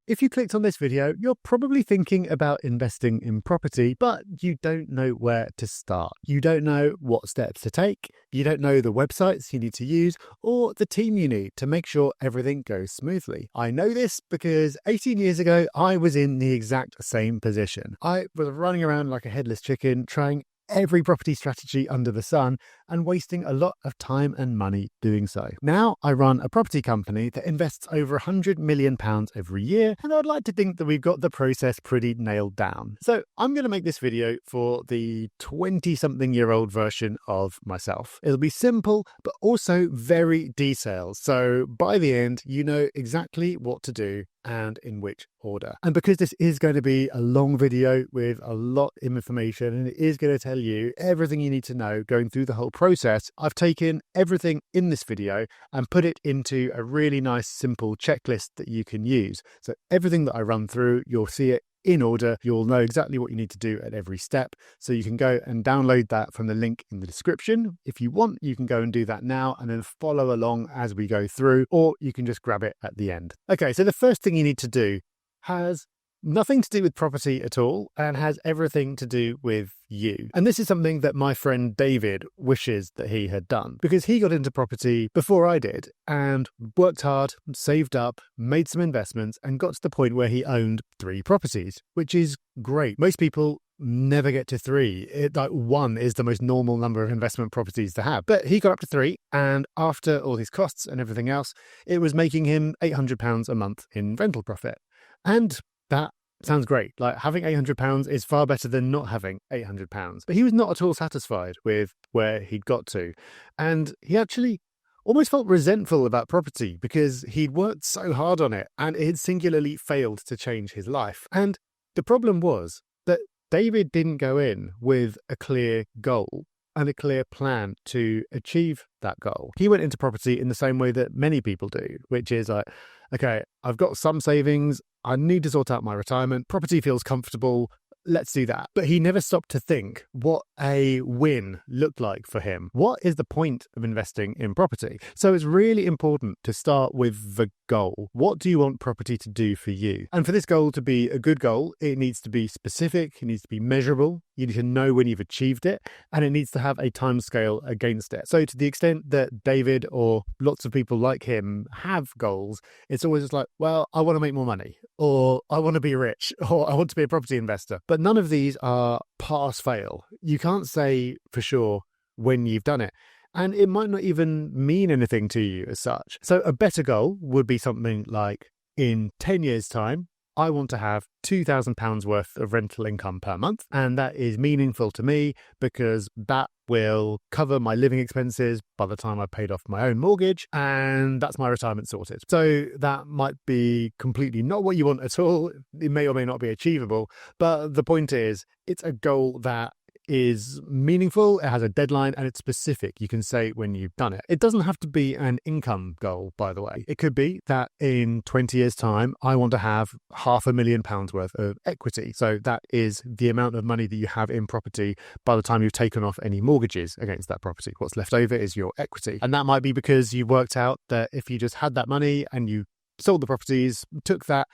If you clicked on this video, you're probably thinking about investing in property, but you don't know where to start. You don't know what steps to take. You don't know the websites you need to use or the team you need to make sure everything goes smoothly. I know this because 18 years ago, I was in the exact same position. I was running around like a headless chicken, trying every property strategy under the sun and wasting a lot of time and money doing so. Now I run a property company that invests over £100 million every year, and I'd like to think that we've got the process pretty nailed down. So I'm going to make this video for the 20-something-year-old version of myself. It'll be simple, but also very detailed. So by the end, you know exactly what to do and in which order. And because this is going to be a long video with a lot of information and it is going to tell you everything you need to know going through the whole process, I've taken everything in this video and put it into a really nice simple checklist that you can use. So everything that I run through, you'll see it in order. You'll know exactly what you need to do at every step. So you can go and download that from the link in the description. If you want, you can go and do that now and then follow along as we go through, or you can just grab it at the end. Okay, so the first thing you need to do has nothing to do with property at all and has everything to do with you. And this is something that my friend David wishes that he had done, because he got into property before I did and worked hard, saved up, made some investments and got to the point where he owned 3 properties, which is great. Most people never get to 3. Like 1 is the most normal number of investment properties to have. But he got up to 3, and after all his costs and everything else, it was making him £800 a month in rental profit. And that sounds great. Like, having £800 is far better than not having £800. But he was not at all satisfied with where he'd got to. And he actually almost felt resentful about property because he'd worked so hard on it and it had singularly failed to change his life. And the problem was that David didn't go in with a clear goal and a clear plan to achieve that goal. He went into property in the same way that many people do, which is like, okay, I've got some savings, I need to sort out my retirement, property feels comfortable, let's do that. But he never stopped to think what a win looked like for him. What is the point of investing in property? So it's really important to start with the goal. What do you want property to do for you? And for this goal to be a good goal, it needs to be specific, it needs to be measurable, you need to know when you've achieved it, and it needs to have a timescale against it. So to the extent that David or lots of people like him have goals, it's always just like, well, I want to make more money, or I want to be rich, or I want to be a property investor. But none of these are pass-fail. You can't say for sure when you've done it. And it might not even mean anything to you as such. So a better goal would be something like, in 10 years' time, I want to have £2,000 worth of rental income per month. And that is meaningful to me because that will cover my living expenses by the time I've paid off my own mortgage, and that's my retirement sorted. So that might be completely not what you want at all. It may or may not be achievable, but the point is, it's a goal that is meaningful, it has a deadline, and it's specific. You can say when you've done it. It doesn't have to be an income goal, by the way. It could be that in 20 years' time, I want to have £500,000 worth of equity. So that is the amount of money that you have in property by the time you've taken off any mortgages against that property. What's left over is your equity. And that might be because you worked out that if you just had that money and you sold the properties, took that,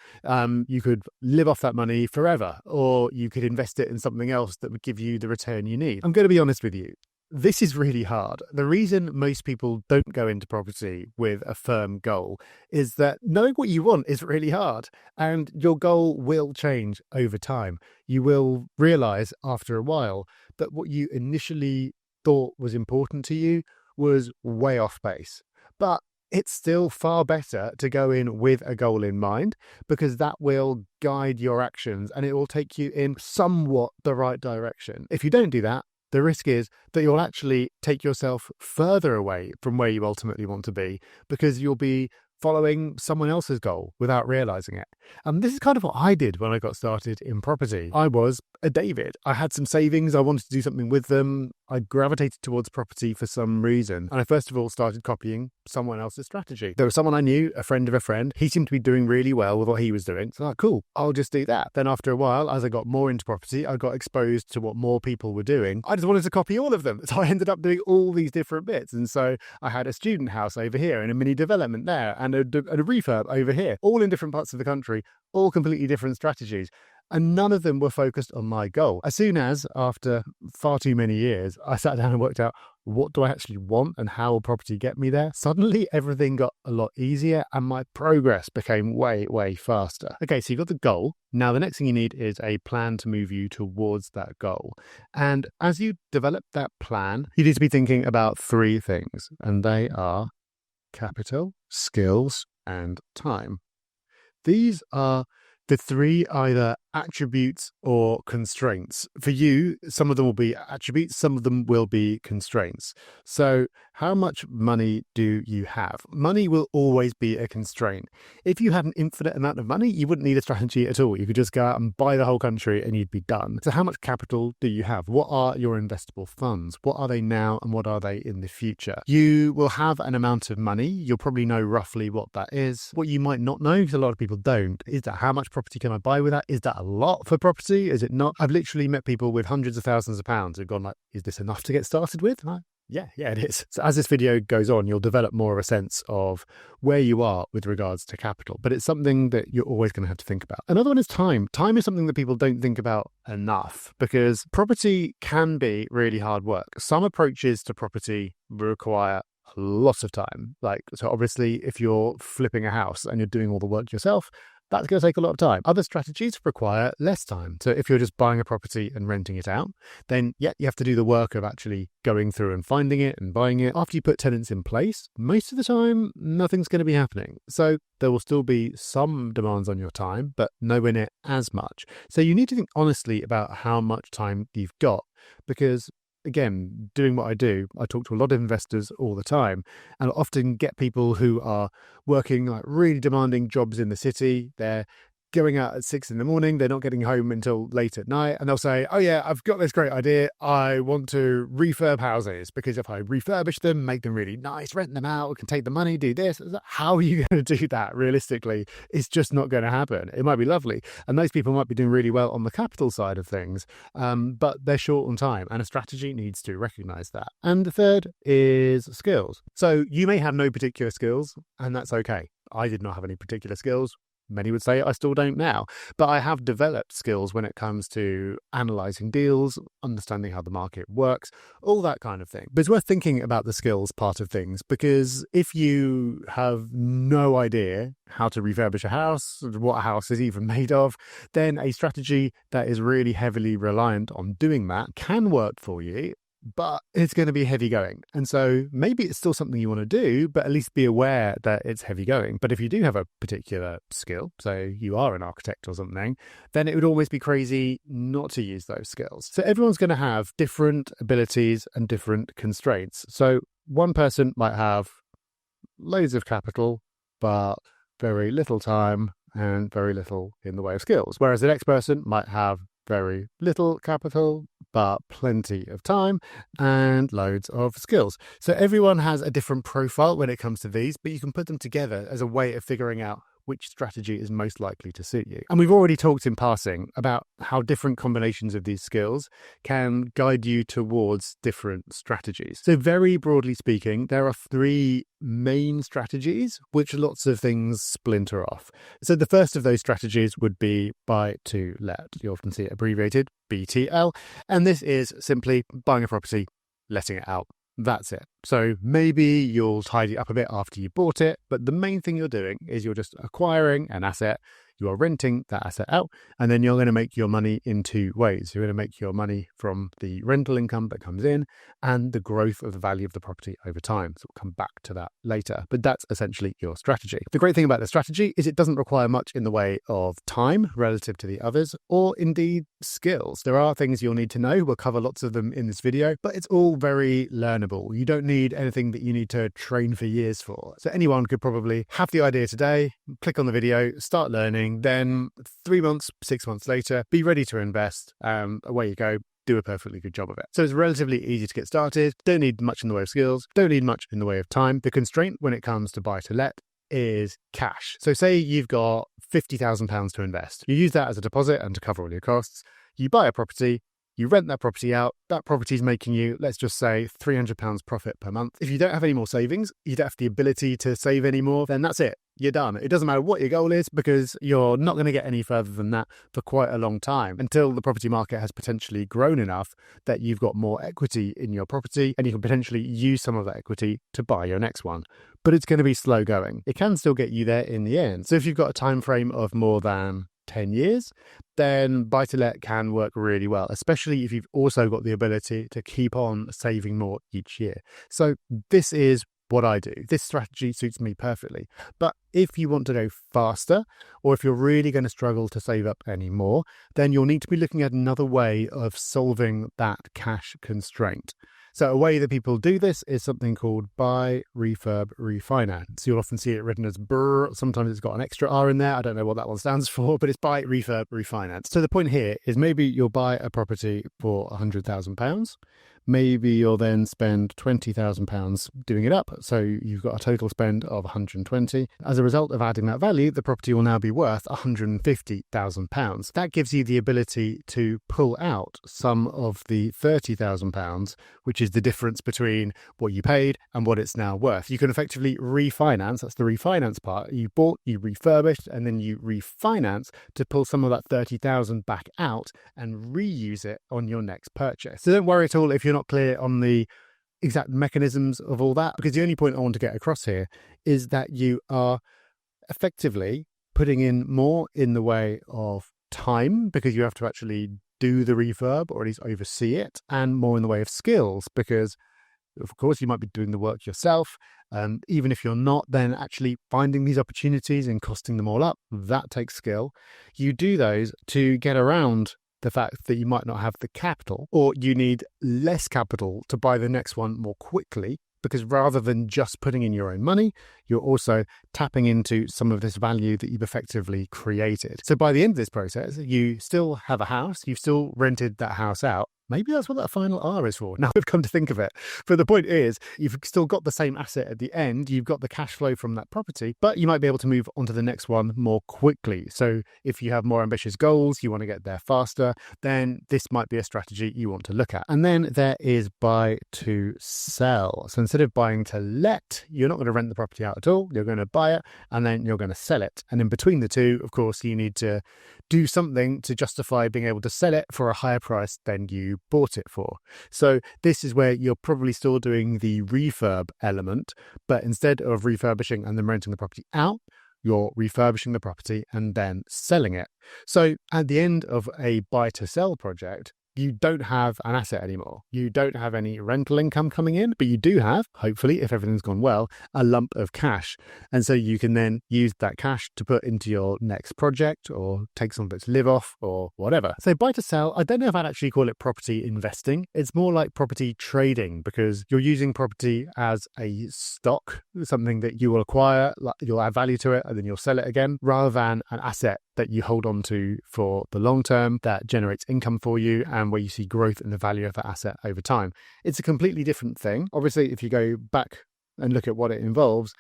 you could live off that money forever, or you could invest it in something else that would give you the return you need. I'm going to be honest with you. This is really hard. The reason most people don't go into property with a firm goal is that knowing what you want is really hard, and your goal will change over time. You will realize after a while that what you initially thought was important to you was way off base. But it's still far better to go in with a goal in mind, because that will guide your actions and it will take you in somewhat the right direction. If you don't do that, the risk is that you'll actually take yourself further away from where you ultimately want to be, because you'll be following someone else's goal without realizing it. And this is kind of what I did when I got started in property. I was a David. I had some savings. I wanted to do something with them. I gravitated towards property for some reason. And I first of all started copying someone else's strategy. There was someone I knew, a friend of a friend. He seemed to be doing really well with what he was doing. So cool, I'll just do that. Then after a while, as I got more into property, I got exposed to what more people were doing. I just wanted to copy all of them. So I ended up doing all these different bits. And so I had a student house over here and a mini development there and a refurb over here, all in different parts of the country. country, all completely different strategies. And none of them were focused on my goal. As soon as, after far too many years, I sat down and worked out, what do I actually want and how will property get me there? Suddenly everything got a lot easier and my progress became way, way faster. Okay, so you've got the goal. Now the next thing you need is a plan to move you towards that goal. And as you develop that plan, you need to be thinking about three things, and they are capital, skills, and time. These are the three either attributes or constraints. For you, some of them will be attributes, some of them will be constraints. So how much money do you have? Money will always be a constraint. If you had an infinite amount of money, you wouldn't need a strategy at all. You could just go out and buy the whole country and you'd be done. So how much capital do you have? What are your investable funds? What are they now and what are they in the future? You will have an amount of money. You'll probably know roughly what that is. What you might not know, because a lot of people don't, is that how much property can I buy with that? Is that a lot for property? Is it not? I've literally met people with hundreds of thousands of pounds who've gone like, is this enough to get started with? Yeah, it is. So as this video goes on, you'll develop more of a sense of where you are with regards to capital, but it's something that you're always going to have to think about. Another one is time. Time is something that people don't think about enough because property can be really hard work. Some approaches to property require lots of time. So obviously if you're flipping a house and you're doing all the work yourself, that's going to take a lot of time. Other strategies require less time. So if you're just buying a property and renting it out, then you have to do the work of actually going through and finding it and buying it. After you put tenants in place, most of the time, nothing's going to be happening. So there will still be some demands on your time, but nowhere near as much. So you need to think honestly about how much time you've got, because again, doing what I do, I talk to a lot of investors all the time and often get people who are working like really demanding jobs in the city. They're going out at 6 a.m, they're not getting home until late at night, and they'll say, oh yeah, I've got this great idea. I want to refurb houses because if I refurbish them, make them really nice, rent them out, can take the money, do this. How are you going to do that realistically? It's just not going to happen. It might be lovely, and those people might be doing really well on the capital side of things, but they're short on time, and a strategy needs to recognize that. And the third is skills. So you may have no particular skills, and that's okay. I did not have any particular skills. Many would say I still don't now, but I have developed skills when it comes to analysing deals, understanding how the market works, all that kind of thing. But it's worth thinking about the skills part of things, because if you have no idea how to refurbish a house, what a house is even made of, then a strategy that is really heavily reliant on doing that can work for you, but it's going to be heavy going. And so maybe it's still something you want to do, but at least be aware that it's heavy going. But if you do have a particular skill, so you are an architect or something, then it would almost be crazy not to use those skills. So everyone's going to have different abilities and different constraints. So one person might have loads of capital, but very little time and very little in the way of skills. Whereas the next person might have very little capital, but plenty of time and loads of skills. So everyone has a different profile when it comes to these, but you can put them together as a way of figuring out which strategy is most likely to suit you. And we've already talked in passing about how different combinations of these skills can guide you towards different strategies. So very broadly speaking, there are three main strategies, which lots of things splinter off. So the first of those strategies would be buy to let. You often see it abbreviated BTL, and this is simply buying a property, letting it out. That's it. So maybe you'll tidy it up a bit after you bought it, but the main thing you're doing is you're just acquiring an asset, you are renting that asset out, and then you're going to make your money in two ways. You're going to make your money from the rental income that comes in and the growth of the value of the property over time. So we'll come back to that later, but that's essentially your strategy. The great thing about the strategy is it doesn't require much in the way of time relative to the others, or indeed skills. There are things you'll need to know. We'll cover lots of them in this video, but it's all very learnable. You don't need anything that you need to train for years for. So anyone could probably have the idea today, click on the video, start learning, then 3 months, 6 months later, be ready to invest. Away you go. Do a perfectly good job of it. So it's relatively easy to get started. Don't need much in the way of skills. Don't need much in the way of time. The constraint when it comes to buy to let is cash. So say you've got £50,000 to invest. You use that as a deposit and to cover all your costs. You buy a property, You rent that property out, that property is making you, let's just say, £300 profit per month. If you don't have any more savings, you don't have the ability to save anymore, then that's it. You're done. It doesn't matter what your goal is because you're not going to get any further than that for quite a long time until the property market has potentially grown enough that you've got more equity in your property and you can potentially use some of that equity to buy your next one. But it's going to be slow going. It can still get you there in the end. So if you've got a time frame of more than 10 years, then buy-to-let can work really well, especially if you've also got the ability to keep on saving more each year. So this is what I do. This strategy suits me perfectly. But if you want to go faster, or if you're really going to struggle to save up any more, then you'll need to be looking at another way of solving that cash constraint. So a way that people do this is something called buy, refurb, refinance. You'll often see it written as BRR. Sometimes it's got an extra R in there. I don't know what that one stands for, but it's buy, refurb, refinance. So the point here is maybe you'll buy a property for £100,000. Maybe you'll then spend £20,000 doing it up. So you've got a total spend of 120. As a result of adding that value, the property will now be worth £150,000. That gives you the ability to pull out some of the £30,000, which is the difference between what you paid and what it's now worth. You can effectively refinance. That's the refinance part. You bought, you refurbished, and then you refinance to pull some of that £30,000 back out and reuse it on your next purchase. So don't worry at all if you're not clear on the exact mechanisms of all that, because the only point I want to get across here is that you are effectively putting in more in the way of time, because you have to actually do the refurb or at least oversee it, and more in the way of skills, because of course you might be doing the work yourself. Even if you're not, then actually finding these opportunities and costing them all up, that takes skill. You do those to get around the fact that you might not have the capital, or you need less capital to buy the next one more quickly, because rather than just putting in your own money, you're also tapping into some of this value that you've effectively created. So by the end of this process, you still have a house, you've still rented that house out. Maybe that's what that final R is for. Now we've come to think of it. But the point is, you've still got the same asset at the end. You've got the cash flow from that property, but you might be able to move on to the next one more quickly. So if you have more ambitious goals, you want to get there faster, then this might be a strategy you want to look at. And then there is buy to sell. So instead of buying to let, you're not going to rent the property out at all. You're going to buy it and then you're going to sell it. And in between the two, of course, you need to do something to justify being able to sell it for a higher price than you bought it for. So this is where you're probably still doing the refurb element, but instead of refurbishing and then renting the property out, you're refurbishing the property and then selling it. So at the end of a buy to sell project, you don't have an asset anymore. You don't have any rental income coming in, but you do have, hopefully, if everything's gone well, a lump of cash. And so you can then use that cash to put into your next project or take some of it to live off or whatever. So buy to sell, I don't know if I'd actually call it property investing. It's more like property trading, because you're using property as a stock, something that you will acquire, you'll add value to it, and then you'll sell it again, rather than an asset that you hold on to for the long term that generates income for you and where you see growth in the value of that asset over time. It's a completely different thing. Obviously, if you go back and look at what it involves,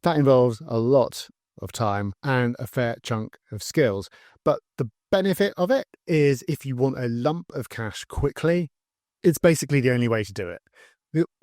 that involves a lot of time and a fair chunk of skills. But the benefit of it is if you want a lump of cash quickly, it's basically the only way to do it.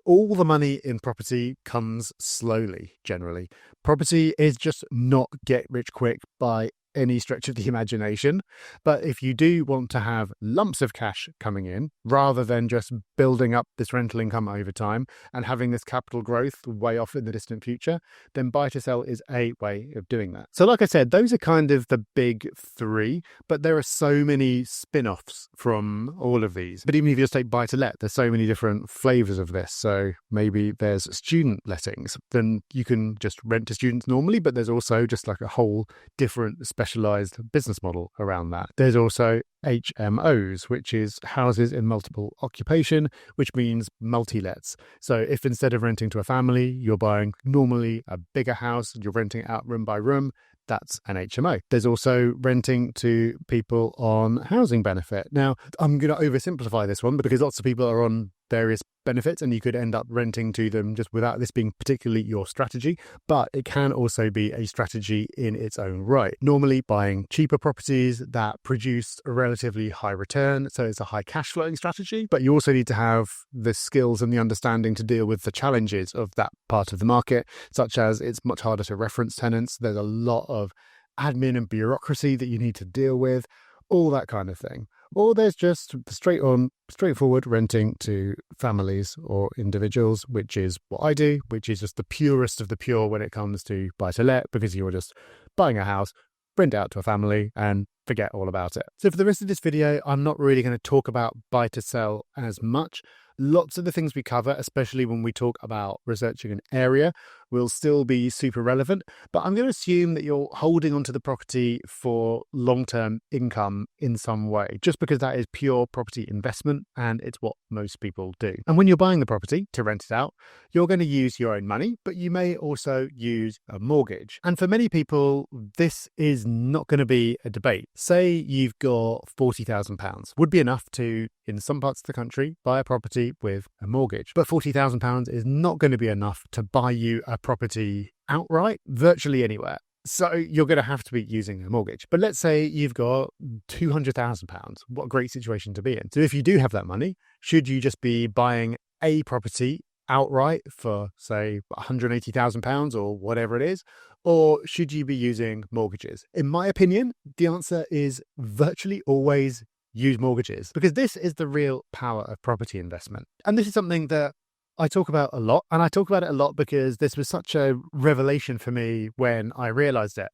All the money in property comes slowly, generally. Property is just not get rich quick by any stretch of the imagination. But if you do want to have lumps of cash coming in, rather than just building up this rental income over time and having this capital growth way off in the distant future, then buy to sell is a way of doing that. So like I said, those are kind of the big three, but there are so many spin-offs from all of these. But even if you just take buy to let, there's so many different flavors of this. So maybe there's student lettings, then you can just rent to students normally, but there's also just like a whole different specialized business model around that. There's also HMOs, which is houses in multiple occupation, which means multi-lets. So if instead of renting to a family, you're buying normally a bigger house, you're renting it out room by room, that's an HMO. There's also renting to people on housing benefit. Now, I'm going to oversimplify this one because lots of people are on various benefits, and you could end up renting to them just without this being particularly your strategy, but it can also be a strategy in its own right. Normally buying cheaper properties that produce a relatively high return, so it's a high cash flowing strategy, but you also need to have the skills and the understanding to deal with the challenges of that part of the market, such as it's much harder to reference tenants. There's a lot of admin and bureaucracy that you need to deal with, all that kind of thing. Or there's just straightforward renting to families or individuals, which is what I do, which is just the purest of the pure when it comes to buy-to-let, because you're just buying a house, rent out to a family, and forget all about it. So for the rest of this video, I'm not really going to talk about buy-to-sell as much. Lots of the things we cover, especially when we talk about researching an area, will still be super relevant, but I'm going to assume that you're holding onto the property for long-term income in some way, just because that is pure property investment and it's what most people do. And when you're buying the property to rent it out, you're going to use your own money, but you may also use a mortgage. And for many people, this is not going to be a debate. Say you've got £40,000, would be enough to, in some parts of the country, buy a property with a mortgage. But £40,000 is not going to be enough to buy you a property outright, virtually anywhere. So you're going to have to be using a mortgage. But let's say you've got £200,000. What a great situation to be in. So if you do have that money, should you just be buying a property outright for, say, £180,000 or whatever it is? Or should you be using mortgages? In my opinion, the answer is virtually always use mortgages, because this is the real power of property investment. And this is something that I talk about a lot, and I talk about it a lot because this was such a revelation for me when I realized it.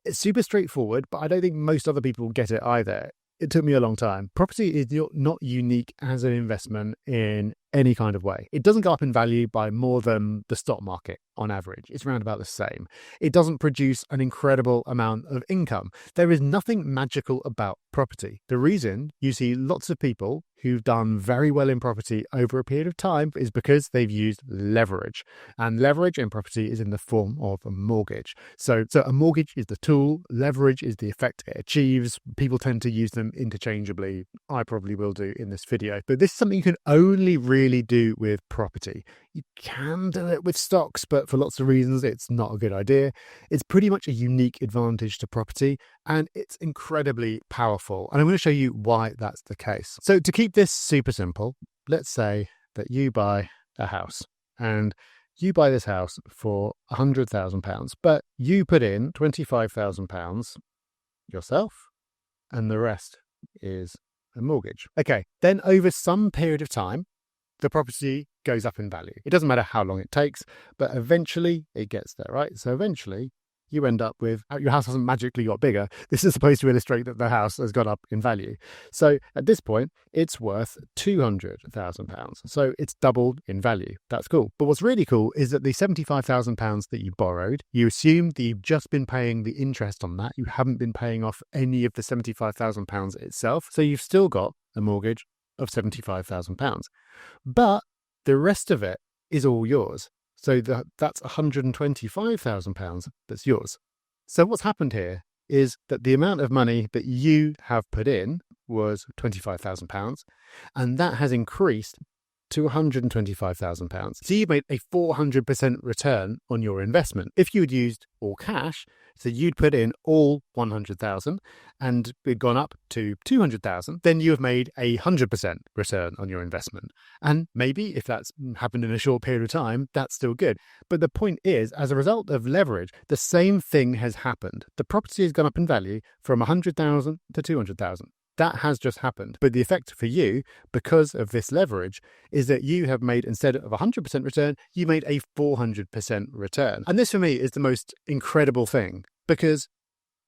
It's super straightforward, but I don't think most other people get it either. It took me a long time. Property is not unique as an investment in any kind of way. It doesn't go up in value by more than the stock market on average. It's around about the same. It doesn't produce an incredible amount of income. There is nothing magical about property. The reason you see lots of people who've done very well in property over a period of time is because they've used leverage. And leverage in property is in the form of a mortgage. So a mortgage is the tool, leverage is the effect it achieves. People tend to use them interchangeably. I probably will do in this video. But this is something you can only really do with property. You can do it with stocks, but for lots of reasons, it's not a good idea. It's pretty much a unique advantage to property, and it's incredibly powerful. And I'm going to show you why that's the case. So to keep this super simple, let's say that you buy a house, and you buy this house for £100,000, but you put in £25,000 yourself, and the rest is a mortgage. Okay, then over some period of time, the property goes up in value. It doesn't matter how long it takes, but eventually it gets there, right? So eventually you end up with, your house hasn't magically got bigger. This is supposed to illustrate that the house has gone up in value. So at this point, it's worth £200,000. So it's doubled in value. That's cool. But what's really cool is that the £75,000 that you borrowed, you assume that you've just been paying the interest on that. You haven't been paying off any of the £75,000 itself. So you've still got a mortgage of £75,000. But the rest of it is all yours. So that's £125,000 that's yours. So what's happened here is that the amount of money that you have put in was £25,000, and that has increased to £125,000. So you've made a 400% return on your investment. If you had used all cash, so you'd put in all 100,000 and it'd gone up to 200,000, then you have made a 100% return on your investment. And maybe if that's happened in a short period of time, that's still good. But the point is, as a result of leverage, the same thing has happened. The property has gone up in value from 100,000 to 200,000. That has just happened. But the effect for you, because of this leverage, is that you have made, instead of a 100% return, you made a 400% return. And this for me is the most incredible thing, because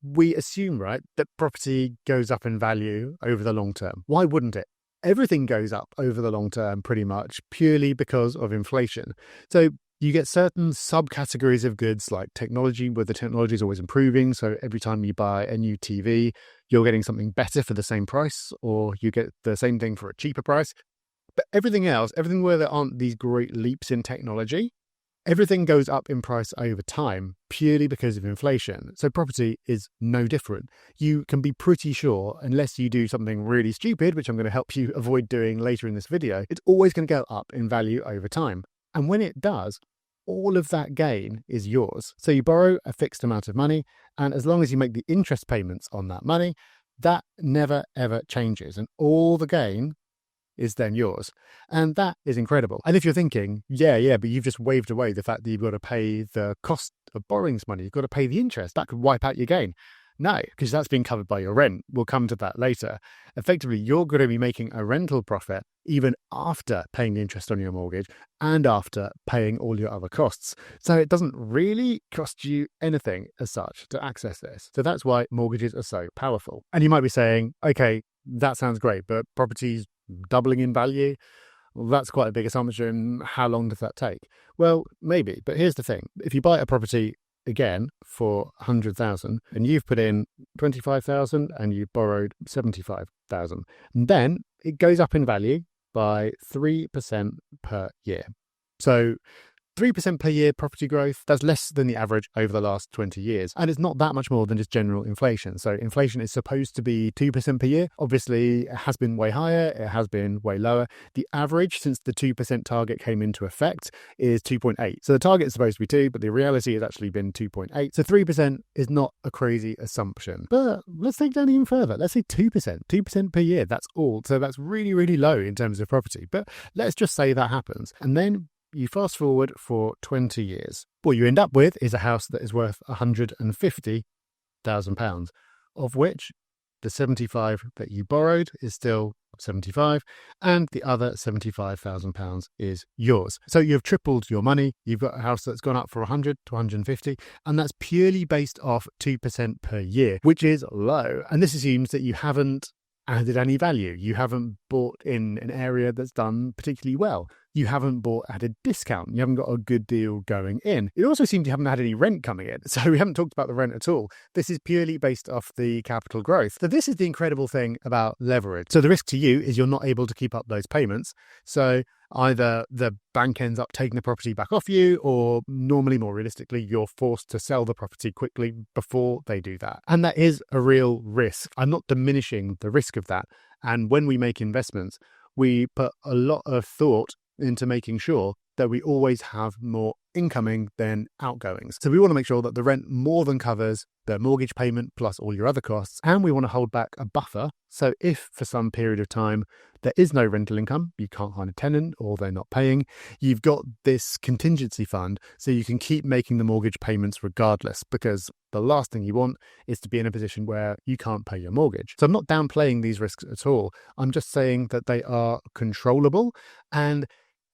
we assume, right, that property goes up in value over the long term. Why wouldn't it? Everything goes up over the long term pretty much purely because of inflation. So you get certain subcategories of goods like technology, where the technology is always improving. So every time you buy a new TV, you're getting something better for the same price, or you get the same thing for a cheaper price. But everything else, everything where there aren't these great leaps in technology, Everything goes up in price over time purely because of inflation. So property is no different. You can be pretty sure, unless you do something really stupid, which I'm going to help you avoid doing later in this video, it's always going to go up in value over time. And when it does, all of that gain is yours. So you borrow a fixed amount of money, and as long as you make the interest payments on that money, that never ever changes. And all the gain is then yours. And that is incredible. And if you're thinking, yeah, but you've just waved away the fact that you've got to pay the cost of borrowing this money, you've got to pay the interest, that could wipe out your gain. No, because that's being covered by your rent. We'll come to that later. Effectively, you're going to be making a rental profit even after paying the interest on your mortgage and after paying all your other costs. So it doesn't really cost you anything as such to access this. So that's why mortgages are so powerful. And you might be saying, okay, that sounds great, but properties doubling in value, well, that's quite a big assumption. How long does that take? Well, maybe, but here's the thing. If you buy a property again for 100,000 and you've put in 25,000 and you borrowed 75,000, then it goes up in value by 3% per year. So 3% per year property growth, that's less than the average over the last 20 years. And it's not that much more than just general inflation. So inflation is supposed to be 2% per year. Obviously, it has been way higher. It has been way lower. The average since the 2% target came into effect is 2.8. So the target is supposed to be 2, but the reality has actually been 2.8. So 3% is not a crazy assumption. But let's take down even further. Let's say 2%. 2% per year, that's all. So that's really, really low in terms of property. But let's just say that happens. And then you fast forward for 20 years. What you end up with is a house that is worth £150,000, of which the 75 that you borrowed is still 75, and the other £75,000 is yours. So you've tripled your money. You've got a house that's gone up from 100 to 150, and that's purely based off 2% per year, which is low. And this assumes that you haven't added any value. You haven't bought in an area that's done particularly well. You haven't bought at a discount. You haven't got a good deal going in. It also seems you haven't had any rent coming in. So we haven't talked about the rent at all. This is purely based off the capital growth. So this is the incredible thing about leverage. So the risk to you is you're not able to keep up those payments. So either the bank ends up taking the property back off you, or normally, more realistically, you're forced to sell the property quickly before they do that. And that is a real risk. I'm not diminishing the risk of that. And when we make investments, we put a lot of thought into making sure that we always have more incoming than outgoings. So we want to make sure that the rent more than covers the mortgage payment plus all your other costs, and we want to hold back a buffer. So if for some period of time there is no rental income, you can't find a tenant or they're not paying, you've got this contingency fund so you can keep making the mortgage payments regardless, because the last thing you want is to be in a position where you can't pay your mortgage. So I'm not downplaying these risks at all. I'm just saying that they are controllable, and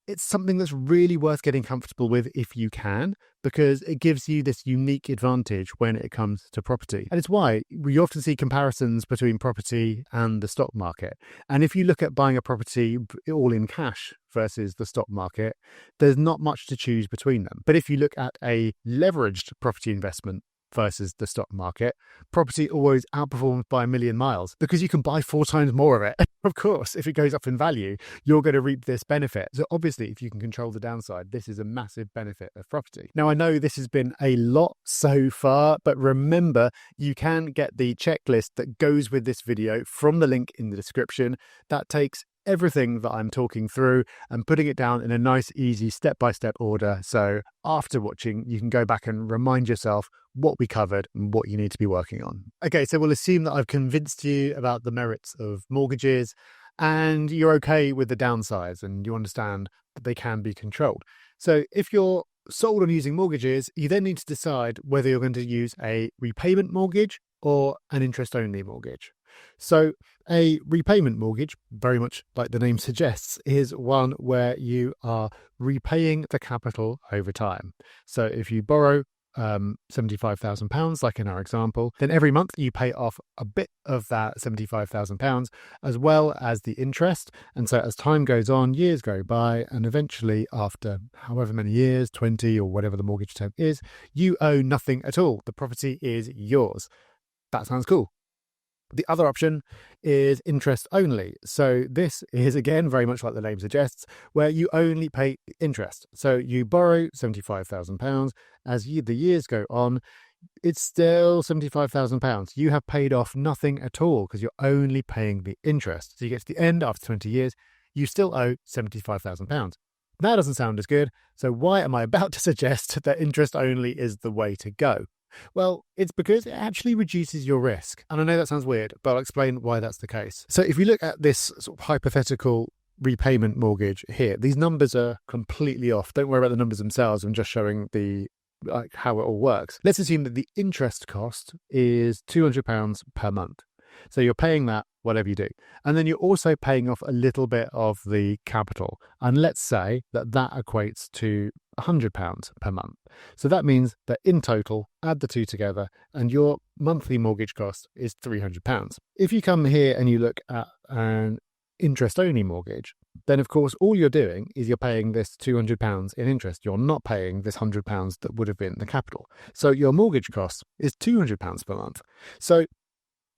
it's something that's really worth getting comfortable with if you can, because it gives you this unique advantage when it comes to property. And it's why we often see comparisons between property and the stock market. And if you look at buying a property all in cash versus the stock market, there's not much to choose between them. But if you look at a leveraged property investment versus the stock market, property always outperforms by a million miles because you can buy 4 times more of it. Of course, if it goes up in value, you're going to reap this benefit. So obviously, if you can control the downside, this is a massive benefit of property. Now, I know this has been a lot so far, but remember, you can get the checklist that goes with this video from the link in the description. That takes everything that I'm talking through and putting it down in a nice, easy step-by-step order. So after watching, you can go back and remind yourself what we covered and what you need to be working on. Okay, so we'll assume that I've convinced you about the merits of mortgages and you're okay with the downsides and you understand that they can be controlled. So if you're sold on using mortgages, you then need to decide whether you're going to use a repayment mortgage or an interest-only mortgage. So a repayment mortgage, very much like the name suggests, is one where you are repaying the capital over time. So if you borrow £75,000, like in our example, then every month you pay off a bit of that £75,000 as well as the interest. And so as time goes on, years go by, and eventually after however many years, 20 or whatever the mortgage term is, you owe nothing at all. The property is yours. That sounds cool. The other option is interest only. So this is, again, very much like the name suggests, where you only pay interest. So you borrow £75,000. As the years go on, it's still £75,000. You have paid off nothing at all because you're only paying the interest. So you get to the end after 20 years, you still owe £75,000. That doesn't sound as good. So why am I about to suggest that interest only is the way to go? Well, it's because it actually reduces your risk. And I know that sounds weird, but I'll explain why that's the case. So if you look at this sort of hypothetical repayment mortgage here, these numbers are completely off. Don't worry about the numbers themselves. I'm just showing how it all works. Let's assume that the interest cost is £200 per month. So you're paying that whatever you do. And then you're also paying off a little bit of the capital. And let's say that equates to £100 per month. So that means that in total, add the two together, and your monthly mortgage cost is £300. If you come here and you look at an interest-only mortgage, then of course all you're doing is you're paying this £200 in interest. You're not paying this £100 that would have been the capital. So your mortgage cost is £200 per month. So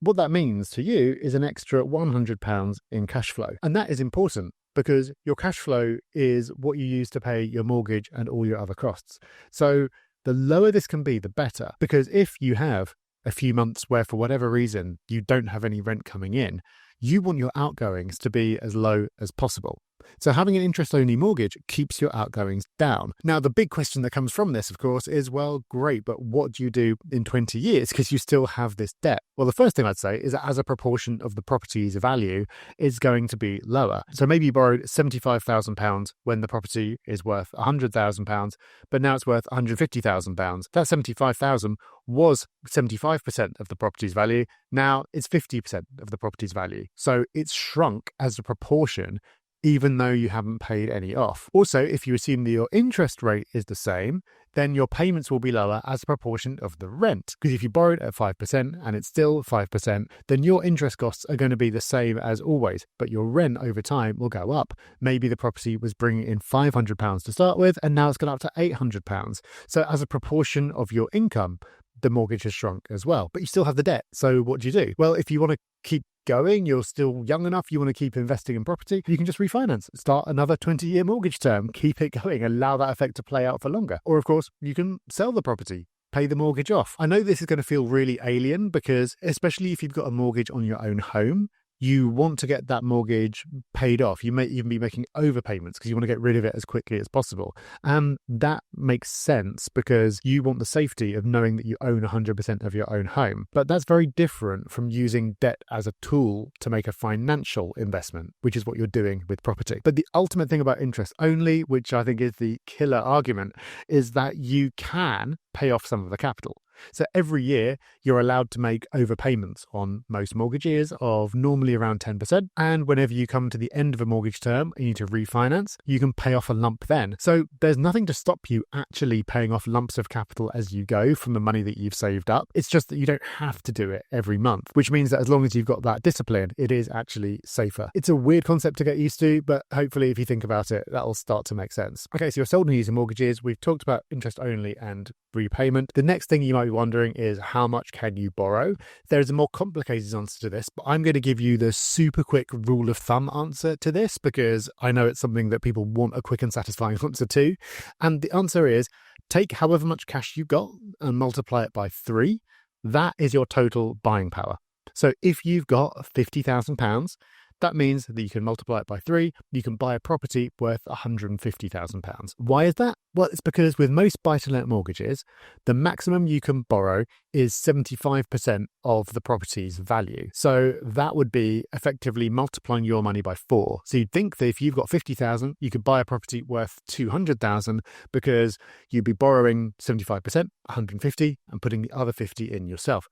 what that means to you is an extra £100 in cash flow. And that is important because your cash flow is what you use to pay your mortgage and all your other costs. So the lower this can be, the better. Because if you have a few months where for whatever reason you don't have any rent coming in, you want your outgoings to be as low as possible. So having an interest-only mortgage keeps your outgoings down. Now, the big question that comes from this, of course, is, well, great, but what do you do in 20 years? Because you still have this debt. Well, the first thing I'd say is that as a proportion of the property's value, it's going to be lower. So maybe you borrowed £75,000 when the property is worth £100,000, but now it's worth £150,000. That £75,000 was 75% of the property's value. Now it's 50% of the property's value. So it's shrunk as a proportion, even though you haven't paid any off. Also, if you assume that your interest rate is the same, then your payments will be lower as a proportion of the rent. Because if you borrowed at 5% and it's still 5%, then your interest costs are going to be the same as always, but your rent over time will go up. Maybe the property was bringing in £500 to start with, and now it's gone up to £800. So as a proportion of your income, the mortgage has shrunk as well, but you still have the debt. So what do? Well, if you want to keep going, you're still young enough, you want to keep investing in property, you can just refinance, start another 20-year mortgage term, keep it going, allow that effect to play out for longer. Or of course, you can sell the property, pay the mortgage off. I know this is going to feel really alien because especially if you've got a mortgage on your own home, you want to get that mortgage paid off. You may even be making overpayments because you want to get rid of it as quickly as possible. And that makes sense because you want the safety of knowing that you own 100% of your own home. But that's very different from using debt as a tool to make a financial investment, which is what you're doing with property. But the ultimate thing about interest only, which I think is the killer argument, is that you can pay off some of the capital. So every year you're allowed to make overpayments on most mortgages of normally around 10%. And whenever you come to the end of a mortgage term and you need to refinance, you can pay off a lump then. So there's nothing to stop you actually paying off lumps of capital as you go from the money that you've saved up. It's just that you don't have to do it every month, which means that as long as you've got that discipline, it is actually safer. It's a weird concept to get used to, but hopefully if you think about it, that'll start to make sense. Okay, so you're sold and using mortgages. We've talked about interest only and repayment. The next thing you might be wondering is how much can you borrow? There is a more complicated answer to this, but I'm going to give you the super quick rule of thumb answer to this because I know it's something that people want a quick and satisfying answer to. And the answer is take however much cash you got and multiply it by 3. That is your total buying power. So if you've got £50,000, that means that you can multiply it by 3. You can buy a property worth £150,000. Why is that? Well, it's because with most buy-to-let mortgages, the maximum you can borrow is 75% of the property's value. So that would be effectively multiplying your money by 4. So you'd think that if you've got 50,000, you could buy a property worth 200,000 because you'd be borrowing 75%, 150, and putting the other 50 in yourself.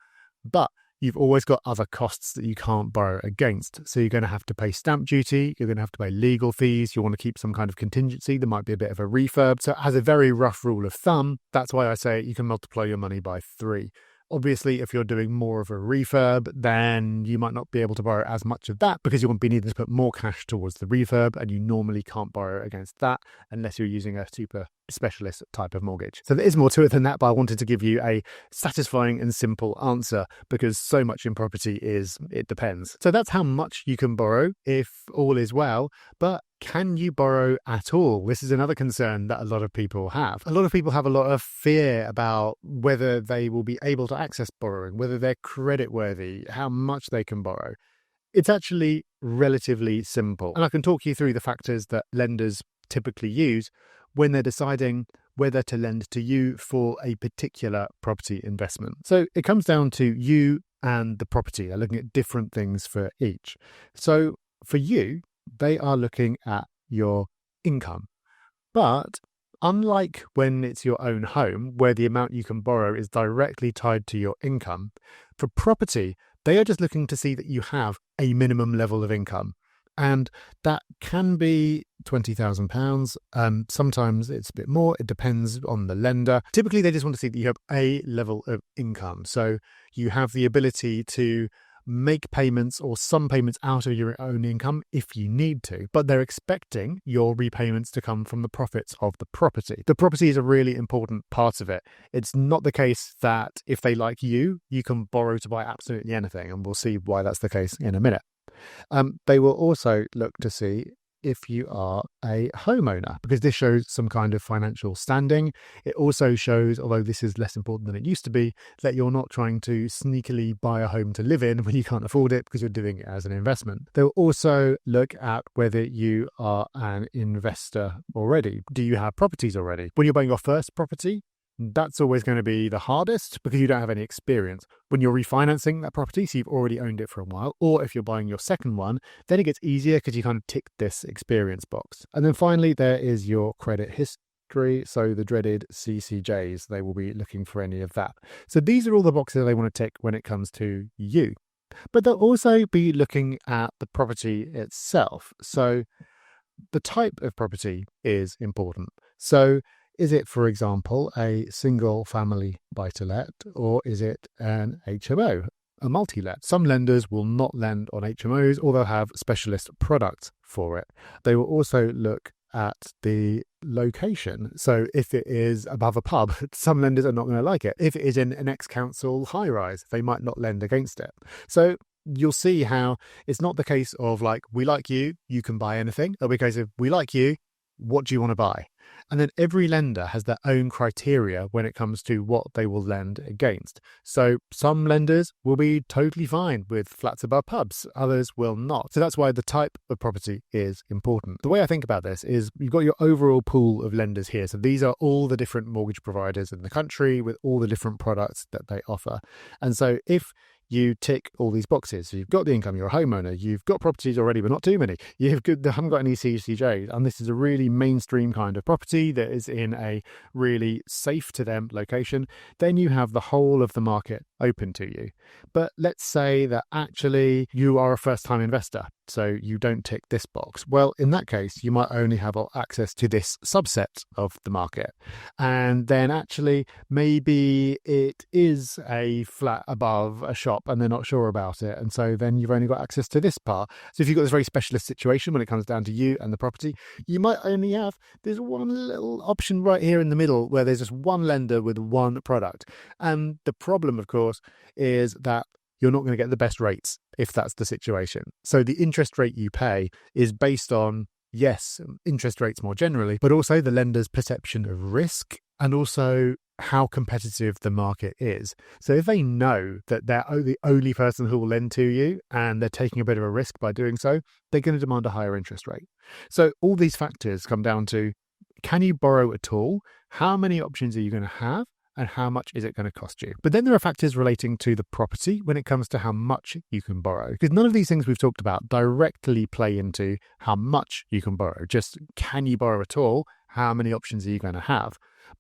But you've always got other costs that you can't borrow against. So you're going to have to pay stamp duty, you're going to have to pay legal fees, you want to keep some kind of contingency, there might be a bit of a refurb. So as a very rough rule of thumb, that's why I say you can multiply your money by 3. Obviously, if you're doing more of a refurb, then you might not be able to borrow as much of that because you won't be needing to put more cash towards the refurb, and you normally can't borrow against that unless you're using a super specialist type of mortgage. So there is more to it than that, but I wanted to give you a satisfying and simple answer because so much in property is it depends. So that's how much you can borrow if all is well, but can you borrow at all? This is another concern that a lot of people have. A lot of people have a lot of fear about whether they will be able to access borrowing, whether they're credit worthy, how much they can borrow. It's actually relatively simple. And I can talk you through the factors that lenders typically use when they're deciding whether to lend to you for a particular property investment. So it comes down to you and the property. They're looking at different things for each. So for you, they are looking at your income. But unlike when it's your own home, where the amount you can borrow is directly tied to your income, for property, they are just looking to see that you have a minimum level of income. And that can be £20,000. Sometimes it's a bit more. It depends on the lender. Typically, they just want to see that you have a level of income. So you have the ability to make payments or some payments out of your own income if you need to, but they're expecting your repayments to come from the profits of the property. The property is a really important part of it. It's not the case that if they like you, you can borrow to buy absolutely anything, and we'll see why that's the case in a minute. They will also look to see if you are a homeowner, because this shows some kind of financial standing. It also shows, although this is less important than it used to be, that you're not trying to sneakily buy a home to live in when you can't afford it because you're doing it as an investment. They'll also look at whether you are an investor already. Do you have properties already? When you're buying your first property, that's always going to be the hardest because you don't have any experience. When you're refinancing that property, so you've already owned it for a while, or if you're buying your second one, then it gets easier because you kind of tick this experience box. And then finally, there is your credit history. So the dreaded CCJs, they will be looking for any of that. So these are all the boxes they want to tick when it comes to you. But they'll also be looking at the property itself. So the type of property is important. So is it, for example, a single family buy-to-let, or is it an HMO, a multi-let? Some lenders will not lend on HMOs, or they'll have specialist products for it. They will also look at the location. So if it is above a pub, some lenders are not going to like it. If it is in an ex-council high-rise, they might not lend against it. So you'll see how it's not the case of like, we like you, you can buy anything. It'll be a case of, we like you, what do you want to buy? And then every lender has their own criteria when it comes to what they will lend against. So some lenders will be totally fine with flats above pubs, others will not. So that's why the type of property is important. The way I think about this is you've got your overall pool of lenders here. So these are all the different mortgage providers in the country with all the different products that they offer. And so if you tick all these boxes. So you've got the income, you're a homeowner, you've got properties already, but not too many. They haven't got any CCJs, and this is a really mainstream kind of property that is in a really safe to them location. Then you have the whole of the market open to you. But let's say that actually you are a first-time investor, so you don't tick this box. Well, in that case, you might only have access to this subset of the market. And then actually, maybe it is a flat above a shop and they're not sure about it. And so then you've only got access to this part. So if you've got this very specialist situation when it comes down to you and the property, you might only have this one little option right here in the middle where there's just one lender with one product. And the problem, of course, is that you're not going to get the best rates if that's the situation. So the interest rate you pay is based on, yes, interest rates more generally, but also the lender's perception of risk and also how competitive the market is. So if they know that they're the only person who will lend to you and they're taking a bit of a risk by doing so, they're going to demand a higher interest rate. So all these factors come down to, can you borrow at all? How many options are you going to have? And how much is it going to cost you? But then there are factors relating to the property when it comes to how much you can borrow. Because none of these things we've talked about directly play into how much you can borrow. Just, can you borrow at all? How many options are you going to have?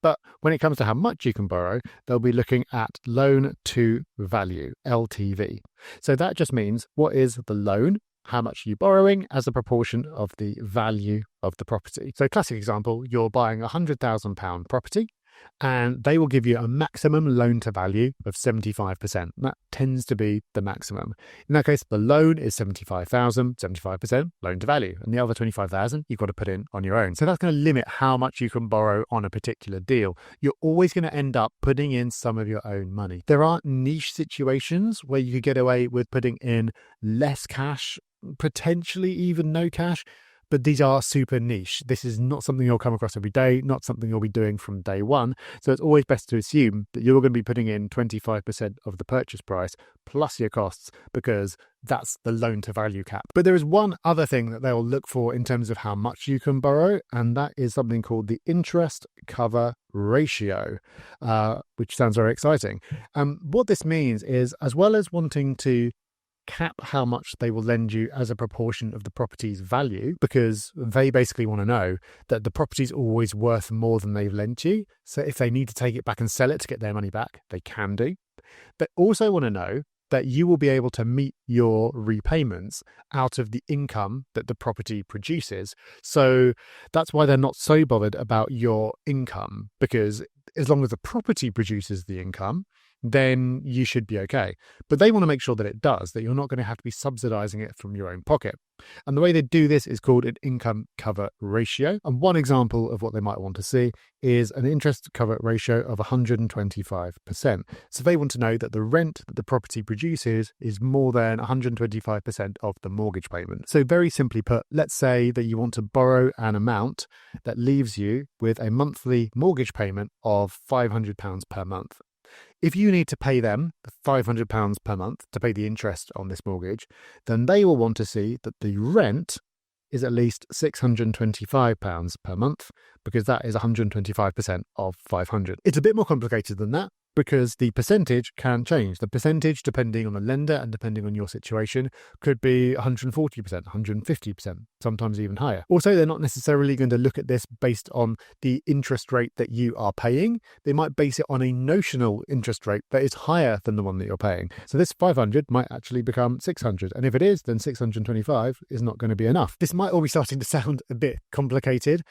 But when it comes to how much you can borrow, they'll be looking at loan to value, LTV. So that just means, what is the loan? How much are you borrowing as a proportion of the value of the property? So classic example, you're buying a £100,000 property. and they will give you a maximum loan to value of 75%. That tends to be the maximum. In that case, the loan is 75,000, 75% loan to value, and the other 25,000 you've got to put in on your own. So that's going to limit how much you can borrow on a particular deal. You're always going to end up putting in some of your own money. There are niche situations where you could get away with putting in less cash, potentially even no cash, but these are super niche. This is not something you'll come across every day, not something you'll be doing from day one. So it's always best to assume that you're going to be putting in 25% of the purchase price plus your costs, because that's the loan to value cap. But there is one other thing that they'll look for in terms of how much you can borrow, and that is something called the interest cover ratio, which sounds very exciting. What this means is, as well as wanting to cap how much they will lend you as a proportion of the property's value, because they basically want to know that the property's always worth more than they've lent you. So if they need to take it back and sell it to get their money back, they can do. They also want to know that you will be able to meet your repayments out of the income that the property produces. So that's why they're not so bothered about your income, because as long as the property produces the income, then you should be okay. But they want to make sure that it does, that you're not going to have to be subsidizing it from your own pocket. And the way they do this is called an income cover ratio. And one example of what they might want to see is an interest cover ratio of 125%. So they want to know that the rent that the property produces is more than 125% of the mortgage payment. So very simply put, let's say that you want to borrow an amount that leaves you with a monthly mortgage payment of £500 per month. If you need to pay them £500 per month to pay the interest on this mortgage, then they will want to see that the rent is at least £625 per month, because that is 125% of 500. It's a bit more complicated than that, because the percentage can change. The percentage, depending on the lender and depending on your situation, could be 140%, 150%, sometimes even higher. Also, they're not necessarily going to look at this based on the interest rate that you are paying. They might base it on a notional interest rate that is higher than the one that you're paying. So this 500 might actually become 600. And if it is, then 625 is not going to be enough. This might all be starting to sound a bit complicated,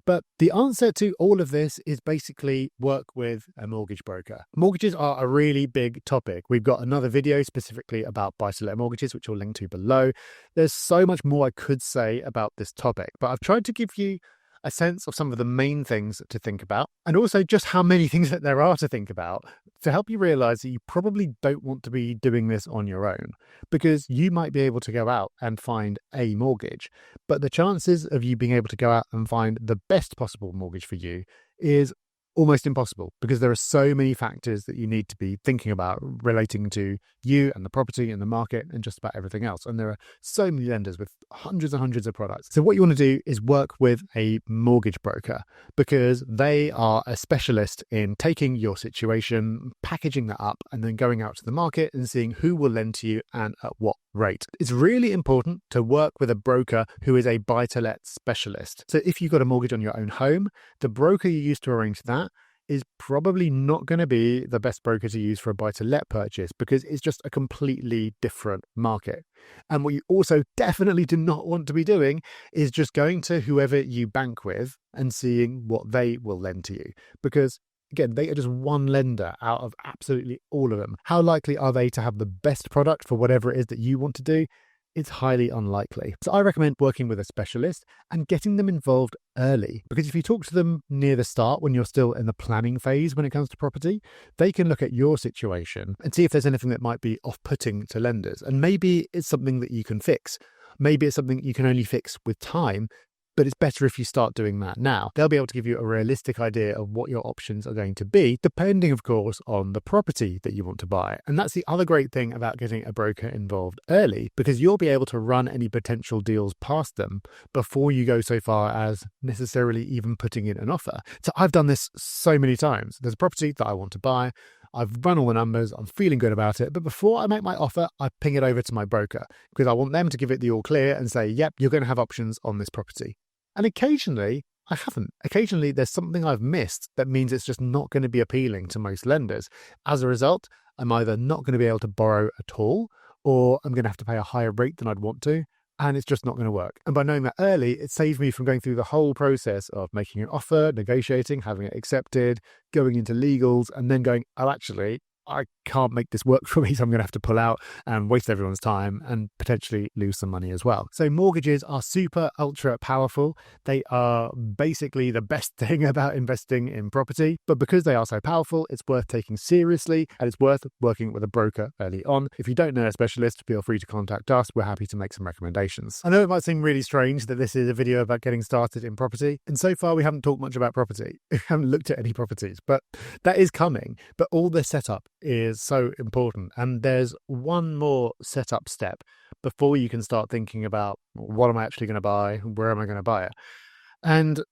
but the answer to all of this is basically work with a mortgage broker. Mortgages are a really big topic. We've got another video specifically about buy-to-let mortgages, which I'll link to below. There's so much more I could say about this topic, but I've tried to give you a sense of some of the main things to think about, and also just how many things that there are to think about, to help you realize that you probably don't want to be doing this on your own, because you might be able to go out and find a mortgage, but the chances of you being able to go out and find the best possible mortgage for you is almost impossible, because there are so many factors that you need to be thinking about relating to you and the property and the market and just about everything else. And there are so many lenders with hundreds and hundreds of products. So what you want to do is work with a mortgage broker, because they are a specialist in taking your situation, packaging that up, and then going out to the market and seeing who will lend to you and at what rate. It's really important to work with a broker who is a buy-to-let specialist. So if you've got a mortgage on your own home, the broker you use to arrange that is probably not going to be the best broker to use for a buy-to-let purchase, because it's just a completely different market. And what you also definitely do not want to be doing is just going to whoever you bank with and seeing what they will lend to you, because again, they are just one lender out of absolutely all of them. How likely are they to have the best product for whatever it is that you want to do? It's highly unlikely. So I recommend working with a specialist and getting them involved early, because if you talk to them near the start, when you're still in the planning phase when it comes to property, they can look at your situation and see if there's anything that might be off-putting to lenders. And maybe it's something that you can fix. Maybe it's something you can only fix with time, but it's better if you start doing that now. They'll be able to give you a realistic idea of what your options are going to be, depending, of course, on the property that you want to buy. And that's the other great thing about getting a broker involved early, because you'll be able to run any potential deals past them before you go so far as necessarily even putting in an offer. So I've done this so many times. There's a property that I want to buy. I've run all the numbers, I'm feeling good about it, but before I make my offer, I ping it over to my broker, because I want them to give it the all clear and say, yep, you're going to have options on this property. And occasionally, I haven't. Occasionally, there's something I've missed that means it's just not going to be appealing to most lenders. As a result, I'm either not going to be able to borrow at all, or I'm going to have to pay a higher rate than I'd want to. and it's just not going to work. And by knowing that early, it saved me from going through the whole process of making an offer, negotiating, having it accepted, going into legals, and then going, oh, actually, I can't make this work for me, so I'm going to have to pull out and waste everyone's time and potentially lose some money as well. So mortgages are super, ultra powerful. They are basically the best thing about investing in property, but because they are so powerful, it's worth taking seriously and it's worth working with a broker early on. If you don't know a specialist, feel free to contact us. We're happy to make some recommendations. I know it might seem really strange that this is a video about getting started in property, and so far we haven't talked much about property. We haven't looked at any properties, but that is coming. But all the setup is so important, and there's one more setup step before you can start thinking about what am I actually going to buy, where am I going to buy it. And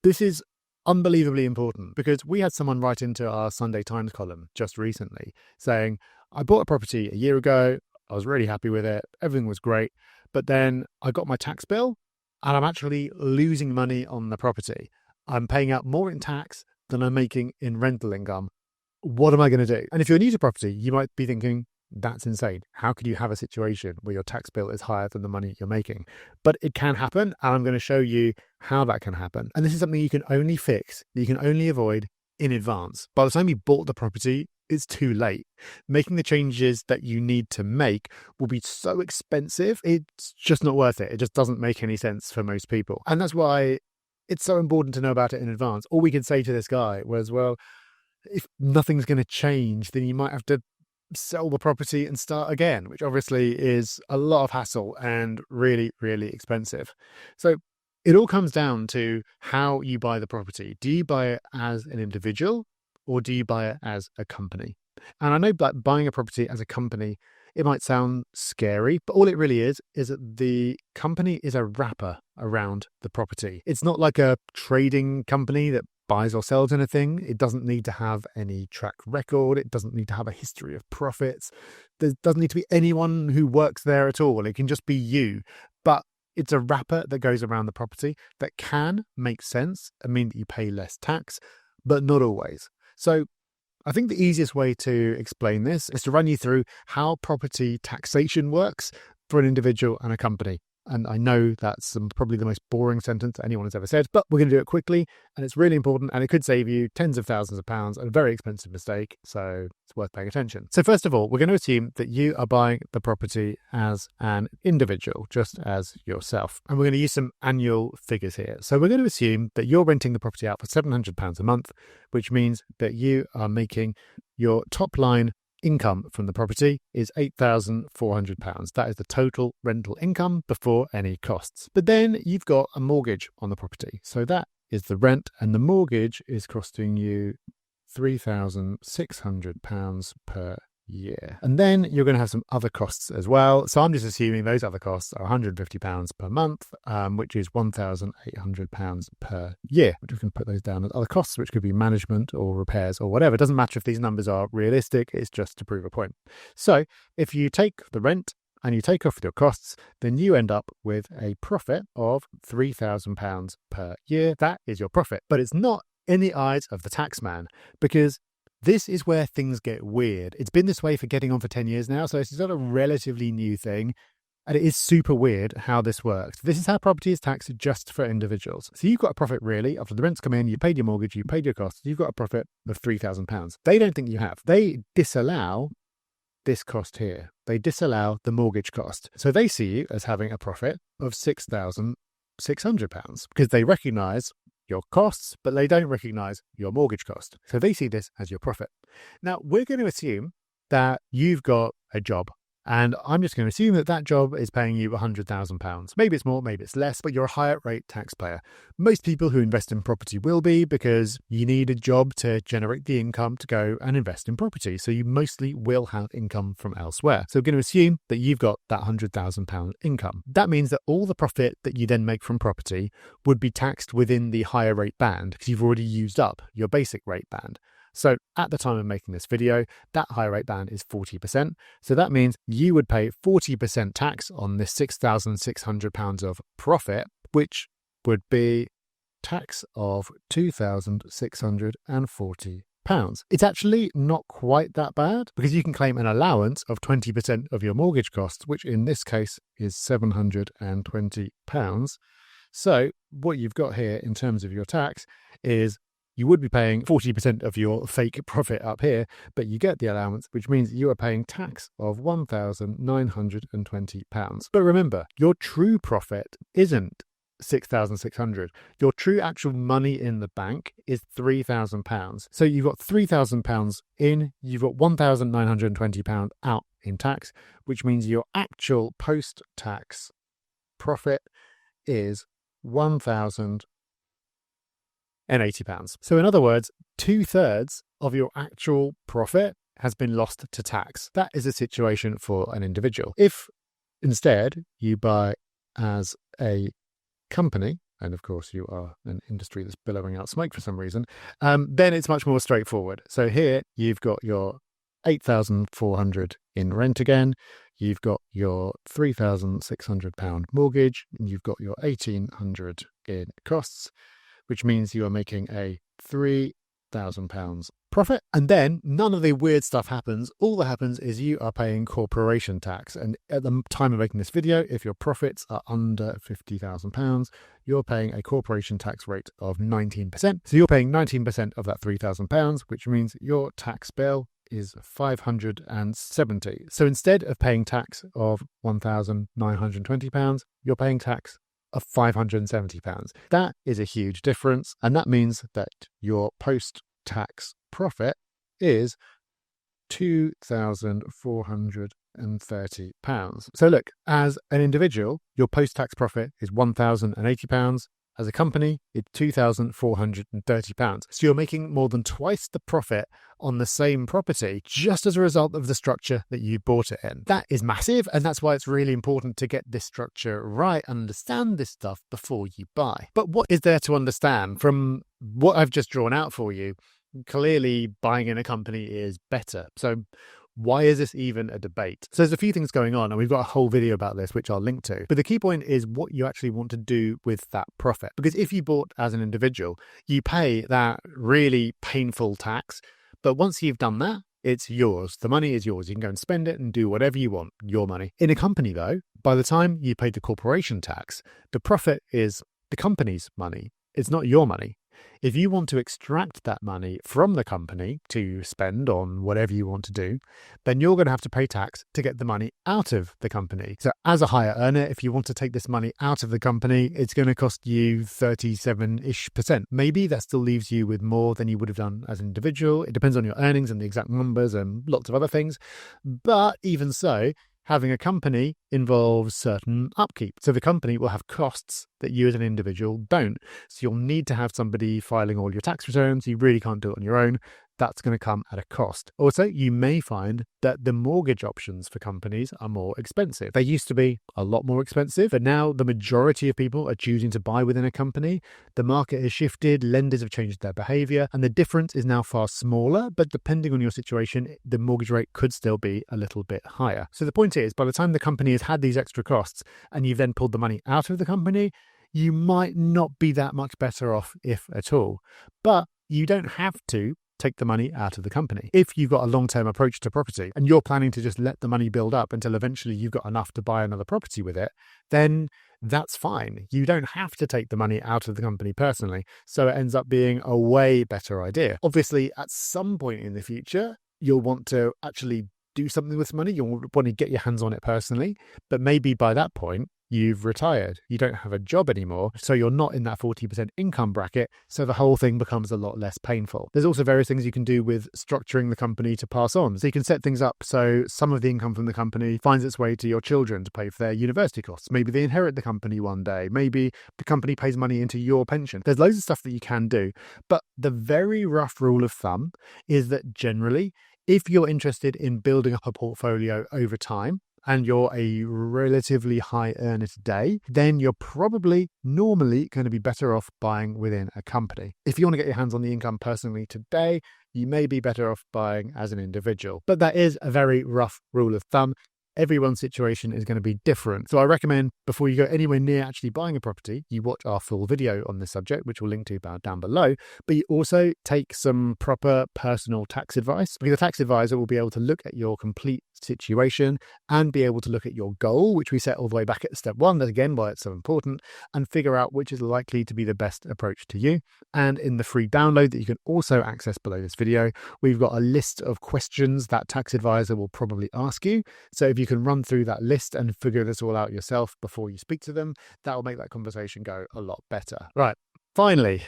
this is unbelievably important because we had someone write into our Sunday Times column just recently saying, I bought a property a year ago, I was really happy with it, everything was great, but then I got my tax bill and I'm actually losing money on the property. I'm paying out more in tax than I'm making in rental income. What am I going to do? And if you're new to property, you might be thinking, that's insane. How could you have a situation where your tax bill is higher than the money you're making? But it can happen, and I'm going to show you how that can happen. And this is something you can only fix, you can only avoid in advance. By the time you bought the property, it's too late. Making the changes that you need to make will be so expensive, it's just not worth it. It just doesn't make any sense for most people. And that's why it's so important to know about it in advance. All we could say to this guy was, well, if nothing's going to change, then you might have to sell the property and start again, which obviously is a lot of hassle and really, really expensive. So it all comes down to how you buy the property. Do you buy it as an individual or do you buy it as a company? And I know that buying a property as a company, it might sound scary, but all it really is that the company is a wrapper around the property. It's not like a trading company that buys or sells anything. It doesn't need to have any track record. It doesn't need to have a history of profits. There doesn't need to be anyone who works there at all. It can just be you. But it's a wrapper that goes around the property that can make sense and mean that you pay less tax, but not always. So I think the easiest way to explain this is to run you through how property taxation works for an individual and a company. And I know that's probably the most boring sentence anyone has ever said, but we're going to do it quickly, and it's really important, and it could save you tens of thousands of pounds, a very expensive mistake, so it's worth paying attention. So first of all, we're going to assume that you are buying the property as an individual, just as yourself. And we're going to use some annual figures here. So we're going to assume that you're renting the property out for £700 a month, which means that you are making your top line income from the property is £8,400. That is the total rental income before any costs. But then you've got a mortgage on the property. So that is the rent, and the mortgage is costing you £3,600 per year. And then you're going to have some other costs as well. So I'm just assuming those other costs are £150 per month, which is £1,800 per year. We can put those down as other costs, which could be management or repairs or whatever. It doesn't matter if these numbers are realistic. It's just to prove a point. So if you take the rent and you take off your costs, then you end up with a profit of £3,000 per year. That is your profit. But it's not in the eyes of the taxman, because this is where things get weird. It's been this way for getting on for 10 years now, so it's not a relatively new thing. And it is super weird how this works. This is how property is taxed just for individuals. So you've got a profit really, after the rent's come in, you paid your mortgage, you paid your costs, you've got a profit of £3,000. They don't think you have. They disallow this cost here. They disallow the mortgage cost. So they see you as having a profit of £6,600 because they recognise your costs, but they don't recognize your mortgage cost. So they see this as your profit. Now, we're going to assume that you've got a job, and I'm just going to assume that that job is paying you £100,000. Maybe it's more, maybe it's less, but you're a higher rate taxpayer. Most people who invest in property will be, because you need a job to generate the income to go and invest in property. So you mostly will have income from elsewhere. So we're going to assume that you've got that £100,000 income. That means that all the profit that you then make from property would be taxed within the higher rate band, because you've already used up your basic rate band. So at the time of making this video, that higher rate band is 40%. So that means you would pay 40% tax on this £6,600 of profit, which would be tax of £2,640. It's actually not quite that bad because you can claim an allowance of 20% of your mortgage costs, which in this case is £720. So what you've got here in terms of your tax is you would be paying 40% of your fake profit up here, but you get the allowance, which means you are paying tax of £1,920. But remember, your true profit isn't 6,600. Your true actual money in the bank is £3,000. So you've got £3,000 in, you've got £1,920 out in tax, which means your actual post-tax profit is £1,080. So in other words, 2/3 of your actual profit has been lost to tax. That is a situation for an individual. If instead you buy as a company, and of course you are an industry that's billowing out smoke for some reason, then it's much more straightforward. So here you've got your 8,400 in rent again, you've got your £3,600 mortgage, and you've got your 1,800 in costs, which means you are making a £3,000 profit. And then none of the weird stuff happens. All that happens is you are paying corporation tax. And at the time of making this video, if your profits are under £50,000, you're paying a corporation tax rate of 19%. So you're paying 19% of that £3,000, which means your tax bill is £570. So instead of paying tax of £1,920, you're paying tax of £570. That is a huge difference, and that means that your post-tax profit is £2,430. So look, as an individual, your post-tax profit is £1,080. As a company, it's £2,430. So you're making more than twice the profit on the same property just as a result of the structure that you bought it in. That is massive, and that's why it's really important to get this structure right and understand this stuff before you buy. But what is there to understand from what I've just drawn out for you? Clearly, buying in a company is better. So why is this even a debate? So there's a few things going on, and we've got a whole video about this, which I'll link to. But the key point is what you actually want to do with that profit. Because if you bought as an individual, you pay that really painful tax. But once you've done that, it's yours. The money is yours. You can go and spend it and do whatever you want, your money. In a company, though, by the time you paid the corporation tax, the profit is the company's money. It's not your money. If you want to extract that money from the company to spend on whatever you want to do, then you're going to have to pay tax to get the money out of the company. So as a higher earner, if you want to take this money out of the company, it's going to cost you 37-ish%. Maybe that still leaves you with more than you would have done as an individual. It depends on your earnings and the exact numbers and lots of other things. But even so, having a company involves certain upkeep. So the company will have costs that you as an individual don't. So you'll need to have somebody filing all your tax returns. You really can't do it on your own. That's going to come at a cost. Also, you may find that the mortgage options for companies are more expensive. They used to be a lot more expensive, but now the majority of people are choosing to buy within a company. The market has shifted, lenders have changed their behavior, and the difference is now far smaller, but depending on your situation, the mortgage rate could still be a little bit higher. So the point is, by the time the company has had these extra costs and you've then pulled the money out of the company, you might not be that much better off, if at all. But you don't have to take the money out of the company. If you've got a long-term approach to property and you're planning to just let the money build up until eventually you've got enough to buy another property with it, then that's fine. You don't have to take the money out of the company personally. So it ends up being a way better idea. Obviously, at some point in the future, you'll want to actually do something with money. You'll want to get your hands on it personally. But maybe by that point, you've retired, you don't have a job anymore, so you're not in that 40% income bracket, so the whole thing becomes a lot less painful. There's also various things you can do with structuring the company to pass on. So you can set things up so some of the income from the company finds its way to your children to pay for their university costs. Maybe they inherit the company one day. Maybe the company pays money into your pension. There's loads of stuff that you can do. But the very rough rule of thumb is that generally, if you're interested in building up a portfolio over time, and you're a relatively high earner today, then you're probably normally going to be better off buying within a company. If you want to get your hands on the income personally today, you may be better off buying as an individual. But that is a very rough rule of thumb. everyone's situation is going to be different. So I recommend before you go anywhere near actually buying a property, you watch our full video on this subject, which we'll link to down below, but you also take some proper personal tax advice, because the tax advisor will be able to look at your complete situation and be able to look at your goal, which we set all the way back at step 1. That's again why it's so important, and figure out which is likely to be the best approach to you. And in the free download that you can also access below this video, we've got a list of questions that tax advisor will probably ask you. So if you can run through that list and figure this all out yourself before you speak to them, that will make that conversation go a lot better. Right. Finally,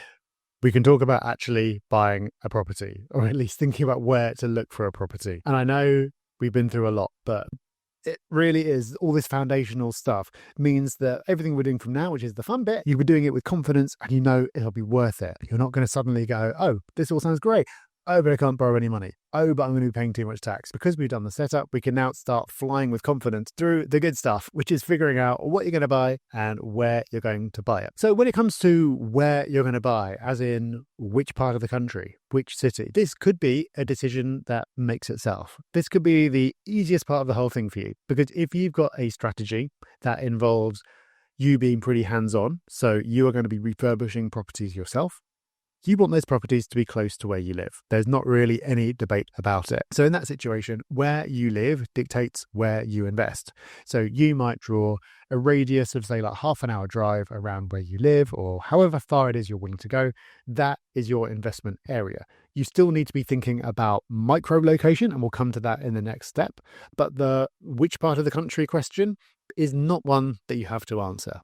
we can talk about actually buying a property, or at least thinking about where to look for a property. And I know we've been through a lot, but it really is, all this foundational stuff means that everything we're doing from now, which is the fun bit, you'll be doing it with confidence and you know it'll be worth it. You're not going to suddenly go, oh, this all sounds great. Oh, but I can't borrow any money. Oh, but I'm going to be paying too much tax. Because we've done the setup, we can now start flying with confidence through the good stuff, which is figuring out what you're going to buy and where you're going to buy it. So when it comes to where you're going to buy, as in which part of the country, which city, this could be a decision that makes itself. This could be the easiest part of the whole thing for you, because if you've got a strategy that involves you being pretty hands-on, so you are going to be refurbishing properties yourself, you want those properties to be close to where you live. There's not really any debate about it. So in that situation, where you live dictates where you invest. So you might draw a radius of, say, like half an hour drive around where you live, or however far it is you're willing to go. That is your investment area. You still need to be thinking about micro location, and we'll come to that in the next step. But the which part of the country question is not one that you have to answer.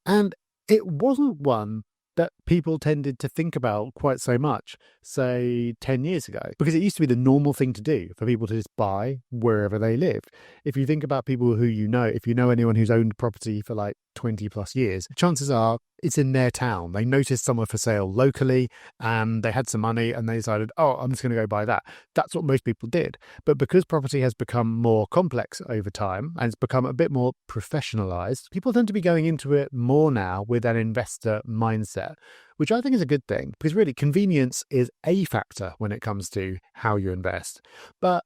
And it wasn't one that people tended to think about quite so much, say 10 years ago, because it used to be the normal thing to do for people to just buy wherever they lived. If you think about people who you know, if you know anyone who's owned property for like 20 plus years, chances are it's in their town. They noticed somewhere for sale locally and they had some money and they decided, oh, I'm just going to go buy that. That's what most people did. But because property has become more complex over time and it's become a bit more professionalized, people tend to be going into it more now with an investor mindset, which I think is a good thing, because really convenience is a factor when it comes to how you invest. But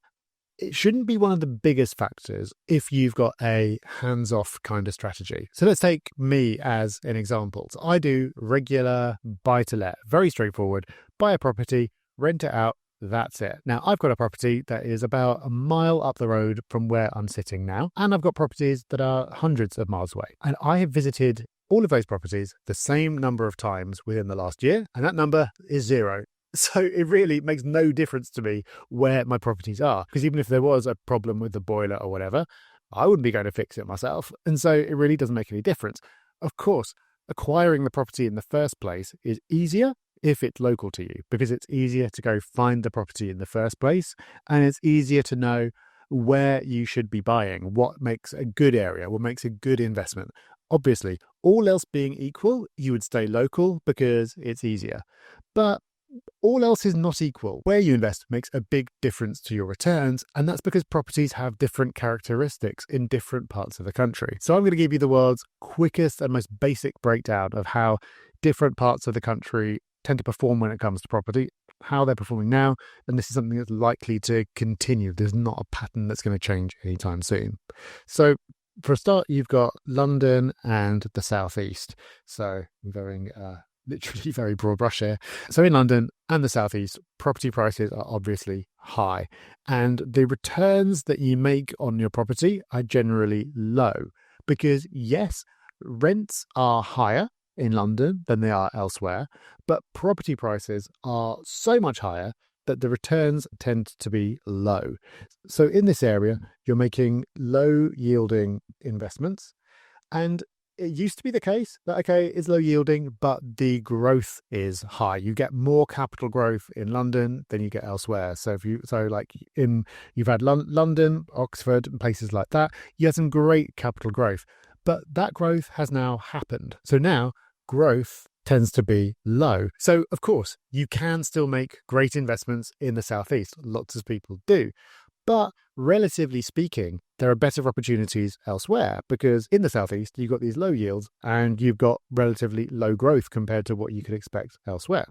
it shouldn't be one of the biggest factors if you've got a hands-off kind of strategy. So let's take me as an example. So I do regular buy-to-let, very straightforward, buy a property, rent it out, that's it. Now, I've got a property that is about a mile up the road from where I'm sitting now, and I've got properties that are hundreds of miles away. And I have visited all of those properties the same number of times within the last year, and that number is 0. So it really makes no difference to me where my properties are, because even if there was a problem with the boiler or whatever, I wouldn't be going to fix it myself. And so it really doesn't make any difference. Of course, acquiring the property in the first place is easier if it's local to you, because it's easier to go find the property in the first place, and it's easier to know where you should be buying, what makes a good area, what makes a good investment. Obviously, all else being equal, you would stay local because it's easier. But all else is not equal. Where you invest makes a big difference to your returns, and that's because properties have different characteristics in different parts of the country. So I'm going to give you the world's quickest and most basic breakdown of how different parts of the country tend to perform when it comes to property, how they're performing now, and this is something that's likely to continue. There's not a pattern that's going to change anytime soon. So for a start, you've got London and the southeast. So I'm going literally very broad brush here. So in London and the southeast, property prices are obviously high, and the returns that you make on your property are generally low, because yes, rents are higher in London than they are elsewhere, but property prices are so much higher that the returns tend to be low. So in this area, you're making low yielding investments, and it used to be the case that, okay, it's low yielding, but the growth is high. You get more capital growth in London than you get elsewhere. So you've had London, Oxford, and places like that, you had some great capital growth, but that growth has now happened. So now growth tends to be low. So of course, you can still make great investments in the southeast. Lots of people do. But relatively speaking, there are better opportunities elsewhere, because in the southeast, you've got these low yields and you've got relatively low growth compared to what you could expect elsewhere.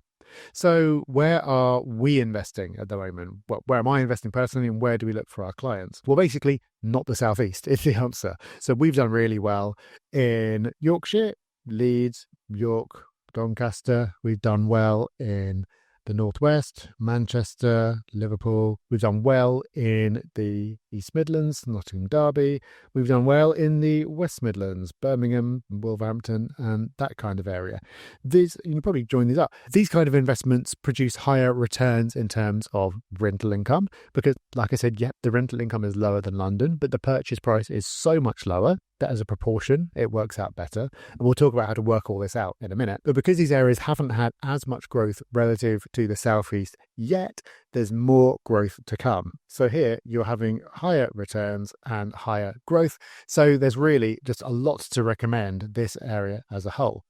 So where are we investing at the moment? Where am I investing personally, and where do we look for our clients? Well, basically, not the Southeast is the answer. So we've done really well in Yorkshire, Leeds, York, Doncaster. We've done well in the Northwest, Manchester, Liverpool. We've done well in the East Midlands, Nottingham, Derby. We've done well in the West Midlands, Birmingham, Wolverhampton, and that kind of area. These, you can probably join these up. These kind of investments produce higher returns in terms of rental income because, like I said, yep, the rental income is lower than London, but the purchase price is so much lower that as a proportion, it works out better. And we'll talk about how to work all this out in a minute. But because these areas haven't had as much growth relative to the Southeast yet, there's more growth to come. So here you're having higher returns and higher growth. So there's really just a lot to recommend this area as a whole.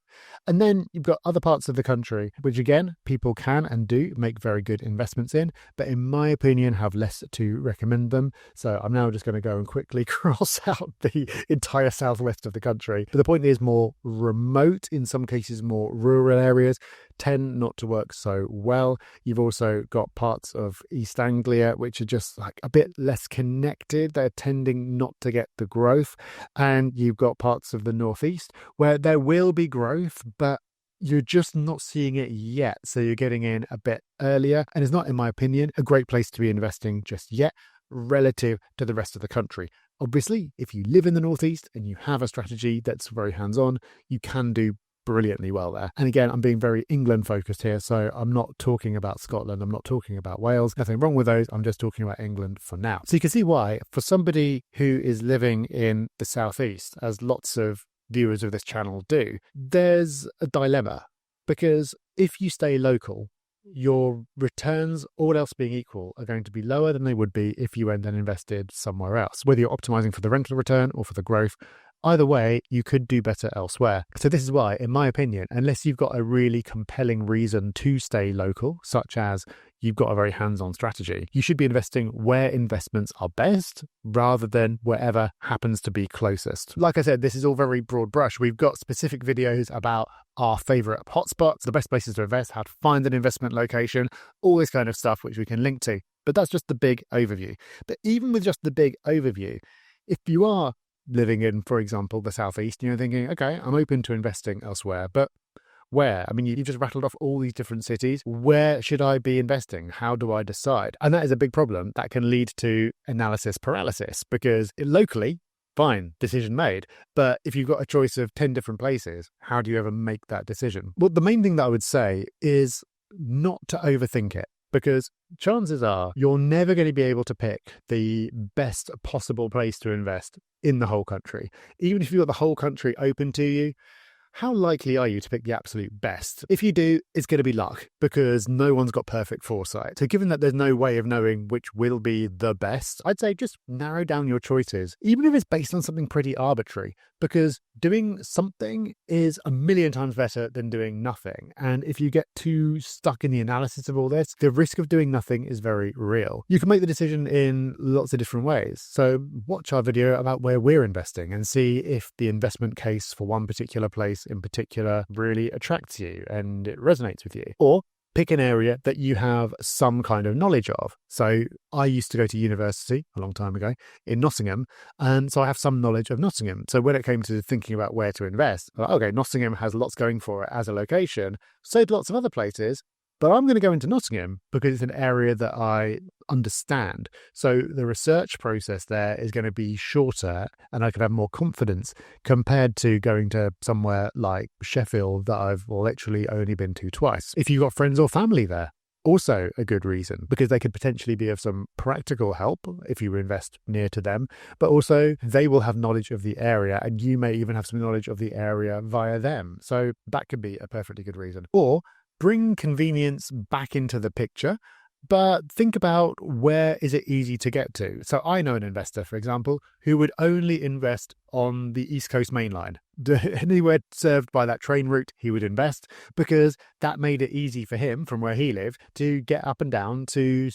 And then you've got other parts of the country, which again, people can and do make very good investments in, but in my opinion, have less to recommend them. So I'm now just going to go and quickly cross out the entire southwest of the country. But the point is more remote, in some cases more rural areas, tend not to work so well. You've also got parts of East Anglia, which are just like a bit less connected. They're tending not to get the growth. And you've got parts of the Northeast where there will be growth, but you're just not seeing it yet. So you're getting in a bit earlier. And it's not, in my opinion, a great place to be investing just yet relative to the rest of the country. Obviously, if you live in the Northeast and you have a strategy that's very hands-on, you can do brilliantly well there. And again, I'm being very England focused here, so I'm not talking about Scotland, I'm not talking about Wales, nothing wrong with those, I'm just talking about England for now. So you can see why, for somebody who is living in the Southeast, as lots of viewers of this channel do, there's a dilemma, because if you stay local, your returns, all else being equal, are going to be lower than they would be if you went and invested somewhere else, whether you're optimizing for the rental return or for the growth. Either way, you could do better elsewhere. So this is why, in my opinion, unless you've got a really compelling reason to stay local, such as you've got a very hands-on strategy, you should be investing where investments are best rather than wherever happens to be closest. Like I said, this is all very broad brush. We've got specific videos about our favorite hotspots, the best places to invest, how to find an investment location, all this kind of stuff, which we can link to. But that's just the big overview. But even with just the big overview, if you are living in, for example, the Southeast, and you're thinking, okay, I'm open to investing elsewhere, but where? I mean, you've just rattled off all these different cities. Where should I be investing? How do I decide? And that is a big problem that can lead to analysis paralysis, because locally, fine, decision made. But if you've got a choice of 10 different places, how do you ever make that decision? Well, the main thing that I would say is not to overthink it, because chances are you're never going to be able to pick the best possible place to invest in the whole country. Even if you've got the whole country open to you, how likely are you to pick the absolute best? If you do, it's going to be luck, because no one's got perfect foresight. So given that there's no way of knowing which will be the best, I'd say just narrow down your choices, even if it's based on something pretty arbitrary, because doing something is a million times better than doing nothing. And if you get too stuck in the analysis of all this, the risk of doing nothing is very real. You can make the decision in lots of different ways. So watch our video about where we're investing and see if the investment case for one particular place in particular really attracts you and it resonates with you. Or pick an area that you have some kind of knowledge of. So I used to go to university a long time ago in Nottingham, and so I have some knowledge of Nottingham. So when it came to thinking about where to invest, okay, Nottingham has lots going for it as a location, so do lots of other places, but I'm going to go into Nottingham because it's an area that I understand. So the research process there is going to be shorter and I can have more confidence compared to going to somewhere like Sheffield that I've literally only been to twice. If you've got friends or family there, also a good reason, because they could potentially be of some practical help if you invest near to them, but also they will have knowledge of the area and you may even have some knowledge of the area via them. So that could be a perfectly good reason. Or bring convenience back into the picture, but think about where is it easy to get to. So I know an investor, for example, who would only invest on the East Coast Main Line. Anywhere served by that train route, he would invest because that made it easy for him from where he lived to get up and down to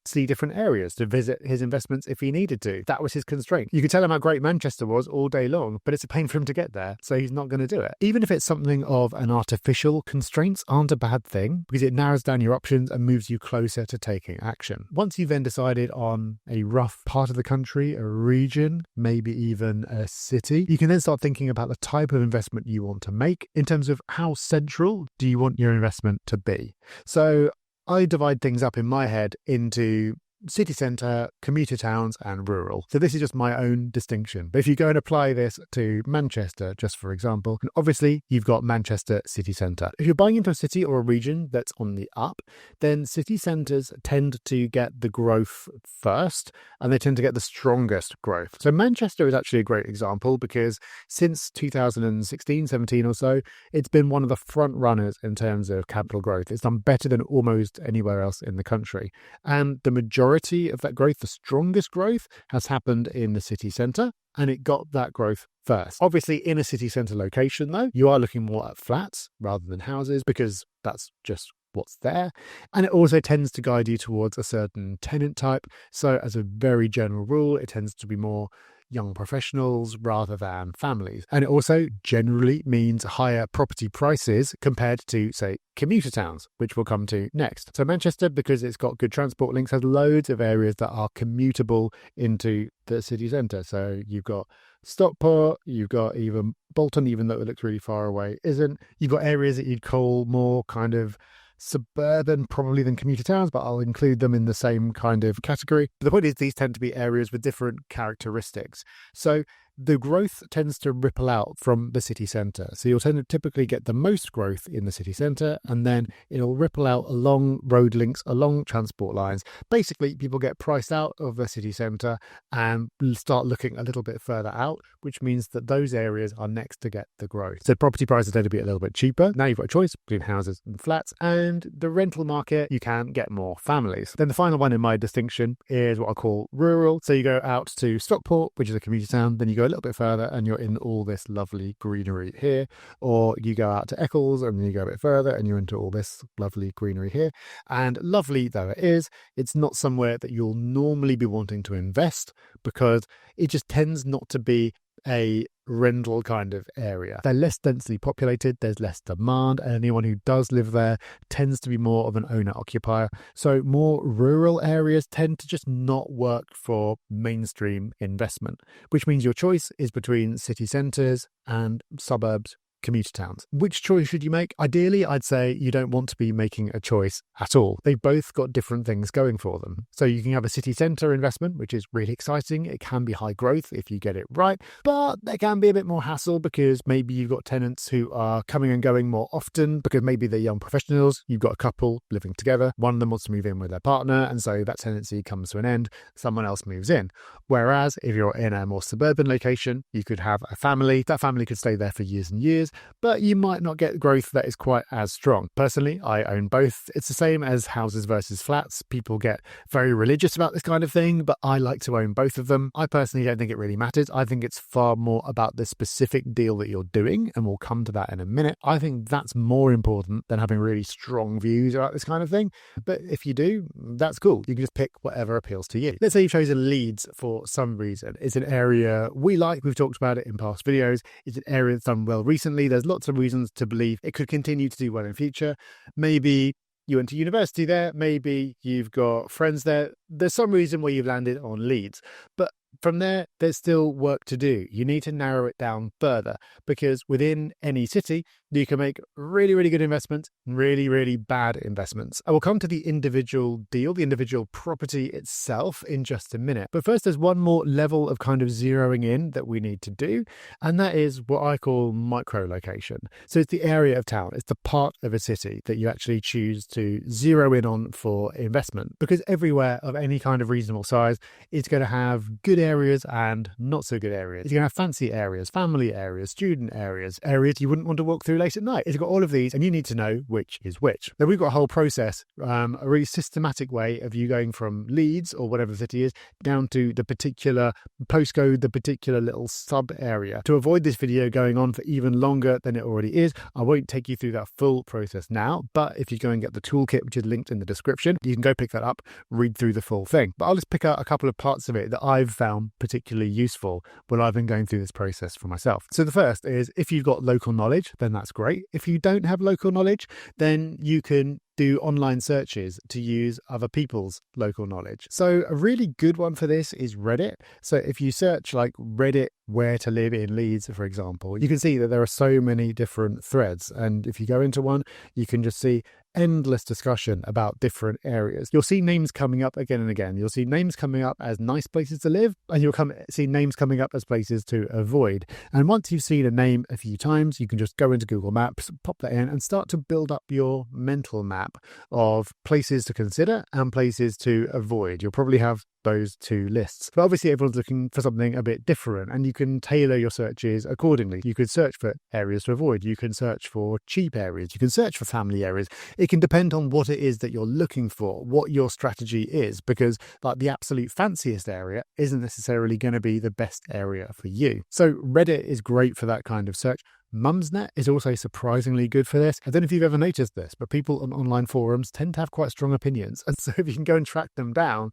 see different areas, to visit his investments if he needed to. That was his constraint. You could tell him how great Manchester was all day long, but it's a pain for him to get there, so he's not going to do it. Even if it's something of an artificial, constraints aren't a bad thing because it narrows down your options and moves you closer to taking action. Once you've then decided on a rough part of the country, a region, maybe even a city, you can then start thinking about the type of investment you want to make in terms of how central do you want your investment to be. So I divide things up in my head into city centre, commuter towns and rural. So this is just my own distinction. But if you go and apply this to Manchester, just for example, obviously you've got Manchester city centre. If you're buying into a city or a region that's on the up, then city centres tend to get the growth first and they tend to get the strongest growth. So Manchester is actually a great example because since 2016, 17 or so, it's been one of the front runners in terms of capital growth. It's done better than almost anywhere else in the country. And the majority of that growth, the strongest growth, has happened in the city centre, and it got that growth first. Obviously, in a city centre location, though, you are looking more at flats rather than houses because that's just what's there. And it also tends to guide you towards a certain tenant type. So as a very general rule, it tends to be more young professionals rather than families. And it also generally means higher property prices compared to, say, commuter towns, which we'll come to next. So Manchester, because it's got good transport links, has loads of areas that are commutable into the city centre. So you've got Stockport, you've got even Bolton, even though it looks really far away, isn't. You've got areas that you'd call more kind of suburban probably than commuter towns, but I'll include them in the same kind of category. But the point is these tend to be areas with different characteristics. So the growth tends to ripple out from the city centre. So you'll tend to typically get the most growth in the city centre, and then it'll ripple out along road links, along transport lines. Basically, people get priced out of the city centre and start looking a little bit further out, which means that those areas are next to get the growth. So property prices tend to be a little bit cheaper. Now you've got a choice between houses and flats, and the rental market, you can get more families. Then the final one in my distinction is what I call rural. So you go out to Stockport, which is a commuter town, then you go a little bit further and you're in all this lovely greenery here, or you go out to Eccles and then you go a bit further and you're into all this lovely greenery here. And lovely though it is, it's not somewhere that you'll normally be wanting to invest because it just tends not to be a rental kind of area. They're less densely populated, there's less demand, and anyone who does live there tends to be more of an owner-occupier. So more rural areas tend to just not work for mainstream investment, which means your choice is between city centres and suburbs, commuter towns. Which choice should you make? Ideally, I'd say you don't want to be making a choice at all. They've both got different things going for them. So you can have a city centre investment, which is really exciting. It can be high growth if you get it right, but there can be a bit more hassle because maybe you've got tenants who are coming and going more often because maybe they're young professionals. You've got a couple living together. One of them wants to move in with their partner, and so that tenancy comes to an end. Someone else moves in. Whereas if you're in a more suburban location, you could have a family. That family could stay there for years and years, but you might not get growth that is quite as strong. Personally, I own both. It's the same as houses versus flats. People get very religious about this kind of thing, but I like to own both of them. I personally don't think it really matters. I think it's far more about the specific deal that you're doing, and we'll come to that in a minute. I think that's more important than having really strong views about this kind of thing. But if you do, that's cool. You can just pick whatever appeals to you. Let's say you've chosen Leeds for some reason. It's an area we like. We've talked about it in past videos. It's an area that's done well recently. There's lots of reasons to believe it could continue to do well in future. Maybe you went to university there. Maybe you've got friends there. There's some reason why you've landed on Leeds. But from there, there's still work to do. You need to narrow it down further because within any city, you can make really, really good investments and really, really bad investments. I will come to the individual deal, the individual property itself in just a minute. But first, there's one more level of kind of zeroing in that we need to do, and that is what I call micro-location. So it's the area of town. It's the part of a city that you actually choose to zero in on for investment because everywhere of any kind of reasonable size is going to have good areas and not so good areas. You're going to have fancy areas, family areas, student areas, areas you wouldn't want to walk through late at night. It's got all of these and you need to know which is which. Then we've got a whole process, a really systematic way of you going from Leeds or whatever the city is down to the particular postcode, the particular little sub area. To avoid this video going on for even longer than it already is, I won't take you through that full process now, but if you go and get the toolkit, which is linked in the description, you can go pick that up, read through the full thing. But I'll just pick out a couple of parts of it that I've found particularly useful when I've been going through this process for myself. So the first is, if you've got local knowledge, then that's great. If you don't have local knowledge, then you can do online searches to use other people's local knowledge. So a really good one for this is Reddit. So if you search like Reddit where to live in Leeds, for example, you can see that there are so many different threads. And if you go into one, you can just see endless discussion about different areas. You'll see names coming up again and again. You'll see names coming up as nice places to live, and you'll see names coming up as places to avoid. And once you've seen a name a few times, you can just go into Google Maps, pop that in, and start to build up your mental map of places to consider and places to avoid. You'll probably have those two lists. But obviously everyone's looking for something a bit different, and you can tailor your searches accordingly. You could search for areas to avoid. You can search for cheap areas. You can search for family areas. It can depend on what it is that you're looking for, what your strategy is, because like the absolute fanciest area isn't necessarily going to be the best area for you. So Reddit is great for that kind of search. Mumsnet is also surprisingly good for this. I don't know if you've ever noticed this, but people on online forums tend to have quite strong opinions. And so if you can go and track them down,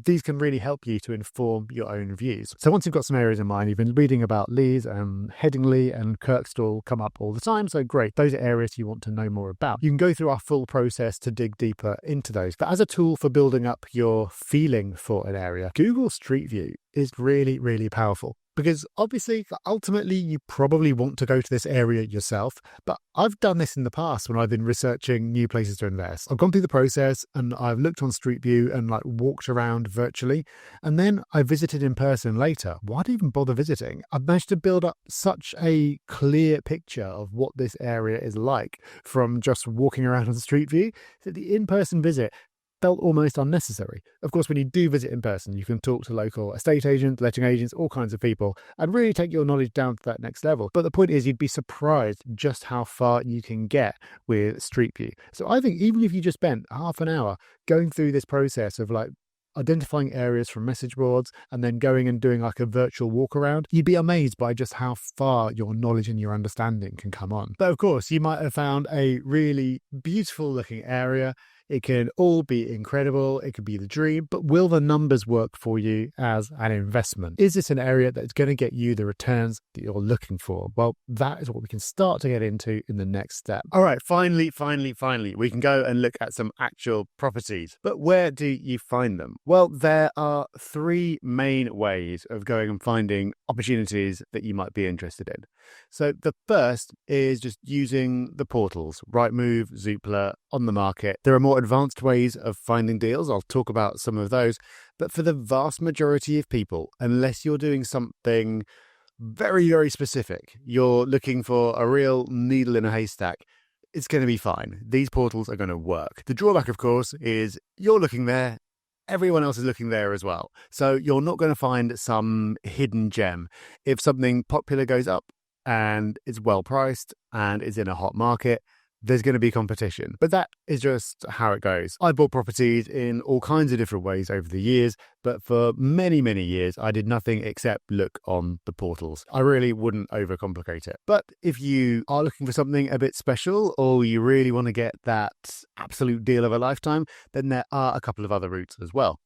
these can really help you to inform your own views. So once you've got some areas in mind, you've been reading about Leeds and Headingley and Kirkstall come up all the time. So great. Those are areas you want to know more about. You can go through our full process to dig deeper into those. But as a tool for building up your feeling for an area, Google Street View is really, really powerful. Because obviously, ultimately, you probably want to go to this area yourself. But I've done this in the past when I've been researching new places to invest. I've gone through the process and I've looked on Street View and like walked around virtually. And then I visited in person later. Why'd I even bother visiting? I've managed to build up such a clear picture of what this area is like from just walking around on Street View. So the in-person visit felt almost unnecessary. Of course, when you do visit in person, you can talk to local estate agents, letting agents, all kinds of people, and really take your knowledge down to that next level. But the point is, you'd be surprised just how far you can get with Street View. So I think even if you just spent half an hour going through this process of like identifying areas from message boards and then going and doing like a virtual walk around, you'd be amazed by just how far your knowledge and your understanding can come on. But of course, you might have found a really beautiful looking area. It can all be incredible. It could be the dream, but will the numbers work for you as an investment? Is this an area that's going to get you the returns that you're looking for? Well, that is what we can start to get into in the next step. All right, finally, we can go and look at some actual properties. But where do you find them? Well, there are three main ways of going and finding opportunities that you might be interested in. So the first is just using the portals, Rightmove, Zoopla, On the Market. There are more advanced ways of finding deals. I'll talk about some of those. But for the vast majority of people, unless you're doing something very, very specific, you're looking for a real needle in a haystack, it's going to be fine. These portals are going to work. The drawback, of course, is you're looking there. Everyone else is looking there as well. So you're not going to find some hidden gem. If something popular goes up and it's well priced and is in a hot market, there's going to be competition. But that is just how it goes. I bought properties in all kinds of different ways over the years, but for many, many years, I did nothing except look on the portals. I really wouldn't overcomplicate it. But if you are looking for something a bit special, or you really want to get that absolute deal of a lifetime, then there are a couple of other routes as well.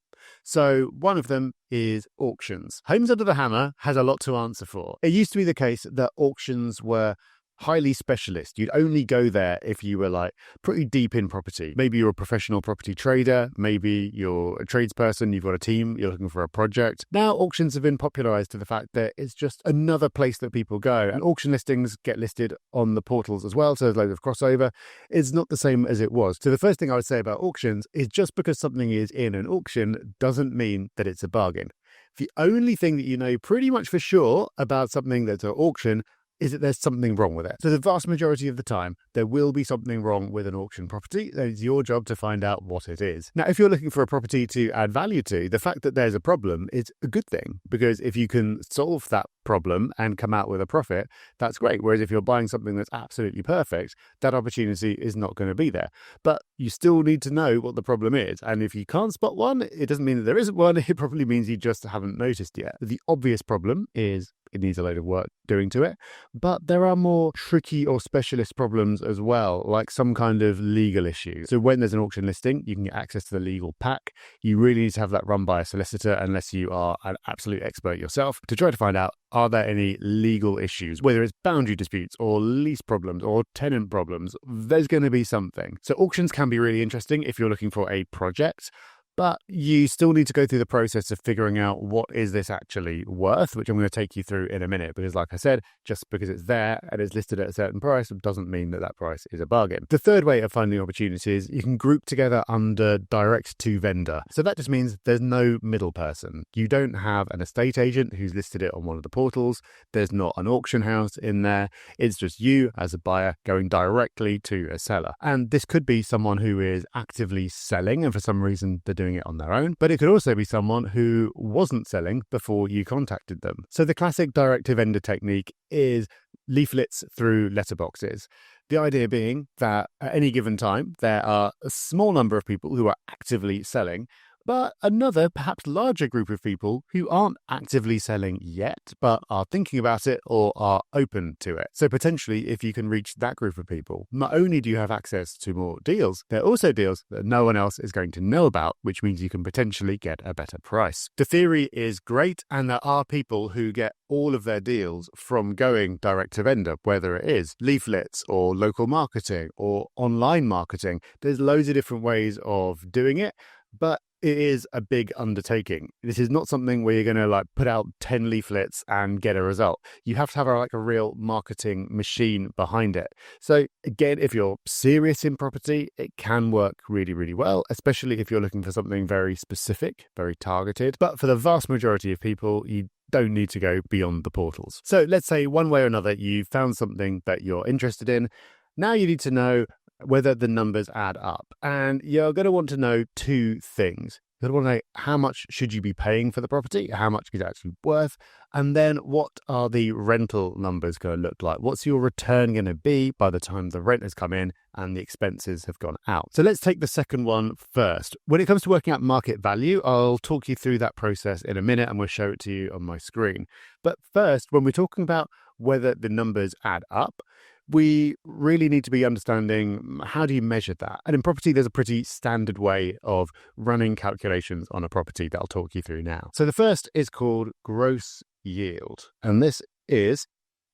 So one of them is auctions. Homes Under the Hammer has a lot to answer for. It used to be the case that auctions were highly specialist. You'd only go there if you were like pretty deep in property. Maybe you're a professional property trader. Maybe you're a tradesperson. You've got a team. You're looking for a project. Now auctions have been popularized to the fact that it's just another place that people go, and auction listings get listed on the portals as well. So there's loads of crossover. It's not the same as it was. So the first thing I would say about auctions is just because something is in an auction doesn't mean that it's a bargain. The only thing that you know pretty much for sure about something that's at auction is that there's something wrong with it. So the vast majority of the time, there will be something wrong with an auction property. Then it's your job to find out what it is. Now, if you're looking for a property to add value to, the fact that there's a problem is a good thing, because if you can solve that problem and come out with a profit, that's great. Whereas if you're buying something that's absolutely perfect, that opportunity is not going to be there. But you still need to know what the problem is. And if you can't spot one, it doesn't mean that there isn't one. It probably means you just haven't noticed yet. The obvious problem is it needs a load of work doing to it. But there are more tricky or specialist problems as well, like some kind of legal issue. So when there's an auction listing, you can get access to the legal pack. You really need to have that run by a solicitor unless you are an absolute expert yourself to try to find out, are there any legal issues, whether it's boundary disputes or lease problems or tenant problems. There's going to be something. So auctions can be really interesting if you're looking for a project, but you still need to go through the process of figuring out what is this actually worth, which I'm going to take you through in a minute. Because like I said, just because it's there and it's listed at a certain price doesn't mean that that price is a bargain. The third way of finding opportunities, you can group together under direct to vendor. So that just means there's no middle person. You don't have an estate agent who's listed it on one of the portals. There's not an auction house in there. It's just you as a buyer going directly to a seller. And this could be someone who is actively selling and for some reason they're doing it on their own, but it could also be someone who wasn't selling before you contacted them. So the classic direct to vendor technique is leaflets through letterboxes. The idea being that at any given time, there are a small number of people who are actively selling, but another, perhaps larger group of people who aren't actively selling yet, but are thinking about it or are open to it. So potentially, if you can reach that group of people, not only do you have access to more deals, there are also deals that no one else is going to know about, which means you can potentially get a better price. The theory is great, and there are people who get all of their deals from going direct to vendor, whether it is leaflets or local marketing or online marketing. There's loads of different ways of doing it, but it is a big undertaking. This is not something where you're going to put out 10 leaflets and get a result. You have to have a real marketing machine behind it. So again, if you're serious in property, it can work really, really well, especially if you're looking for something very specific, very targeted. But for the vast majority of people, you don't need to go beyond the portals. So let's say one way or another, you found something that you're interested in. Now you need to know whether the numbers add up. And you're going to want to know two things. You're going to want to know how much should you be paying for the property, how much is it actually worth, and then what are the rental numbers going to look like? What's your return going to be by the time the rent has come in and the expenses have gone out? So let's take the second one first. When it comes to working out market value, I'll talk you through that process in a minute and we'll show it to you on my screen. But first, when we're talking about whether the numbers add up, we really need to be understanding how do you measure that. And in property, there's a pretty standard way of running calculations on a property that I'll talk you through now. So the first is called gross yield. And this is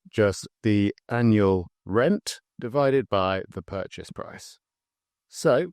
just the annual rent divided by the purchase price. So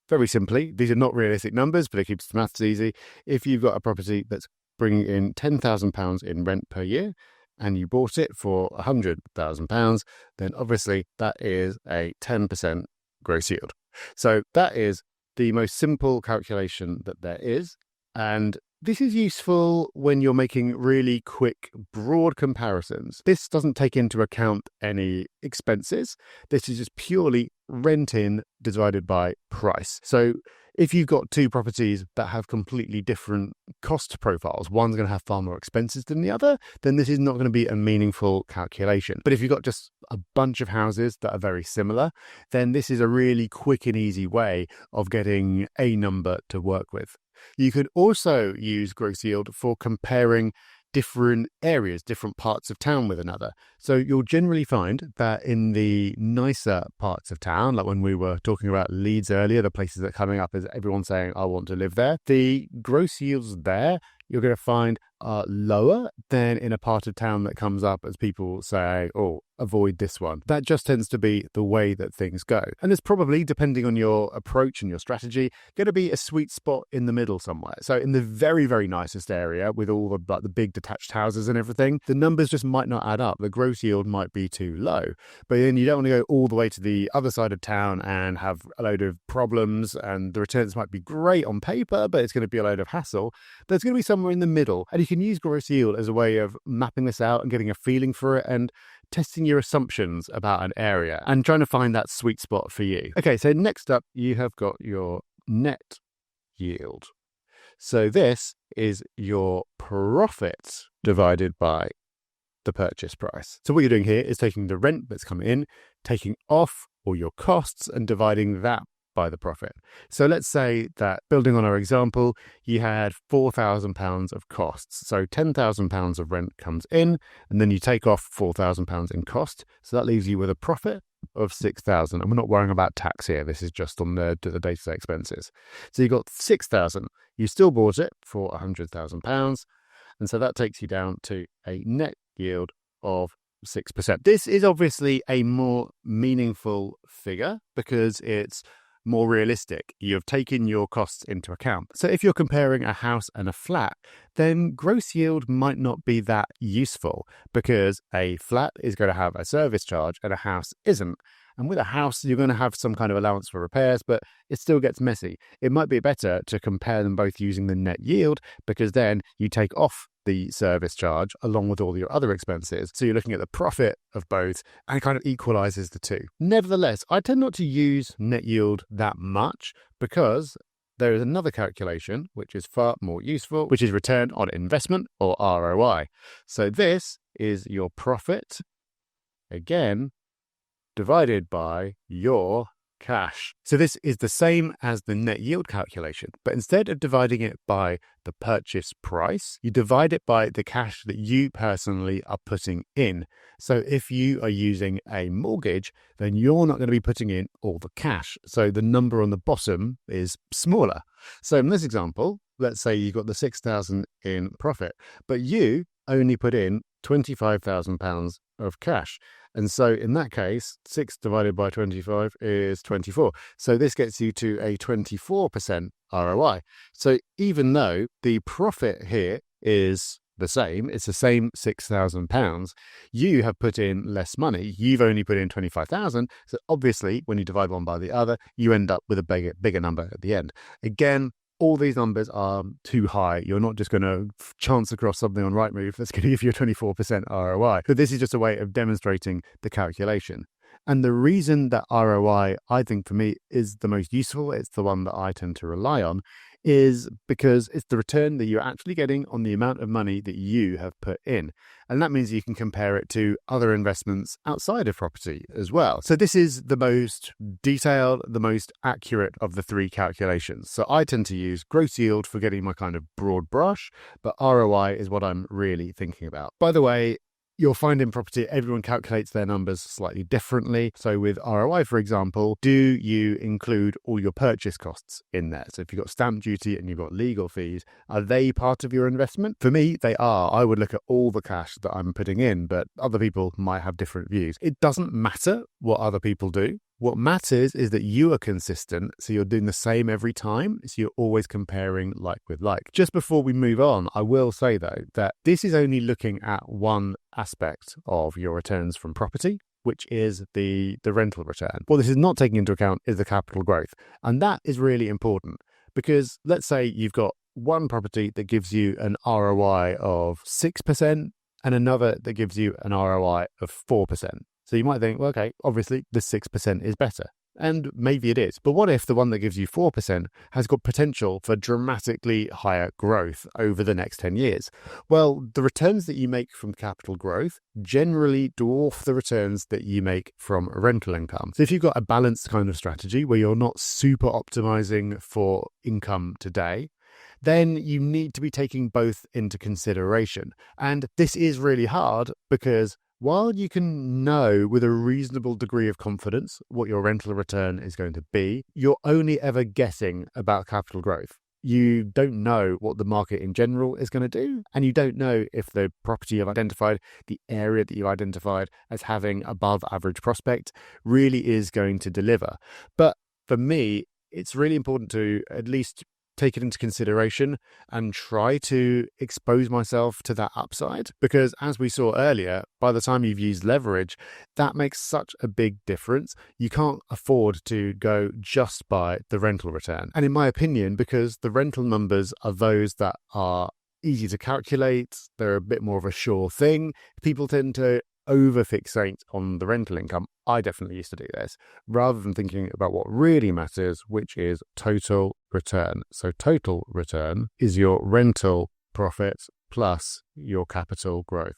very simply, these are not realistic numbers, but it keeps the maths easy. If you've got a property that's bringing in £10,000 in rent per year, and you bought it for £100,000, then obviously that is a 10% gross yield. So that is the most simple calculation that there is. And this is useful when you're making really quick, broad comparisons. This doesn't take into account any expenses. This is just purely rent in divided by price. So if you've got two properties that have completely different cost profiles, one's going to have far more expenses than the other, then this is not going to be a meaningful calculation. But if you've got just a bunch of houses that are very similar, then this is a really quick and easy way of getting a number to work with. You could also use gross yield for comparing different areas, different parts of town with another. So you'll generally find that in the nicer parts of town, like when we were talking about Leeds earlier, the places that are coming up is everyone saying, I want to live there. The gross yields there, you're going to find are lower than in a part of town that comes up as people say, oh, avoid this one. That just tends to be the way that things go. And there's probably, depending on your approach and your strategy, going to be a sweet spot in the middle somewhere. So in the very, very nicest area with all the big detached houses and everything, the numbers just might not add up. The gross yield might be too low. But then you don't want to go all the way to the other side of town and have a load of problems, and the returns might be great on paper, but it's going to be a load of hassle. There's going to be somewhere in the middle. And you can use gross yield as a way of mapping this out and getting a feeling for it and testing your assumptions about an area and trying to find that sweet spot for you. Okay, so next up, you have got your net yield. So this is your profit divided by the purchase price. So what you're doing here is taking the rent that's come in, taking off all your costs and dividing that by the profit. So let's say that, building on our example, you had £4,000 of costs. So £10,000 of rent comes in, and then you take off £4,000 in cost. So that leaves you with a profit of £6,000. And we're not worrying about tax here. This is just on the day-to-day expenses. So you got £6,000. You still bought it for £100,000. And so that takes you down to a net yield of 6%. This is obviously a more meaningful figure because it's more realistic. You've taken your costs into account. So if you're comparing a house and a flat, then gross yield might not be that useful because a flat is going to have a service charge and a house isn't. And with a house, you're going to have some kind of allowance for repairs, but it still gets messy. It might be better to compare them both using the net yield because then you take off the service charge along with all your other expenses. So you're looking at the profit of both and it kind of equalizes the two. Nevertheless, I tend not to use net yield that much because there is another calculation which is far more useful, which is return on investment, or ROI. So this is your profit, again, divided by your cash. So this is the same as the net yield calculation, but instead of dividing it by the purchase price, you divide it by the cash that you personally are putting in. So if you are using a mortgage, then you're not going to be putting in all the cash. So the number on the bottom is smaller. So in this example, let's say you got the 6,000 in profit, but you only put in £25,000 of cash. And so in that case, 6 divided by 25 is 24. So this gets you to a 24% ROI. So even though the profit here is the same, it's the same £6,000, you have put in less money. You've only put in 25,000. So obviously, when you divide one by the other, you end up with a bigger number at the end. Again, all these numbers are too high. You're not just going to chance across something on Rightmove that's going to give you a 24% ROI. So this is just a way of demonstrating the calculation. And the reason that ROI, I think for me, is the most useful, it's the one that I tend to rely on, is because it's the return that you're actually getting on the amount of money that you have put in. And that means you can compare it to other investments outside of property as well. So this is the most detailed, the most accurate of the three calculations. So I tend to use gross yield for getting my kind of broad brush, but ROI is what I'm really thinking about. By the way, you'll find in property, everyone calculates their numbers slightly differently. So with ROI, for example, do you include all your purchase costs in there? So if you've got stamp duty and you've got legal fees, are they part of your investment? For me, they are. I would look at all the cash that I'm putting in, but other people might have different views. It doesn't matter what other people do. What matters is that you are consistent, so you're doing the same every time, so you're always comparing like with like. Just before we move on, I will say though that this is only looking at one aspect of your returns from property, which is the rental return. What this is not taking into account is the capital growth, and that is really important because let's say you've got one property that gives you an ROI of 6% and another that gives you an ROI of 4%. So you might think, well, okay, obviously the 6% is better. And maybe it is. But what if the one that gives you 4% has got potential for dramatically higher growth over the next 10 years? Well, the returns that you make from capital growth generally dwarf the returns that you make from rental income. So if you've got a balanced kind of strategy where you're not super optimizing for income today, then you need to be taking both into consideration. And this is really hard because while you can know with a reasonable degree of confidence what your rental return is going to be, you're only ever guessing about capital growth. You don't know what the market in general is going to do, and you don't know if the property you've identified, the area that you've identified as having above average prospect really is going to deliver. But for me, it's really important to at least take it into consideration and try to expose myself to that upside. Because as we saw earlier, by the time you've used leverage, that makes such a big difference. You can't afford to go just by the rental return. And in my opinion, because the rental numbers are those that are easy to calculate, they're a bit more of a sure thing, people tend to over-fixate on the rental income. I definitely used to do this, rather than thinking about what really matters, which is total return. So total return is your rental profit plus your capital growth.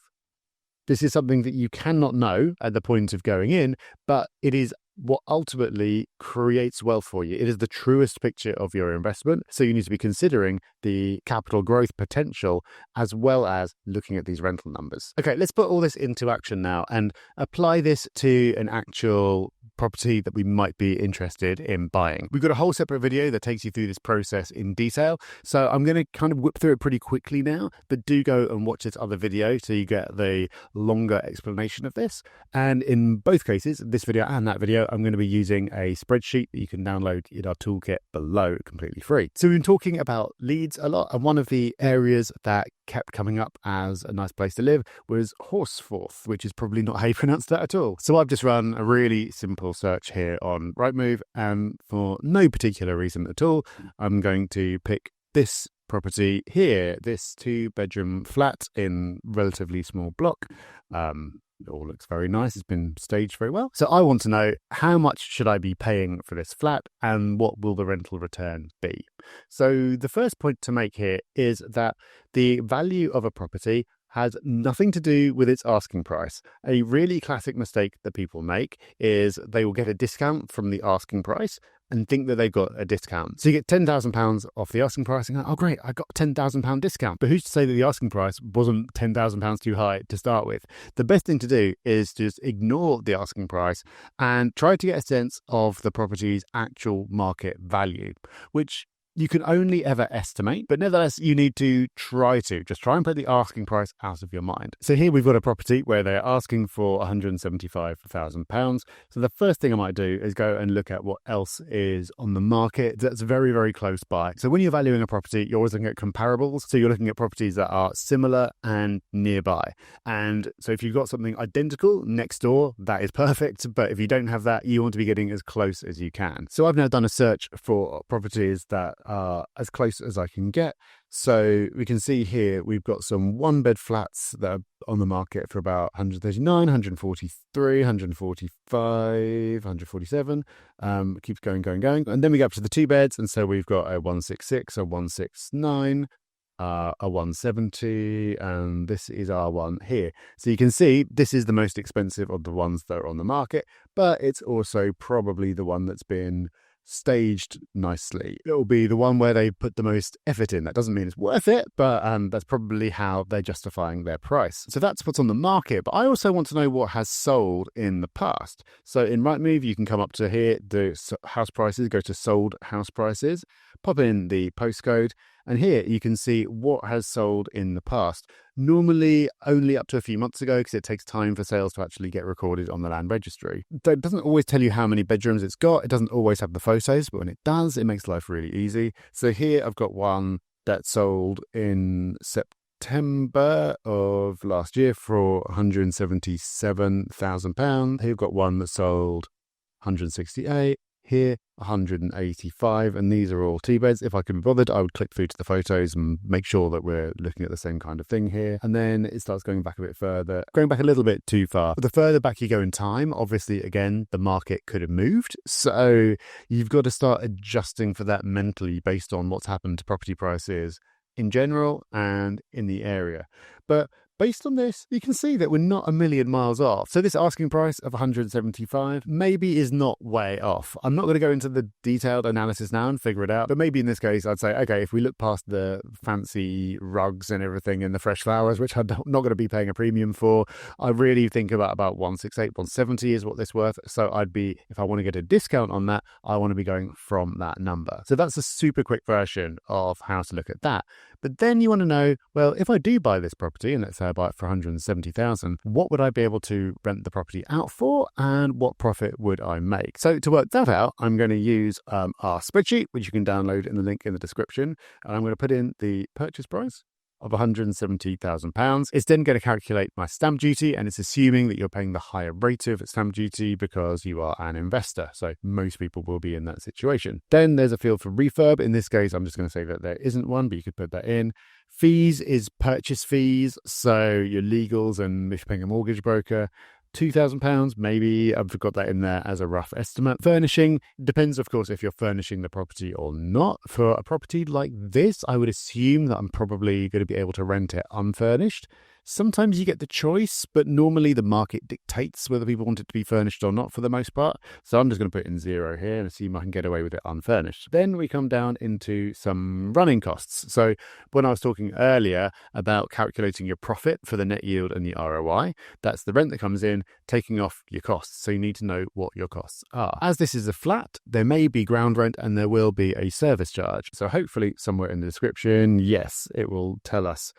This is something that you cannot know at the point of going in, but it is what ultimately creates wealth for you. It is the truest picture of your investment. So you need to be considering the capital growth potential as well as looking at these rental numbers. Okay, let's put all this into action now and apply this to an actual property that we might be interested in buying. We've got a whole separate video that takes you through this process in detail. So I'm going to kind of whip through it pretty quickly now, but do go and watch this other video so you get the longer explanation of this. And in both cases, this video and that video, I'm going to be using a spreadsheet that you can download in our toolkit below completely free. So we've been talking about Leeds a lot, and one of the areas that kept coming up as a nice place to live was Horsforth, which is probably not how you pronounce that at all. So I've just run a really simple search here on Rightmove, and for no particular reason at all, I'm going to pick this property here, this 2-bedroom flat in relatively small block. It all looks very nice. It's been staged very well. So I want to know, how much should I be paying for this flat and what will the rental return be? So the first point to make here is that the value of a property has nothing to do with its asking price. A really classic mistake that people make is they will get a discount from the asking price and think that they've got a discount. So you get £10,000 off the asking price and go, oh great, I got a £10,000 discount. But who's to say that the asking price wasn't £10,000 too high to start with? The best thing to do is just ignore the asking price and try to get a sense of the property's actual market value, which you can only ever estimate, but nevertheless, you need to just try and put the asking price out of your mind. So here we've got a property where they're asking for £175,000. So the first thing I might do is go and look at what else is on the market that's very, very close by. So when you're valuing a property, you're always looking at comparables. So you're looking at properties that are similar and nearby. And so if you've got something identical next door, that is perfect. But if you don't have that, you want to be getting as close as you can. So I've now done a search for properties that are as close as I can get. So we can see here we've got some 1-bed flats that are on the market for about 139, 143, 145, 147. Keeps going. And then we get up to the 2 beds. And so we've got a 166, a 169, a 170, and this is our one here. So you can see this is the most expensive of the ones that are on the market, but it's also probably the one that's been staged nicely. It'll be the one where they put the most effort in. That doesn't mean it's worth it, but that's probably how they're justifying their price. So that's what's on the market. But I also want to know what has sold in the past. So in Rightmove, you can come up to here, the house prices, go to sold house prices, pop in the postcode, and here you can see what has sold in the past. Normally only up to a few months ago, because it takes time for sales to actually get recorded on the land registry. So it doesn't always tell you how many bedrooms it's got. It doesn't always have the photos, but when it does, it makes life really easy. So here I've got one that sold in September of last year for £177,000. Here I've got one that sold 168. Here, 185, and these are all 2-beds. If I could be bothered, I would click through to the photos and make sure that we're looking at the same kind of thing here. And then it starts going back a bit further, going back a little bit too far. But the further back you go in time, obviously, again, the market could have moved. So you've got to start adjusting for that mentally based on what's happened to property prices in general and in the area. But based on this, you can see that we're not a million miles off. So this asking price of 175 maybe is not way off. I'm not going to go into the detailed analysis now and figure it out, but maybe in this case, I'd say, okay, if we look past the fancy rugs and everything and the fresh flowers, which I'm not going to be paying a premium for, I really think about 168, 170 is what this worth. So if I want to get a discount on that, I want to be going from that number. So that's a super quick version of how to look at that. But then you want to know, well, if I do buy this property, and let's say I buy it for 170,000, what would I be able to rent the property out for, and what profit would I make? So to work that out, I'm going to use our spreadsheet, which you can download in the link in the description, and I'm going to put in the purchase price of £170,000. It's then going to calculate my stamp duty, and it's assuming that you're paying the higher rate of stamp duty because you are an investor. So most people will be in that situation. Then there's a field for refurb. In this case, I'm just going to say that there isn't one, but you could put that in. Fees is purchase fees, so your legals and if you're paying a mortgage broker. £2,000, maybe I've got that in there as a rough estimate. Furnishing depends, of course, if you're furnishing the property or not. For a property like this, I would assume that I'm probably going to be able to rent it unfurnished. Sometimes you get the choice, but normally the market dictates whether people want it to be furnished or not for the most part. So I'm just going to put in 0 here and assume I can get away with it unfurnished. Then we come down into some running costs. So when I was talking earlier about calculating your profit for the net yield and the ROI, that's the rent that comes in, taking off your costs. So you need to know what your costs are. As this is a flat, there may be ground rent and there will be a service charge. So hopefully somewhere in the description, yes, it will tell us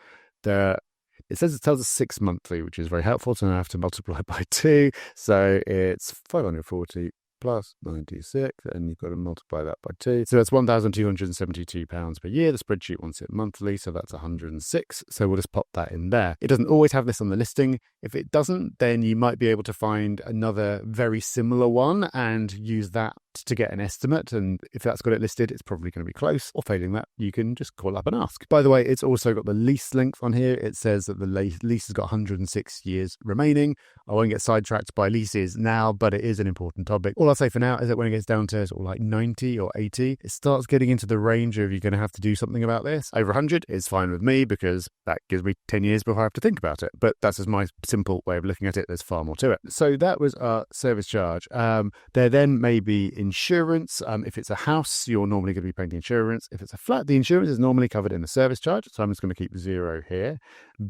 it tells us 6 monthly, which is very helpful. So now I have to multiply by 2. So it's 540 plus 96, and you've got to multiply that by 2. So that's £1,272 per year. The spreadsheet wants it monthly, so that's 106. So we'll just pop that in there. It doesn't always have this on the listing. If it doesn't, then you might be able to find another very similar one and use that to get an estimate. And if that's got it listed, it's probably going to be close. Or failing that, you can just call up and ask. By the way, it's also got the lease length on here. It says that the lease has got 106 years remaining. I won't get sidetracked by leases now, but it is an important topic. All I'll say for now is that when it gets down to sort of like 90 or 80, it starts getting into the range of you're going to have to do something about this. Over 100 is fine with me because that gives me 10 years before I have to think about it. But that's just my simple way of looking at it. There's far more to it. So that was our service charge. There then may be insurance. If it's a house, you're normally going to be paying the insurance. If it's a flat, the insurance is normally covered in the service charge. So I'm just going to keep 0 here.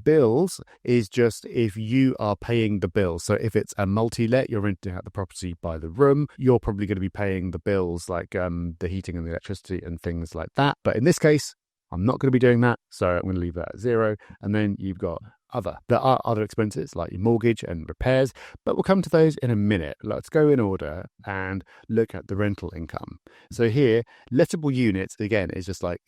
Bills is just if you are paying the bill. So if it's a multi-let, you're renting out the property by the room, you're probably going to be paying the bills like the heating and the electricity and things like that. But in this case, I'm not going to be doing that. So I'm going to leave that at 0. And then you've got other. There are other expenses like your mortgage and repairs, but we'll come to those in a minute. Let's go in order and look at the rental income. So here, lettable units, again, is just like,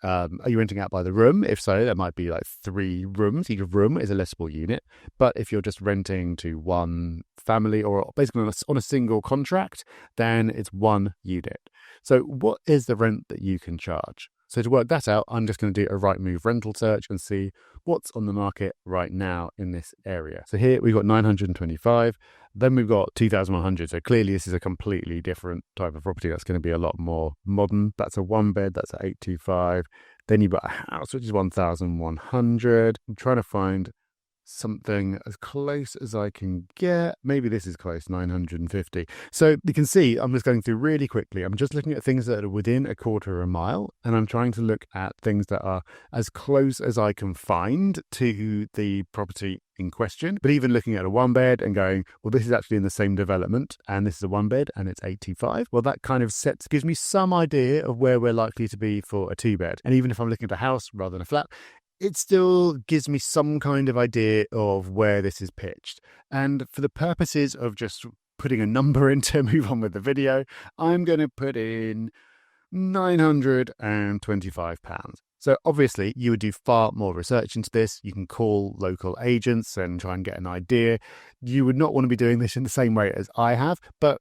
are you renting out by the room? If so, there might be like 3 rooms. Each room is a lettable unit. But if you're just renting to one family or basically on a single contract, then it's 1 unit. So what is the rent that you can charge? So to work that out, I'm just going to do a Rightmove rental search and see what's on the market right now in this area. So here we've got 925, then we've got 2,100. So clearly this is a completely different type of property. That's going to be a lot more modern. That's a 1-bed, that's at 825. Then you've got a house, which is 1,100. I'm trying to find something as close as I can get. Maybe this is close, 950. So you can see I'm just going through really quickly. I'm just looking at things that are within a quarter of a mile, and I'm trying to look at things that are as close as I can find to the property in question. But even looking at a 1-bed and going, well, this is actually in the same development and this is a 1-bed and it's 85. Well, that kind of gives me some idea of where we're likely to be for a 2-bed. And even if I'm looking at a house rather than a flat, it still gives me some kind of idea of where this is pitched. And for the purposes of just putting a number in to move on with the video, I'm going to put in £925. So obviously you would do far more research into this. You can call local agents and try and get an idea. You would not want to be doing this in the same way as I have, but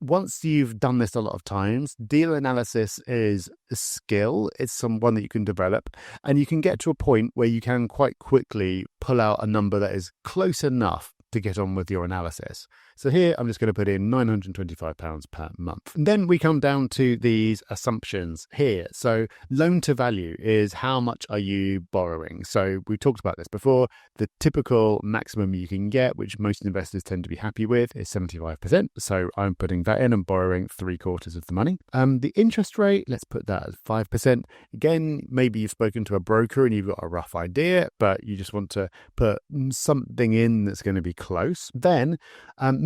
once you've done this a lot of times, deal analysis is a skill. It's one that you can develop, and you can get to a point where you can quite quickly pull out a number that is close enough to get on with your analysis. So here I'm just going to put in £925 per month. And then we come down to these assumptions here. So loan to value is how much are you borrowing? So we talked about this before. The typical maximum you can get, which most investors tend to be happy with, is 75%. So I'm putting that in and borrowing 3/4 of the money. The interest rate, let's put that as 5%. Again, maybe you've spoken to a broker and you've got a rough idea, but you just want to put something in that's going to be close. Then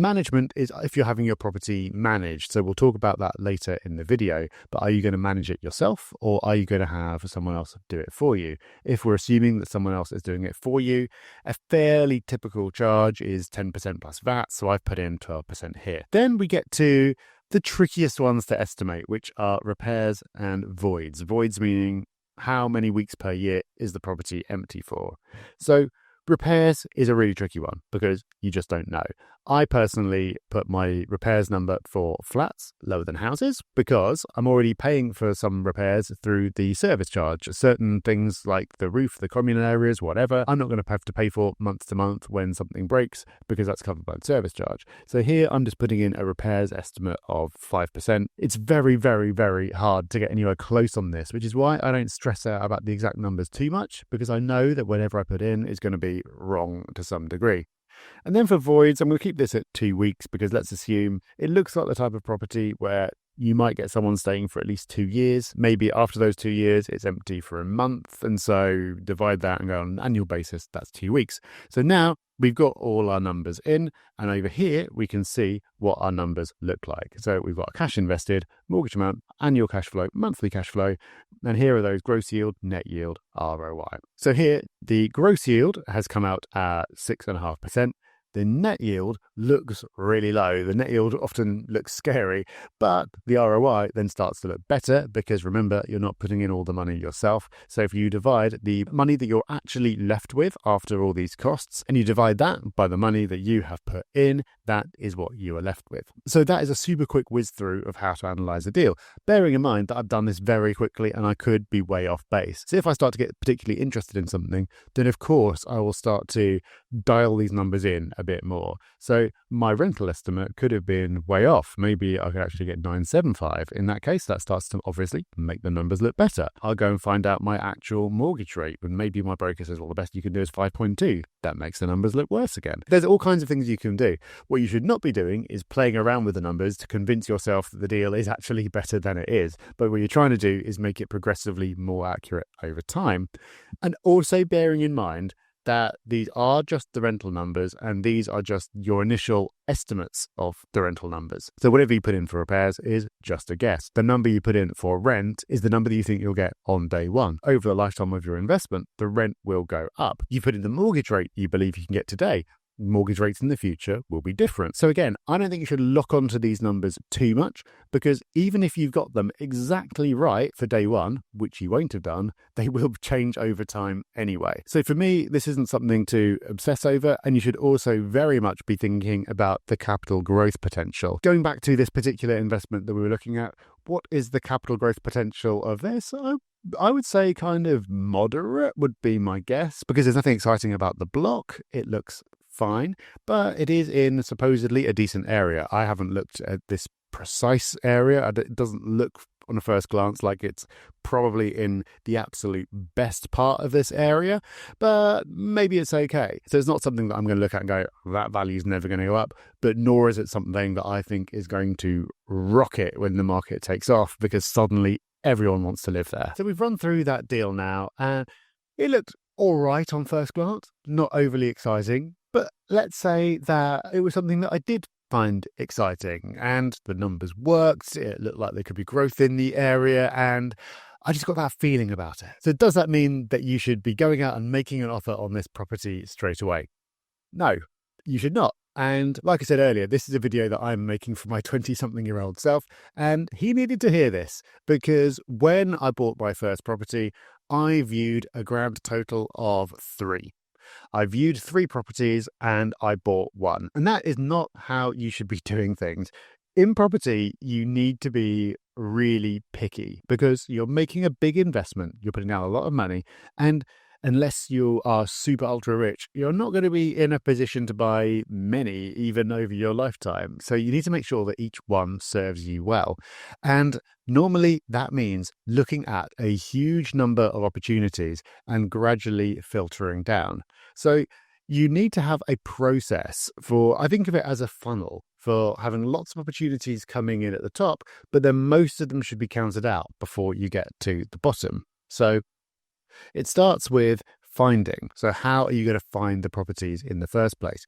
management is if you're having your property managed. So we'll talk about that later in the video, but are you going to manage it yourself or are you going to have someone else do it for you? If we're assuming that someone else is doing it for you, a fairly typical charge is 10% plus VAT. So I've put in 12% here. Then we get to the trickiest ones to estimate, which are repairs and voids. Voids meaning how many weeks per year is the property empty for? So repairs is a really tricky one because you just don't know. I personally put my repairs number for flats lower than houses because I'm already paying for some repairs through the service charge. Certain things like the roof, the communal areas, whatever, I'm not going to have to pay for month to month when something breaks because that's covered by the service charge. So here I'm just putting in a repairs estimate of 5%. It's very, very, very hard to get anywhere close on this, which is why I don't stress out about the exact numbers too much because I know that whatever I put in is going to be probably wrong to some degree. And then for voids, I'm going to keep this at 2 weeks because let's assume it looks like the type of property where you might get someone staying for at least 2 years. Maybe after those 2 years, it's empty for a month. And so divide that and go on an annual basis, that's 2 weeks. So now we've got all our numbers in. And over here, we can see what our numbers look like. So we've got cash invested, mortgage amount, annual cash flow, monthly cash flow. And here are those gross yield, net yield, ROI. So here, the gross yield has come out at 6.5%. The net yield looks really low. The net yield often looks scary, but the ROI then starts to look better because remember, you're not putting in all the money yourself. So if you divide the money that you're actually left with after all these costs and you divide that by the money that you have put in, that is what you are left with. So that is a super quick whiz through of how to analyze a deal, bearing in mind that I've done this very quickly and I could be way off base. So if I start to get particularly interested in something, then of course I will start to dial these numbers in a bit more. So my rental estimate could have been way off. Maybe I could actually get 975. In that case, that starts to obviously make the numbers look better. I'll go and find out my actual mortgage rate. And maybe my broker says, well, the best you can do is 5.2. That makes the numbers look worse again. There's all kinds of things you can do. What you should not be doing is playing around with the numbers to convince yourself that the deal is actually better than it is. But what you're trying to do is make it progressively more accurate over time. And also bearing in mind that these are just the rental numbers and these are just your initial estimates of the rental numbers. So whatever you put in for repairs is just a guess. The number you put in for rent is the number that you think you'll get on day one. Over the lifetime of your investment, the rent will go up. You put in the mortgage rate you believe you can get today. Mortgage rates in the future will be different. So again, I don't think you should lock onto these numbers too much because even if you've got them exactly right for day one, which you won't have done, they will change over time anyway. So for me, this isn't something to obsess over, and you should also very much be thinking about the capital growth potential. Going back to this particular investment that we were looking at, what is the capital growth potential of this? I would say kind of moderate would be my guess because there's nothing exciting about the block. It looks fine, but it is in supposedly a decent area. I haven't looked at this precise area. It doesn't look on a first glance like it's probably in the absolute best part of this area, but maybe it's okay. So it's not something that I'm going to look at and go, that value is never going to go up, but nor is it something that I think is going to rocket when the market takes off because suddenly everyone wants to live there. So we've run through that deal now and it looked all right on first glance, not overly exciting. But let's say that it was something that I did find exciting and the numbers worked. It looked like there could be growth in the area and I just got that feeling about it. So does that mean that you should be going out and making an offer on this property straight away? No, you should not. And like I said earlier, this is a video that I'm making for my 20-something-year-old self, and he needed to hear this because when I bought my first property, I viewed a grand total of 3. I viewed 3 properties and I bought 1. And that is not how you should be doing things. In property, you need to be really picky because you're making a big investment. You're putting out a lot of money. And unless you are super ultra rich, you're not going to be in a position to buy many, even over your lifetime. So you need to make sure that each one serves you well. And normally that means looking at a huge number of opportunities and gradually filtering down. So you need to have a process for, I think of it as a funnel, for having lots of opportunities coming in at the top, but then most of them should be counted out before you get to the bottom. So it starts with finding. So how are you going to find the properties in the first place?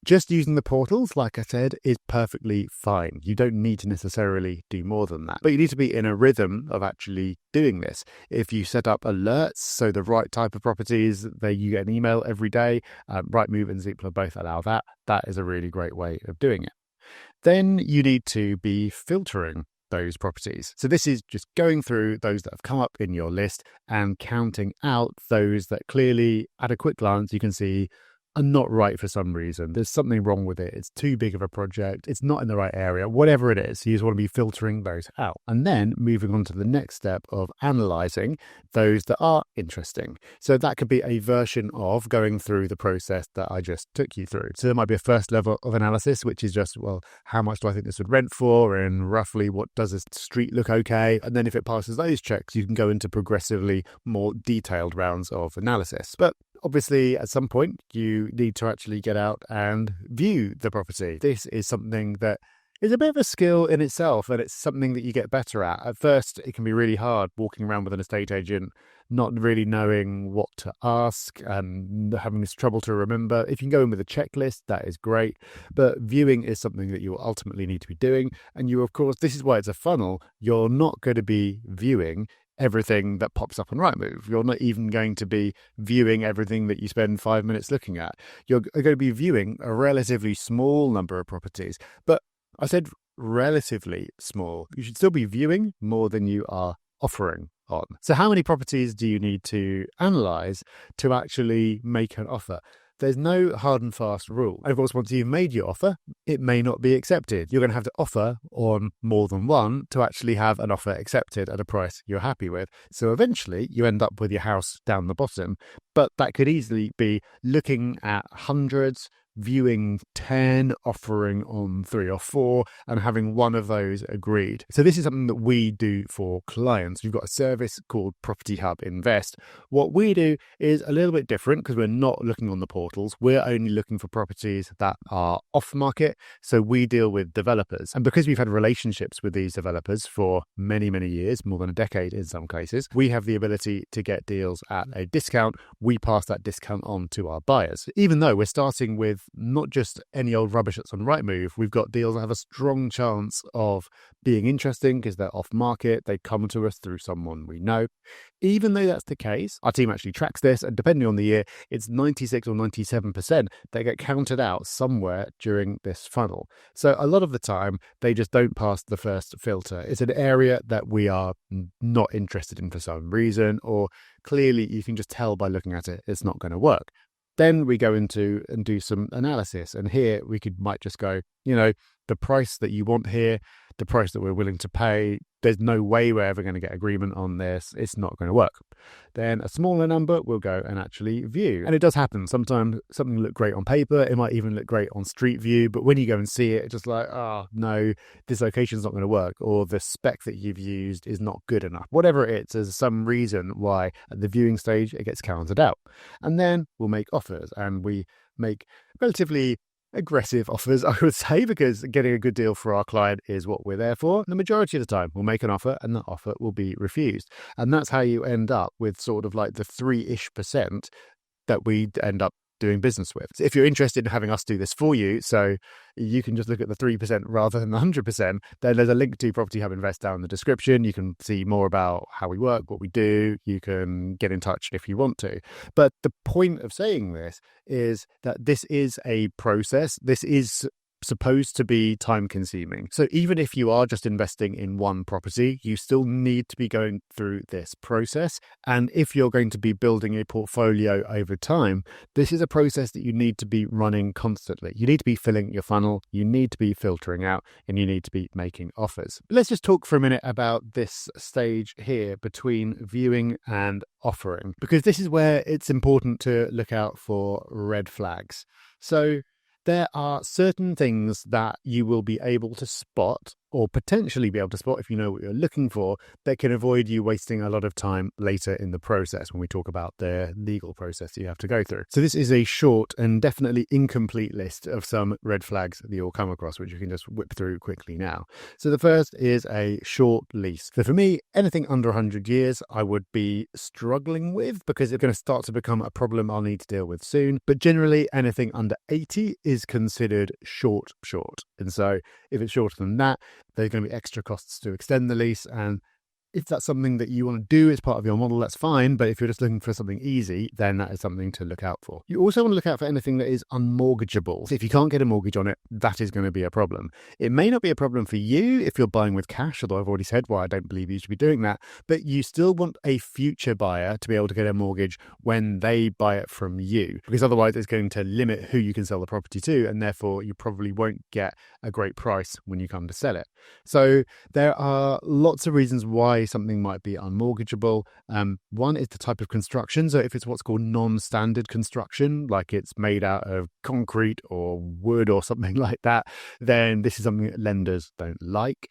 Just using the portals, like I said, is perfectly fine. You don't need to necessarily do more than that. But you need to be in a rhythm of actually doing this. If you set up alerts, so the right type of properties, you get an email every day. Rightmove and Zoopla both allow that. That is a really great way of doing it. Then you need to be filtering those properties. So this is just going through those that have come up in your list and counting out those that clearly at a quick glance you can see are not right for some reason. There's something wrong with it. It's too big of a project. It's not in the right area, whatever it is. You just want to be filtering those out. And then moving on to the next step of analyzing those that are interesting. So that could be a version of going through the process that I just took you through. So there might be a first level of analysis, which is just, well, how much do I think this would rent for? And roughly what does this street look okay? And then if it passes those checks, you can go into progressively more detailed rounds of analysis. But obviously, at some point, you need to actually get out and view the property. This is something that is a bit of a skill in itself, and it's something that you get better at. At first, it can be really hard walking around with an estate agent, not really knowing what to ask and having this trouble to remember. If you can go in with a checklist, that is great. But viewing is something that you will ultimately need to be doing. And you, of course, this is why it's a funnel. You're not going to be viewing everything that pops up on Rightmove. You're not even going to be viewing everything that you spend 5 minutes looking at. You're going to be viewing a relatively small number of properties. But I said relatively small. You should still be viewing more than you are offering on. So how many properties do you need to analyse to actually make an offer? There's no hard and fast rule. And of course, once you've made your offer, it may not be accepted. You're going to have to offer on more than one to actually have an offer accepted at a price you're happy with. So eventually you end up with your house down the bottom. But that could easily be looking at hundreds, viewing 10, offering on 3 or 4, and having one of those agreed. So this is something that we do for clients. We've got a service called Property Hub Invest. What we do is a little bit different because we're not looking on the portals. We're only looking for properties that are off market. So we deal with developers. And because we've had relationships with these developers for many, many years, more than a decade in some cases, we have the ability to get deals at a discount. We pass that discount on to our buyers. Even though we're starting with not just any old rubbish that's on Rightmove, we've got deals that have a strong chance of being interesting because they're off market. They come to us through someone we know. Even though that's the case, our team actually tracks this, and depending on the year, it's 96 or 97% that get counted out somewhere during this funnel. So a lot of the time, they just don't pass the first filter. It's an area that we are not interested in for some reason, or clearly you can just tell by looking at it, it's not going to work. Then we go into and do some analysis. And here we might just go, the price that you want here, the price that we're willing to pay, there's no way we're ever going to get agreement on this. It's not going to work. Then a smaller number will go and actually view. And it does happen. Sometimes something will look great on paper. It might even look great on Street View. But when you go and see it, it's just like, oh, no, this location's not going to work. Or the spec that you've used is not good enough. Whatever it is, there's some reason why at the viewing stage it gets counted out. And then we'll make offers. And we make relatively aggressive offers, I would say, because getting a good deal for our client is what we're there for. The majority of the time, we'll make an offer and that offer will be refused. And that's how you end up with sort of like the 3-ish% that we end up doing business with. So if you're interested in having us do this for you, so you can just look at the 3% rather than the 100%, then there's a link to Property Hub Invest down in the description. You can see more about how we work, what we do. You can get in touch if you want to. But the point of saying this is that this is a process. This is supposed to be time consuming. So even if you are just investing in one property, you still need to be going through this process. And if you're going to be building a portfolio over time, this is a process that you need to be running constantly. You need to be filling your funnel, you need to be filtering out, and you need to be making offers. Let's just talk for a minute about this stage here between viewing and offering, because this is where it's important to look out for red flags. So there are certain things that you will be able to spot, or potentially be able to spot if you know what you're looking for, that can avoid you wasting a lot of time later in the process when we talk about the legal process you have to go through. So this is a short and definitely incomplete list of some red flags that you'll come across, which you can just whip through quickly now. So the first is a short lease. So for me, anything under 100 years, I would be struggling with because it's going to start to become a problem I'll need to deal with soon. But generally, anything under 80 is considered short. And so if it's shorter than that, there's going to be extra costs to extend the lease. And if that's something that you want to do as part of your model, that's fine. But if you're just looking for something easy, then that is something to look out for. You also want to look out for anything that is unmortgageable. So if you can't get a mortgage on it, that is going to be a problem. It may not be a problem for you if you're buying with cash, although I've already said why I don't believe you should be doing that. But you still want a future buyer to be able to get a mortgage when they buy it from you, because otherwise it's going to limit who you can sell the property to, and therefore you probably won't get a great price when you come to sell it. So there are lots of reasons why why something might be unmortgageable. One is the type of construction. So if it's what's called non-standard construction, like it's made out of concrete or wood or something like that, then this is something that lenders don't like.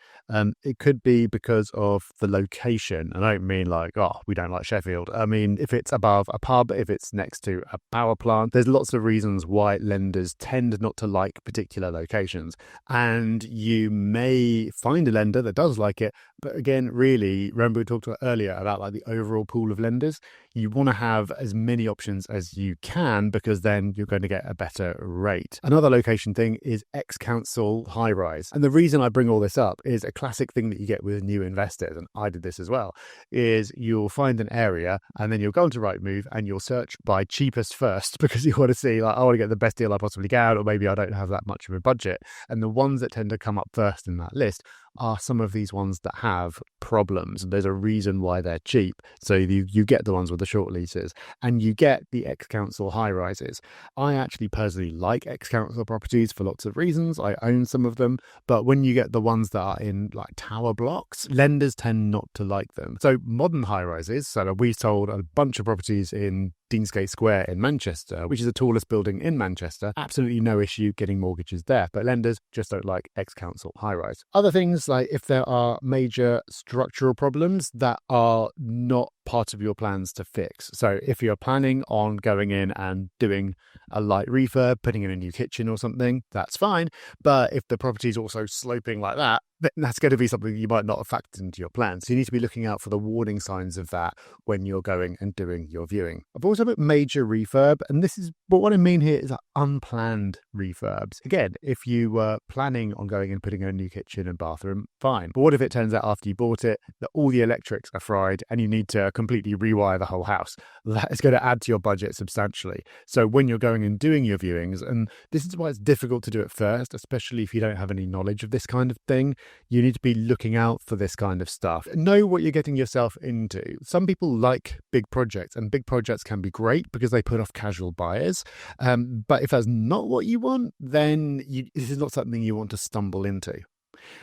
It could be because of the location. I don't mean like, oh, we don't like Sheffield. I mean, if it's above a pub, if it's next to a power plant, there's lots of reasons why lenders tend not to like particular locations. And you may find a lender that does like it. But again, really, remember we talked earlier about like the overall pool of lenders. You want to have as many options as you can because then you're going to get a better rate. Another location thing is ex-council high-rise. And the reason I bring all this up is a classic thing that you get with new investors, and I did this as well, is you'll find an area and then you'll go into Rightmove and you'll search by cheapest first because you want to see like, I want to get the best deal I possibly can, or maybe I don't have that much of a budget. And the ones that tend to come up first in that list are some of these ones that have problems. There's a reason why they're cheap. So you get the ones with the short leases and you get the ex-council high rises. I actually personally like ex-council properties for lots of reasons. I own some of them, but when you get the ones that are in like tower blocks, lenders tend not to like them. So modern high rises, so we sold a bunch of properties in Deansgate Square in Manchester, which is the tallest building in Manchester. Absolutely no issue getting mortgages there, but lenders just don't like ex-council high-rise. Other things, like if there are major structural problems that are not part of your plans to fix. So if you're planning on going in and doing a light refurb, putting in a new kitchen or something, that's fine. But if the property is also sloping like that, then that's going to be something you might not have factored into your plan. So you need to be looking out for the warning signs of that when you're going and doing your viewing. I've also put major refurb, and this is, but what I mean here is like unplanned refurbs. Again, if you were planning on going and putting in a new kitchen and bathroom, fine. But what if it turns out after you bought it that all the electrics are fried and you need to completely rewire the whole house? That is going to add to your budget substantially. So when you're going and doing your viewings, and this is why it's difficult to do it first, especially if you don't have any knowledge of this kind of thing, you need to be looking out for this kind of stuff. Know what you're getting yourself into. Some people like big projects, and big projects can be great because they put off casual buyers. But if that's not what you want, then this is not something you want to stumble into.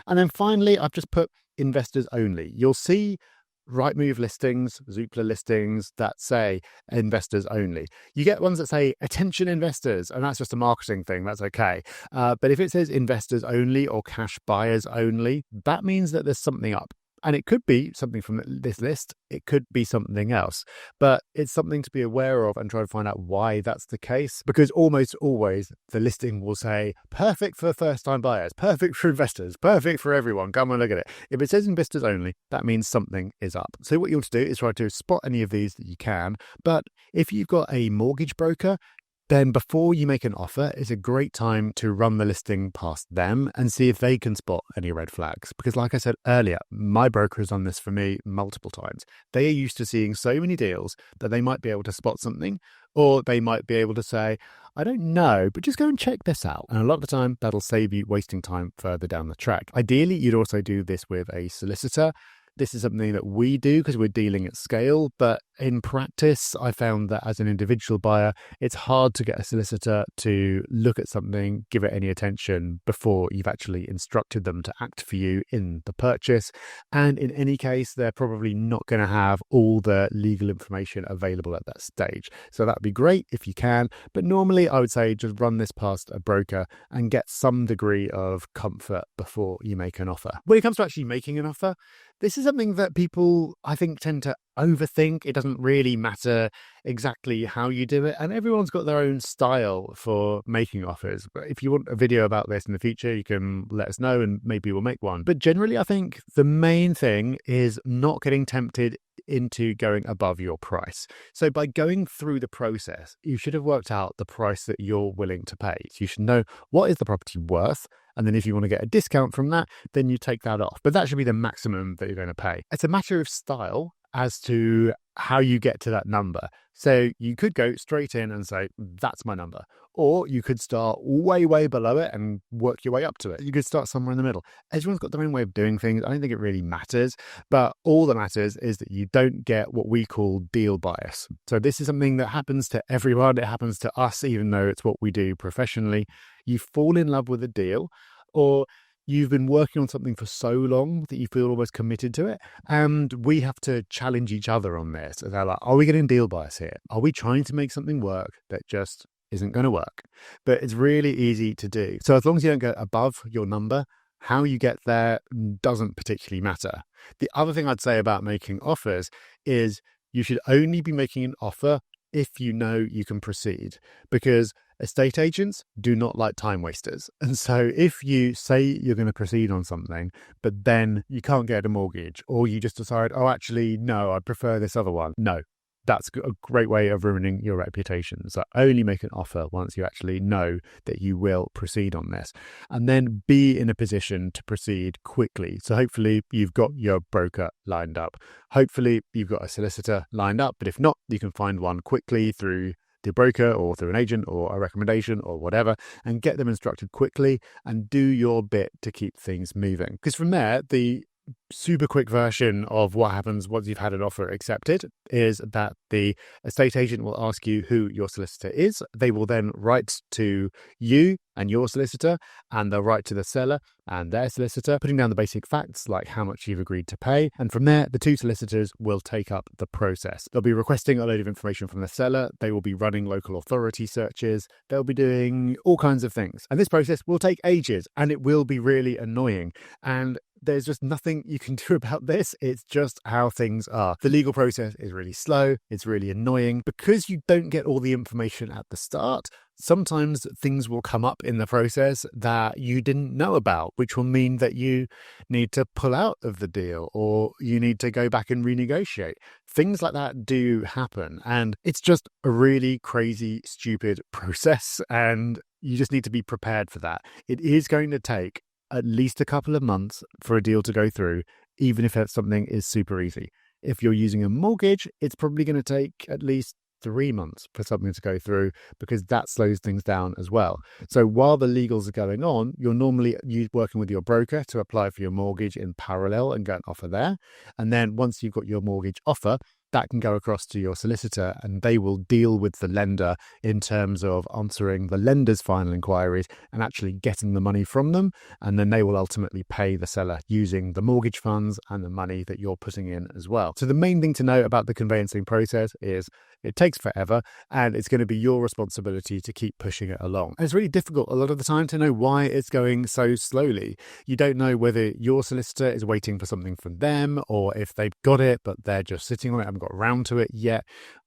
And then finally, I've just put investors only. You'll see Rightmove listings, Zoopla listings that say investors only. You get ones that say attention investors, and that's just a marketing thing. That's okay. But if it says investors only or cash buyers only, that means that there's something up. And it could be something from this list. It could be something else. But it's something to be aware of and try to find out why that's the case. Because almost always the listing will say, perfect for first-time buyers, perfect for investors, perfect for everyone. Come and look at it. If it says investors only, that means something is up. So what you want to do is try to spot any of these that you can. But if you've got a mortgage broker, then before you make an offer, it's a great time to run the listing past them and see if they can spot any red flags. Because like I said earlier, my broker has done this for me multiple times. They are used to seeing so many deals that they might be able to spot something, or they might be able to say, I don't know, but just go and check this out. And a lot of the time, that'll save you wasting time further down the track. Ideally, you'd also do this with a solicitor. This is something that we do because we're dealing at scale, but in practice, I found that as an individual buyer, it's hard to get a solicitor to look at something, give it any attention before you've actually instructed them to act for you in the purchase. And in any case, they're probably not going to have all the legal information available at that stage. So that'd be great if you can. But normally, I would say just run this past a broker and get some degree of comfort before you make an offer. When it comes to actually making an offer, this is something that people, I think, tend to overthink. It doesn't really matter exactly how you do it. And everyone's got their own style for making offers. But if you want a video about this in the future, you can let us know and maybe we'll make one. But generally, I think the main thing is not getting tempted into going above your price. So by going through the process, you should have worked out the price that you're willing to pay. So you should know what is the property worth. And then if you want to get a discount from that, then you take that off. But that should be the maximum that you're going to pay. It's a matter of style as to how you get to that number. So you could go straight in and say, that's my number. Or you could start way, way below it and work your way up to it. You could start somewhere in the middle. Everyone's got their own way of doing things. I don't think it really matters. But all that matters is that you don't get what we call deal bias. So this is something that happens to everyone. It happens to us, even though it's what we do professionally. You fall in love with a deal, or you've been working on something for so long that you feel almost committed to it. And we have to challenge each other on this. And they're like, are we getting deal bias here? Are we trying to make something work that just isn't going to work? But it's really easy to do. So as long as you don't go above your number, how you get there doesn't particularly matter. The other thing I'd say about making offers is you should only be making an offer if you know you can proceed, because estate agents do not like time wasters. And so if you say you're going to proceed on something, but then you can't get a mortgage, or you just decide, oh, actually, no, I prefer this other one. No, that's a great way of ruining your reputation. So only make an offer once you actually know that you will proceed on this, and then be in a position to proceed quickly. So hopefully you've got your broker lined up. Hopefully you've got a solicitor lined up, but if not, you can find one quickly through the broker or through an agent or a recommendation or whatever, and get them instructed quickly and do your bit to keep things moving. Because from there, the super quick version of what happens once you've had an offer accepted is that the estate agent will ask you who your solicitor is. They will then write to you and your solicitor, and they'll write to the seller and their solicitor, putting down the basic facts like how much you've agreed to pay. And from there, the two solicitors will take up the process. They'll be requesting a load of information from the seller. They will be running local authority searches. They'll be doing all kinds of things. And this process will take ages, and it will be really annoying. And there's just nothing you can do about this. It's just how things are. The legal process is really slow. It's really annoying because you don't get all the information at the start. Sometimes things will come up in the process that you didn't know about, which will mean that you need to pull out of the deal, or you need to go back and renegotiate. Things like that do happen, and it's just a really crazy, stupid process, and you just need to be prepared for that. It is going to take at least a couple of months for a deal to go through, even if something is super easy. If you're using a mortgage, it's probably going to take at least 3 months for something to go through, because that slows things down as well. So while the legals are going on, you're normally working with your broker to apply for your mortgage in parallel and get an offer there. And then once you've got your mortgage offer, that can go across to your solicitor, and they will deal with the lender in terms of answering the lender's final inquiries and actually getting the money from them. And then they will ultimately pay the seller using the mortgage funds and the money that you're putting in as well. So the main thing to know about the conveyancing process is it takes forever, and it's going to be your responsibility to keep pushing it along. And it's really difficult a lot of the time to know why it's going so slowly. You don't know whether your solicitor is waiting for something from them, or if they've got it but they're just sitting on it, haven't got around to it yet.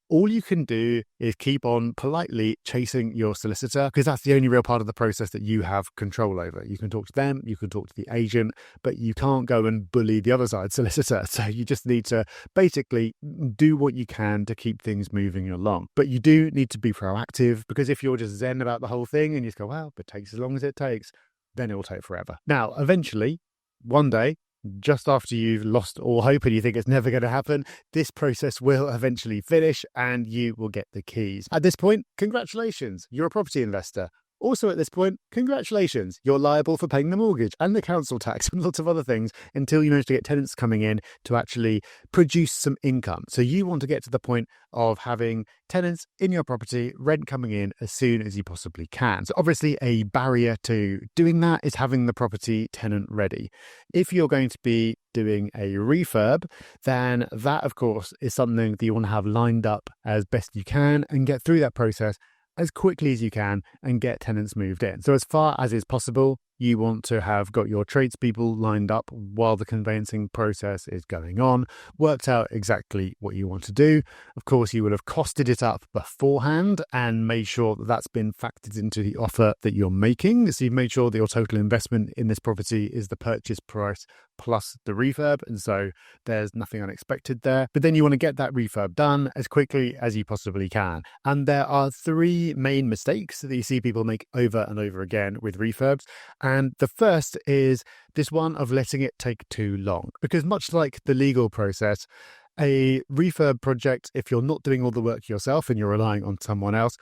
All you can do is keep on politely chasing your solicitor, because that's the only real part of the process that you have control over. You can talk to them, you can talk to the agent, but you can't go and bully the other side's solicitor. So you just need to basically do what you can to keep things moving along. But you do need to be proactive, because if you're just zen about the whole thing and you just go, well, it takes as long as it takes, then it will take forever. Now, eventually, one day, just after you've lost all hope and you think it's never going to happen, this process will eventually finish and you will get the keys. At this point, congratulations, you're a property investor. Also at this point, congratulations, you're liable for paying the mortgage and the council tax and lots of other things until you manage to get tenants coming in to actually produce some income. So you want to get to the point of having tenants in your property, rent coming in as soon as you possibly can. So obviously a barrier to doing that is having the property tenant ready. If you're going to be doing a refurb, then that of course is something that you want to have lined up as best you can and get through that process as quickly as you can and get tenants moved in. So as far as is possible, you want to have got your tradespeople lined up while the conveyancing process is going on, worked out exactly what you want to do. Of course, you would have costed it up beforehand and made sure that that's been factored into the offer that you're making. So you've made sure that your total investment in this property is the purchase price plus the refurb. And so there's nothing unexpected there. But then you want to get that refurb done as quickly as you possibly can. And there are 3 main mistakes that you see people make over and over again with refurbs. And the first is this one of letting it take too long. Because much like the legal process, a refurb project, if you're not doing all the work yourself and you're relying on someone else,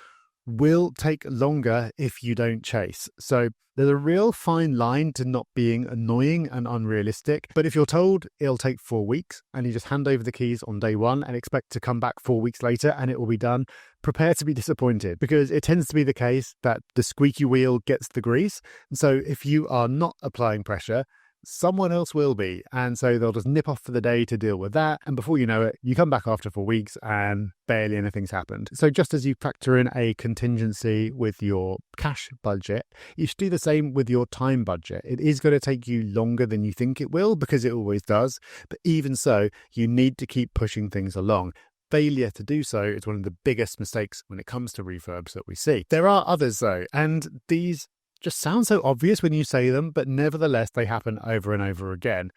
will take longer if you don't chase. So there's a real fine line to not being annoying and unrealistic. But if you're told it'll take 4 weeks and you just hand over the keys on day one and expect to come back 4 weeks later and it will be done, prepare to be disappointed, because it tends to be the case that the squeaky wheel gets the grease. And so if you are not applying pressure, someone else will be. And so they'll just nip off for the day to deal with that. And before you know it, you come back after 4 weeks and barely anything's happened. So just as you factor in a contingency with your cash budget, you should do the same with your time budget. It is going to take you longer than you think it will, because it always does. But even so, you need to keep pushing things along. Failure to do so is one of the biggest mistakes when it comes to refurbs that we see. There are others though, and these just sound so obvious when you say them, but nevertheless, they happen over and over again.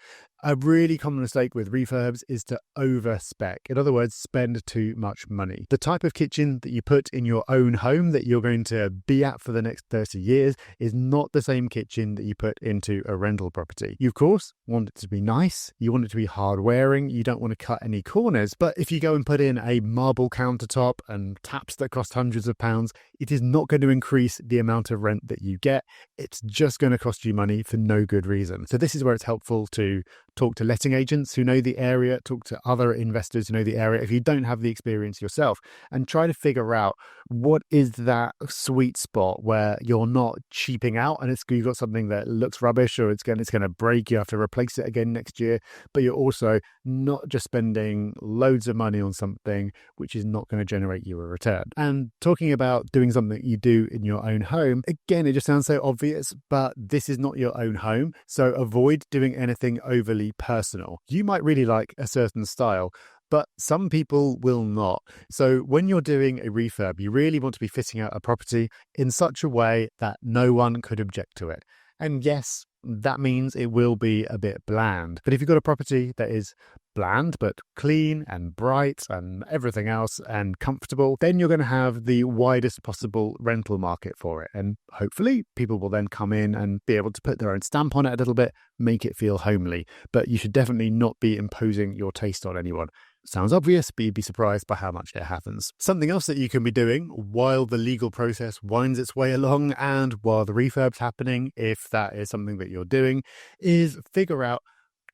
A really common mistake with refurbs is to overspec. In other words, spend too much money. The type of kitchen that you put in your own home that you're going to be at for the next 30 years is not the same kitchen that you put into a rental property. You, of course, want it to be nice. You want it to be hard wearing. You don't want to cut any corners. But if you go and put in a marble countertop and taps that cost hundreds of pounds, it is not going to increase the amount of rent that you get. It's just going to cost you money for no good reason. So this is where it's helpful to talk to letting agents who know the area, talk to other investors who know the area if you don't have the experience yourself, and try to figure out what is that sweet spot where you're not cheaping out and you've got something that looks rubbish or it's going to break, you have to replace it again next year, but you're also not just spending loads of money on something which is not going to generate you a return. And talking about doing something you do in your own home, again, it just sounds so obvious, but this is not your own home, so avoid doing anything overly personal. You might really like a certain style, but some people will not. So when you're doing a refurb, you really want to be fitting out a property in such a way that no one could object to it. And yes, that means it will be a bit bland. But if you've got a property that is bland but clean and bright and everything else and comfortable, then you're going to have the widest possible rental market for it. And hopefully people will then come in and be able to put their own stamp on it a little bit, make it feel homely. But you should definitely not be imposing your taste on anyone. Sounds obvious, but you'd be surprised by how much it happens. Something else that you can be doing while the legal process winds its way along and while the refurb's happening, if that is something that you're doing, is figure out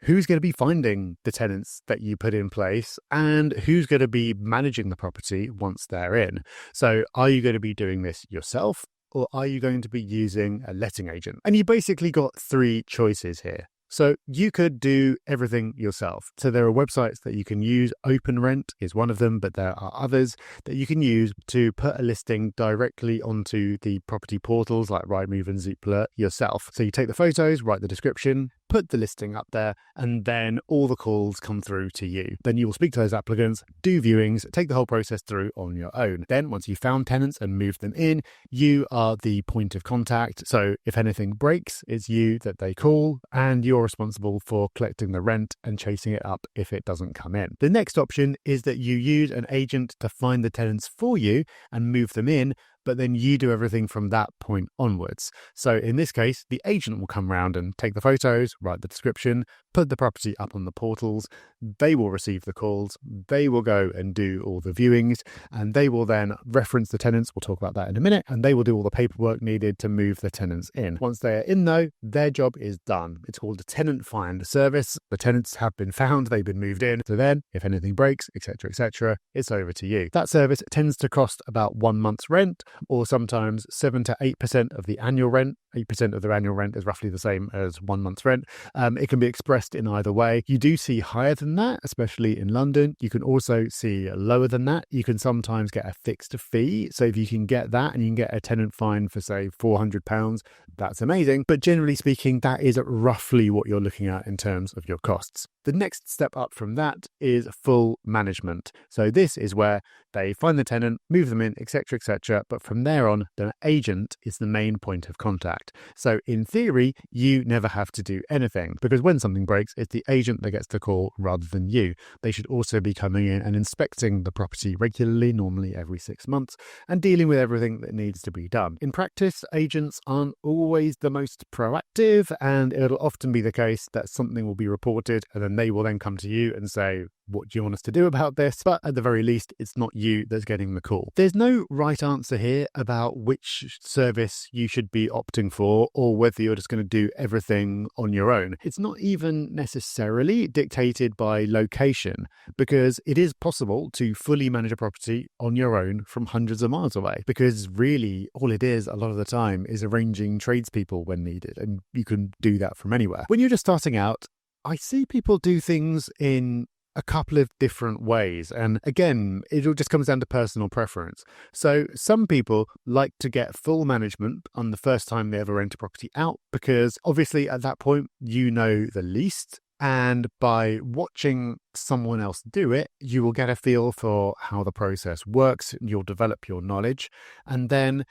who's going to be finding the tenants that you put in place and who's going to be managing the property once they're in. So are you going to be doing this yourself, or are you going to be using a letting agent? And you basically got 3 choices here. So you could do everything yourself. So there are websites that you can use. OpenRent is one of them, but there are others that you can use to put a listing directly onto the property portals like Rightmove and Zoopla yourself. So you take the photos, write the description, put the listing up there, and then all the calls come through to you. Then you will speak to those applicants, do viewings, take the whole process through on your own. Then once you've found tenants and moved them in, you are the point of contact. So if anything breaks, it's you that they call, and you're responsible for collecting the rent and chasing it up if it doesn't come in. The next option is that you use an agent to find the tenants for you and move them in, but then you do everything from that point onwards. So in this case, the agent will come round and take the photos, write the description, put the property up on the portals. They will receive the calls. They will go and do all the viewings, and they will then reference the tenants. We'll talk about that in a minute. And they will do all the paperwork needed to move the tenants in. Once they are in though, their job is done. It's called a tenant find service. The tenants have been found, they've been moved in. So then if anything breaks, etc., it's over to you. That service tends to cost about 1 month's rent, or sometimes 7 to 8% of the annual rent. 8% of their annual rent is roughly the same as 1 month's rent. It can be expressed in either way. You do see higher than that, especially in London. You can also see lower than that. You can sometimes get a fixed fee. So if you can get that and you can get a tenant fine for, say, £400, that's amazing. But generally speaking, that is roughly what you're looking at in terms of your costs. The next step up from that is full management. So this is where they find the tenant, move them in, etc. But from there on, the agent is the main point of contact. So in theory, you never have to do anything, because when something breaks, it's the agent that gets the call rather than you. They should also be coming in and inspecting the property regularly, normally every 6 months, and dealing with everything that needs to be done. In practice, agents aren't always the most proactive, and it'll often be the case that something will be reported and then and they will then come to you and say, what do you want us to do about this? But at the very least, it's not you that's getting the call. There's no right answer here about which service you should be opting for or whether you're just going to do everything on your own. It's not even necessarily dictated by location, because it is possible to fully manage a property on your own from hundreds of miles away, because really all it is a lot of the time is arranging tradespeople when needed, and you can do that from anywhere. When you're just starting out, I see people do things in a couple of different ways. And again, it all just comes down to personal preference. So some people like to get full management on the first time they ever rent a property out, because obviously at that point, you know the least. And by watching someone else do it, you will get a feel for how the process works. You'll develop your knowledge, and then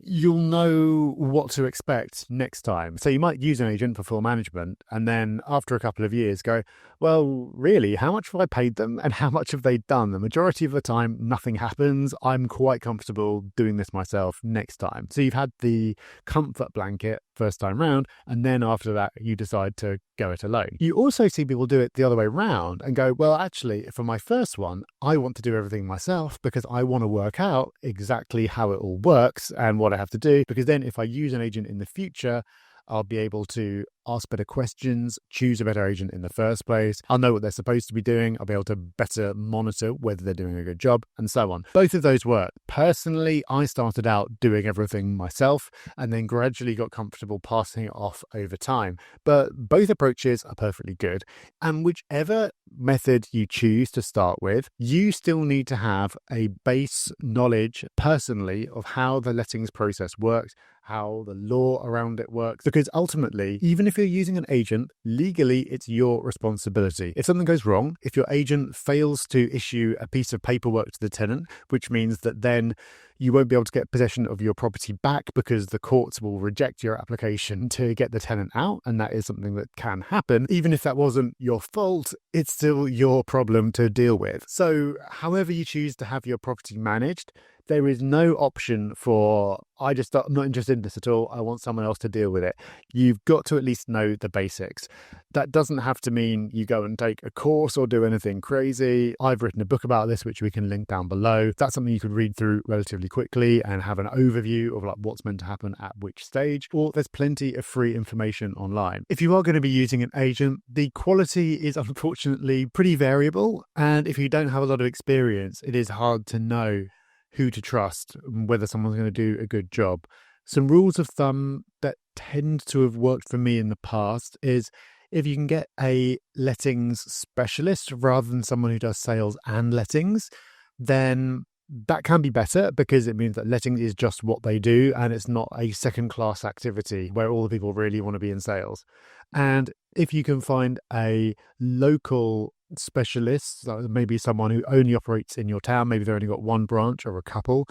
you'll know what to expect next time. So you might use an agent for full management, and then after a couple of years go, well, really, how much have I paid them and how much have they done? The majority of the time, nothing happens. I'm quite comfortable doing this myself next time. So you've had the comfort blanket first time round, and then after that, you decide to go it alone. You also see people do it the other way round and go, well, actually, for my first one, I want to do everything myself because I want to work out exactly how it all works and what I have to do, because then if I use an agent in the future, I'll be able to ask better questions, choose a better agent in the first place. I'll know what they're supposed to be doing. I'll be able to better monitor whether they're doing a good job, and so on. Both of those work. Personally, I started out doing everything myself and then gradually got comfortable passing it off over time. But both approaches are perfectly good. And whichever method you choose to start with, you still need to have a base knowledge personally of how the lettings process works, how the law around it works, because ultimately, even if you're using an agent, legally it's your responsibility. If something goes wrong, if your agent fails to issue a piece of paperwork to the tenant, which means that then you won't be able to get possession of your property back because the courts will reject your application to get the tenant out, and that is something that can happen. Even if that wasn't your fault, it's still your problem to deal with. So however you choose to have your property managed, there is no option for, I'm not interested in this at all, I want someone else to deal with it. You've got to at least know the basics. That doesn't have to mean you go and take a course or do anything crazy. I've written a book about this, which we can link down below. That's something you could read through relatively quickly and have an overview of like what's meant to happen at which stage. Or there's plenty of free information online. If you are going to be using an agent, the quality is unfortunately pretty variable. And if you don't have a lot of experience, it is hard to know who to trust, whether someone's going to do a good job. Some rules of thumb that tend to have worked for me in the past is if you can get a lettings specialist rather than someone who does sales and lettings, then that can be better, because it means that lettings is just what they do and it's not a second-class activity where all the people really want to be in sales. And if you can find a local specialist, maybe someone who only operates in your town, maybe they've only got one branch or a couple,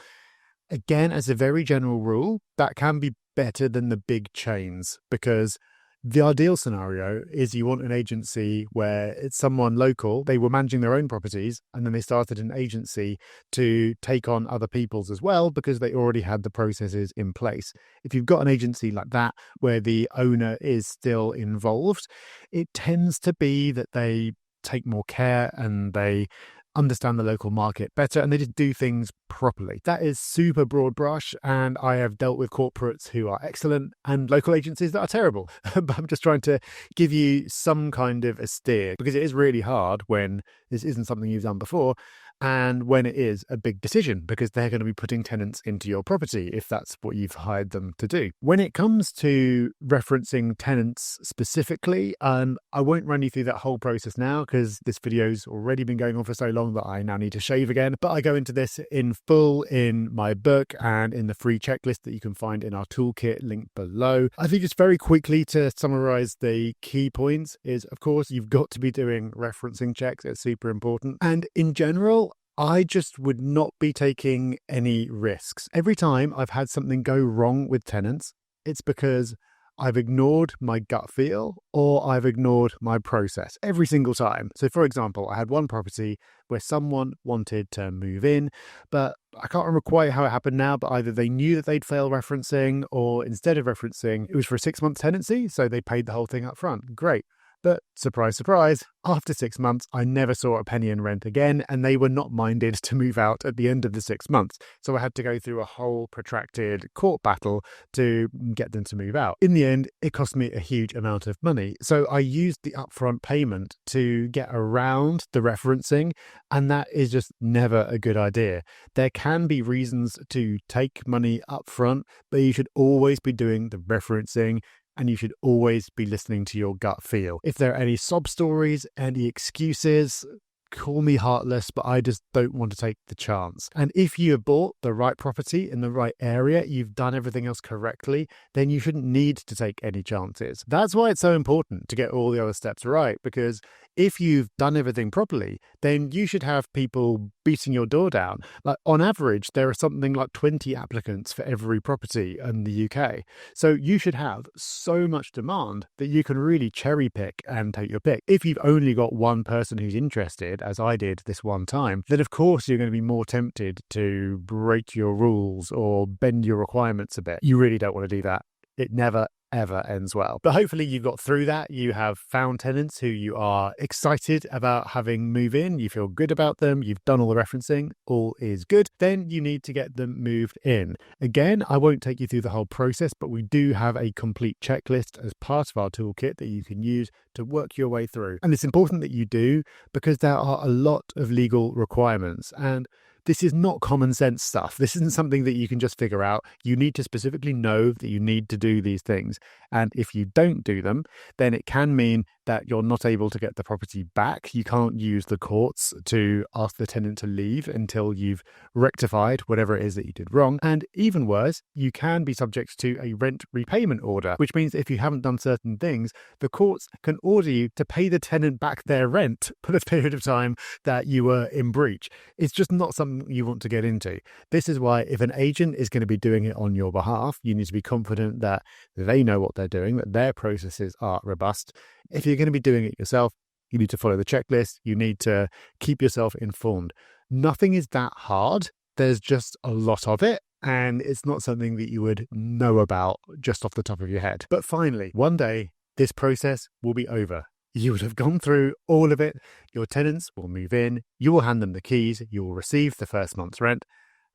again, as a very general rule, that can be better than the big chains, because the ideal scenario is you want an agency where it's someone local, they were managing their own properties, and then they started an agency to take on other people's as well, because they already had the processes in place. If you've got an agency like that where the owner is still involved, it tends to be that they take more care and they understand the local market better and they just do things properly. That is super broad brush, and I have dealt with corporates who are excellent and local agencies that are terrible. But I'm just trying to give you some kind of a steer, because it is really hard when this isn't something you've done before, and when it is a big decision, because they're going to be putting tenants into your property if that's what you've hired them to do. When it comes to referencing tenants specifically, I won't run you through that whole process now because this video's already been going on for so long that I now need to shave again. But I go into this in full in my book and in the free checklist that you can find in our toolkit linked below. I think just very quickly to summarize the key points is, of course, you've got to be doing referencing checks. It's super important. And in general, I just would not be taking any risks. Every time I've had something go wrong with tenants, it's because I've ignored my gut feel or I've ignored my process every single time. So for example, I had one property where someone wanted to move in, but I can't remember quite how it happened now, but either they knew that they'd fail referencing, or instead of referencing, it was for a 6-month tenancy, so they paid the whole thing up front. Great. But surprise, surprise, after 6 months, I never saw a penny in rent again, and they were not minded to move out at the end of the 6 months. So I had to go through a whole protracted court battle to get them to move out. In the end, it cost me a huge amount of money. So I used the upfront payment to get around the referencing, and that is just never a good idea. There can be reasons to take money upfront, but you should always be doing the referencing, and you should always be listening to your gut feel. If there are any sob stories, any excuses, call me heartless, but I just don't want to take the chance. And if you have bought the right property in the right area, you've done everything else correctly, then you shouldn't need to take any chances. That's why it's so important to get all the other steps right, because if you've done everything properly, then you should have people beating your door down. Like on average, there are something like 20 applicants for every property in the UK. So you should have so much demand that you can really cherry pick and take your pick. If you've only got one person who's interested, as I did this one time, then of course you're going to be more tempted to break your rules or bend your requirements a bit. You really don't want to do that. It never ever ends well. But hopefully you got through that. You have found tenants who you are excited about having move in. You feel good about them. You've done all the referencing. All is good. Then you need to get them moved in. Again, I won't take you through the whole process, but we do have a complete checklist as part of our toolkit that you can use to work your way through. And it's important that you do, because there are a lot of legal requirements, and this is not common sense stuff. This isn't something that you can just figure out. You need to specifically know that you need to do these things. And if you don't do them, then it can mean that you're not able to get the property back. You can't use the courts to ask the tenant to leave until you've rectified whatever it is that you did wrong. And even worse, you can be subject to a rent repayment order, which means if you haven't done certain things, the courts can order you to pay the tenant back their rent for the period of time that you were in breach. It's just not something you want to get into. This is why if an agent is going to be doing it on your behalf, you need to be confident that they know what they're doing, that their processes are robust. If you're going to be doing it yourself, you need to follow the checklist. You need to keep yourself informed. Nothing is that hard. There's just a lot of it, and it's not something that you would know about just off the top of your head. But finally, one day, this process will be over. You would have gone through all of it. Your tenants will move in. You will hand them the keys. You will receive the first month's rent,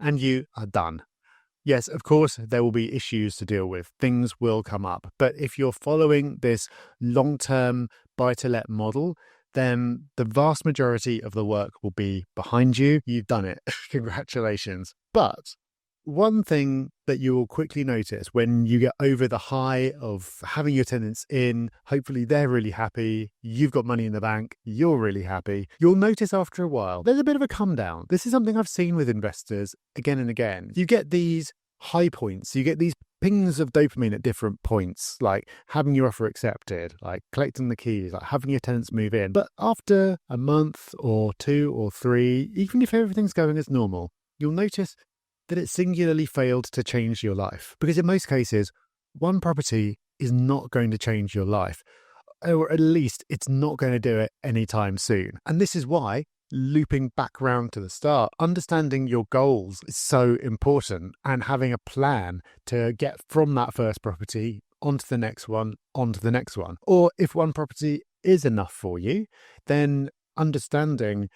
and you are done. Yes, of course, there will be issues to deal with. Things will come up. But if you're following this long-term buy-to-let model, then the vast majority of the work will be behind you. You've done it. Congratulations. But one thing that you will quickly notice when you get over the high of having your tenants in, hopefully they're really happy, you've got money in the bank, you're really happy, you'll notice after a while there's a bit of a come down. This is something I've seen with investors again and again. You get these high points, you get these pings of dopamine at different points, like having your offer accepted, like collecting the keys, like having your tenants move in. But after a month or 2 or 3, even if everything's going as normal, you'll notice that it singularly failed to change your life. Because in most cases, one property is not going to change your life, or at least it's not going to do it anytime soon. And this is why, looping back round to the start, understanding your goals is so important, and having a plan to get from that first property onto the next one, onto the next one. Or if one property is enough for you, then understanding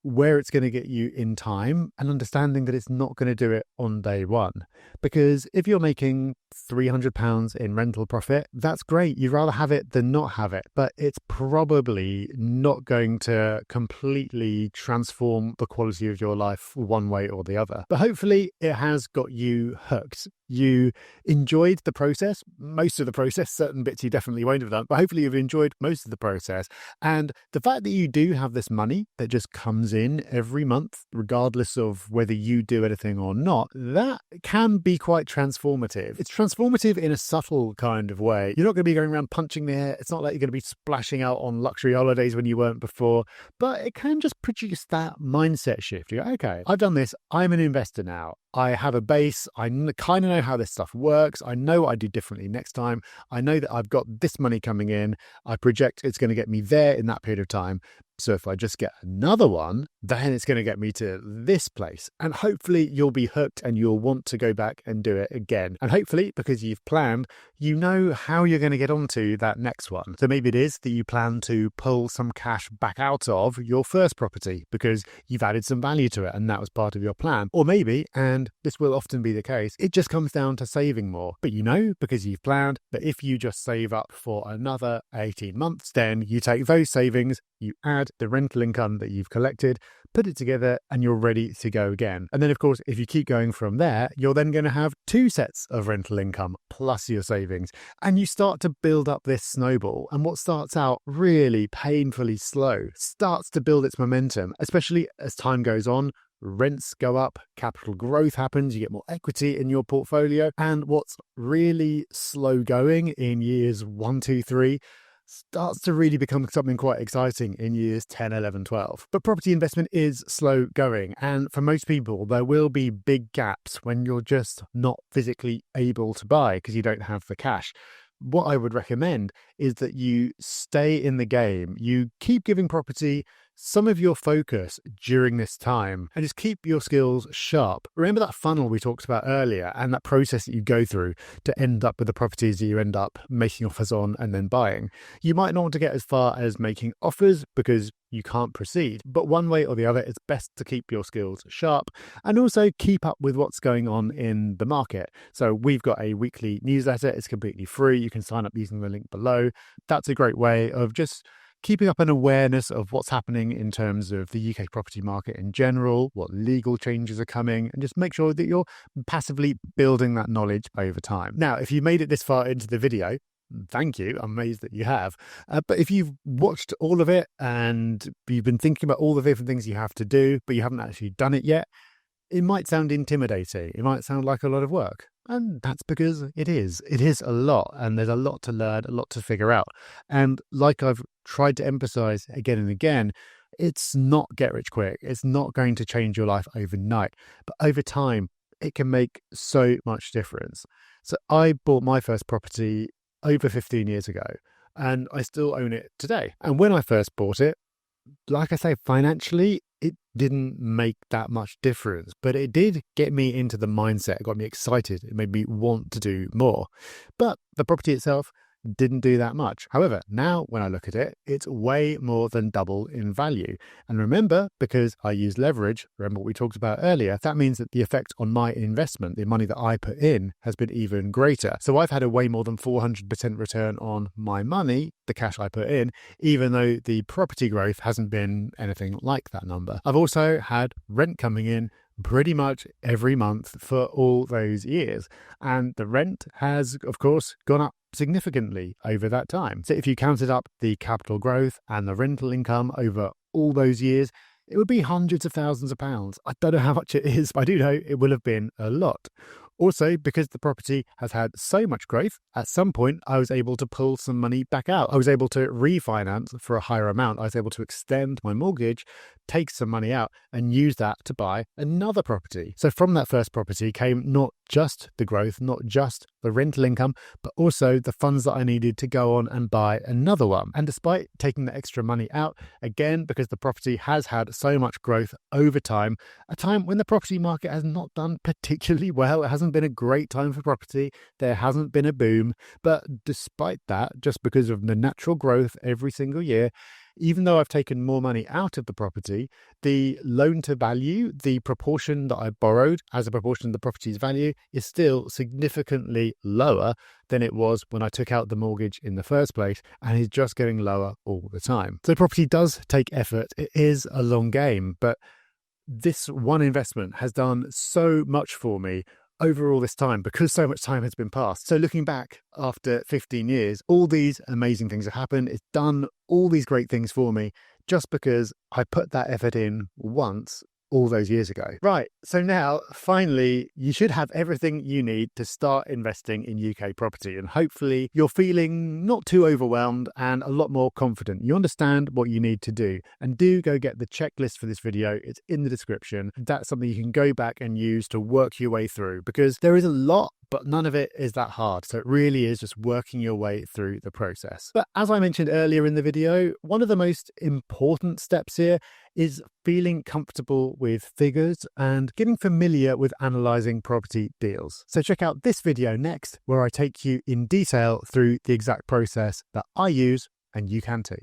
where it's going to get you in time, and understanding that it's not going to do it on day one. Because if you're making £300 in rental profit, that's great. You'd rather have it than not have it, but it's probably not going to completely transform the quality of your life one way or the other. But hopefully it has got you hooked. You enjoyed the process, most of the process. Certain bits you definitely won't have done, but hopefully you've enjoyed most of the process. And the fact that you do have this money that just comes in every month, regardless of whether you do anything or not, that can be quite transformative. It's transformative in a subtle kind of way. You're not going to be going around punching the air. It's not like you're going to be splashing out on luxury holidays when you weren't before, but it can just produce that mindset shift. You go, okay, I've done this. I'm an investor now. I have a base. I kind of know how this stuff works. I know what I do differently next time. I know that I've got this money coming in. I project it's going to get me there in that period of time. So if I just get another one, then it's going to get me to this place. And hopefully you'll be hooked and you'll want to go back and do it again. And hopefully, because you've planned, you know how you're going to get onto that next one. So maybe it is that you plan to pull some cash back out of your first property because you've added some value to it and that was part of your plan. Or maybe, and this will often be the case, it just comes down to saving more. But you know, because you've planned, that if you just save up for another 18 months, then you take those savings, you add the rental income that you've collected, put it together, and you're ready to go again. And then, of course, if you keep going from there, you're then going to have 2 sets of rental income plus your savings. And you start to build up this snowball. And what starts out really painfully slow starts to build its momentum, especially as time goes on. Rents go up, capital growth happens, you get more equity in your portfolio. And what's really slow going in years 1, 2, 3 starts to really become something quite exciting in years 10, 11, 12. But property investment is slow going. And for most people, there will be big gaps when you're just not physically able to buy because you don't have the cash. What I would recommend is that you stay in the game. You keep giving property some of your focus during this time and just keep your skills sharp. Remember that funnel we talked about earlier and that process that you go through to end up with the properties that you end up making offers on and then buying. You might not want to get as far as making offers because you can't proceed, but one way or the other, it's best to keep your skills sharp and also keep up with what's going on in the market. So we've got a weekly newsletter. It's completely free. You can sign up using the link below. That's a great way of just keeping up an awareness of what's happening in terms of the UK property market in general, what legal changes are coming, and just make sure that you're passively building that knowledge over time. Now, if you made it this far into the video, thank you. I'm amazed that you have. But if you've watched all of it and you've been thinking about all the different things you have to do, but you haven't actually done it yet, it might sound intimidating. It might sound like a lot of work. And that's because it is. It is a lot. And there's a lot to learn, a lot to figure out. And like I've tried to emphasize again and again, it's not get rich quick. It's not going to change your life overnight. But over time, it can make so much difference. So I bought my first property over 15 years ago, and I still own it today. And when I first bought it, like I say, financially, it didn't make that much difference, but it did get me into the mindset. It got me excited. It made me want to do more. But the property itself didn't do that much. However, now when I look at it, it's way more than double in value. And remember, because I use leverage, remember what we talked about earlier, that means that the effect on my investment, the money that I put in, has been even greater. So I've had a way more than 400% return on my money, the cash I put in, even though the property growth hasn't been anything like that number. I've also had rent coming in pretty much every month for all those years. And the rent has, of course, gone up significantly over that time. So if you counted up the capital growth and the rental income over all those years, it would be hundreds of thousands of pounds. I don't know how much it is, but I do know it will have been a lot. Also, because the property has had so much growth, at some point I was able to pull some money back out. I was able to refinance for a higher amount. I was able to extend my mortgage, take some money out, and use that to buy another property. So from that first property came not just the growth, not just the rental income, but also the funds that I needed to go on and buy another one. And despite taking the extra money out, again, because the property has had so much growth over time, a time when the property market has not done particularly well. It hasn't been a great time for property. There hasn't been a boom. But despite that, just because of the natural growth every single year, even though I've taken more money out of the property, the loan to value, the proportion that I borrowed as a proportion of the property's value, is still significantly lower than it was when I took out the mortgage in the first place, and is just getting lower all the time. So property does take effort. It is a long game, but this one investment has done so much for me over all this time because so much time has been passed. So looking back after 15 years, all these amazing things have happened. It's done all these great things for me just because I put that effort in once all those years ago. Right, so now finally you should have everything you need to start investing in UK property, and hopefully you're feeling not too overwhelmed and a lot more confident. You understand what you need to do, and do go get the checklist for this video. It's in the description. That's something you can go back and use to work your way through, because there is a lot, but none of it is that hard. So it really is just working your way through the process. But as I mentioned earlier in the video, one of the most important steps here is feeling comfortable with figures and getting familiar with analysing property deals. So check out this video next, where I take you in detail through the exact process that I use, and you can too.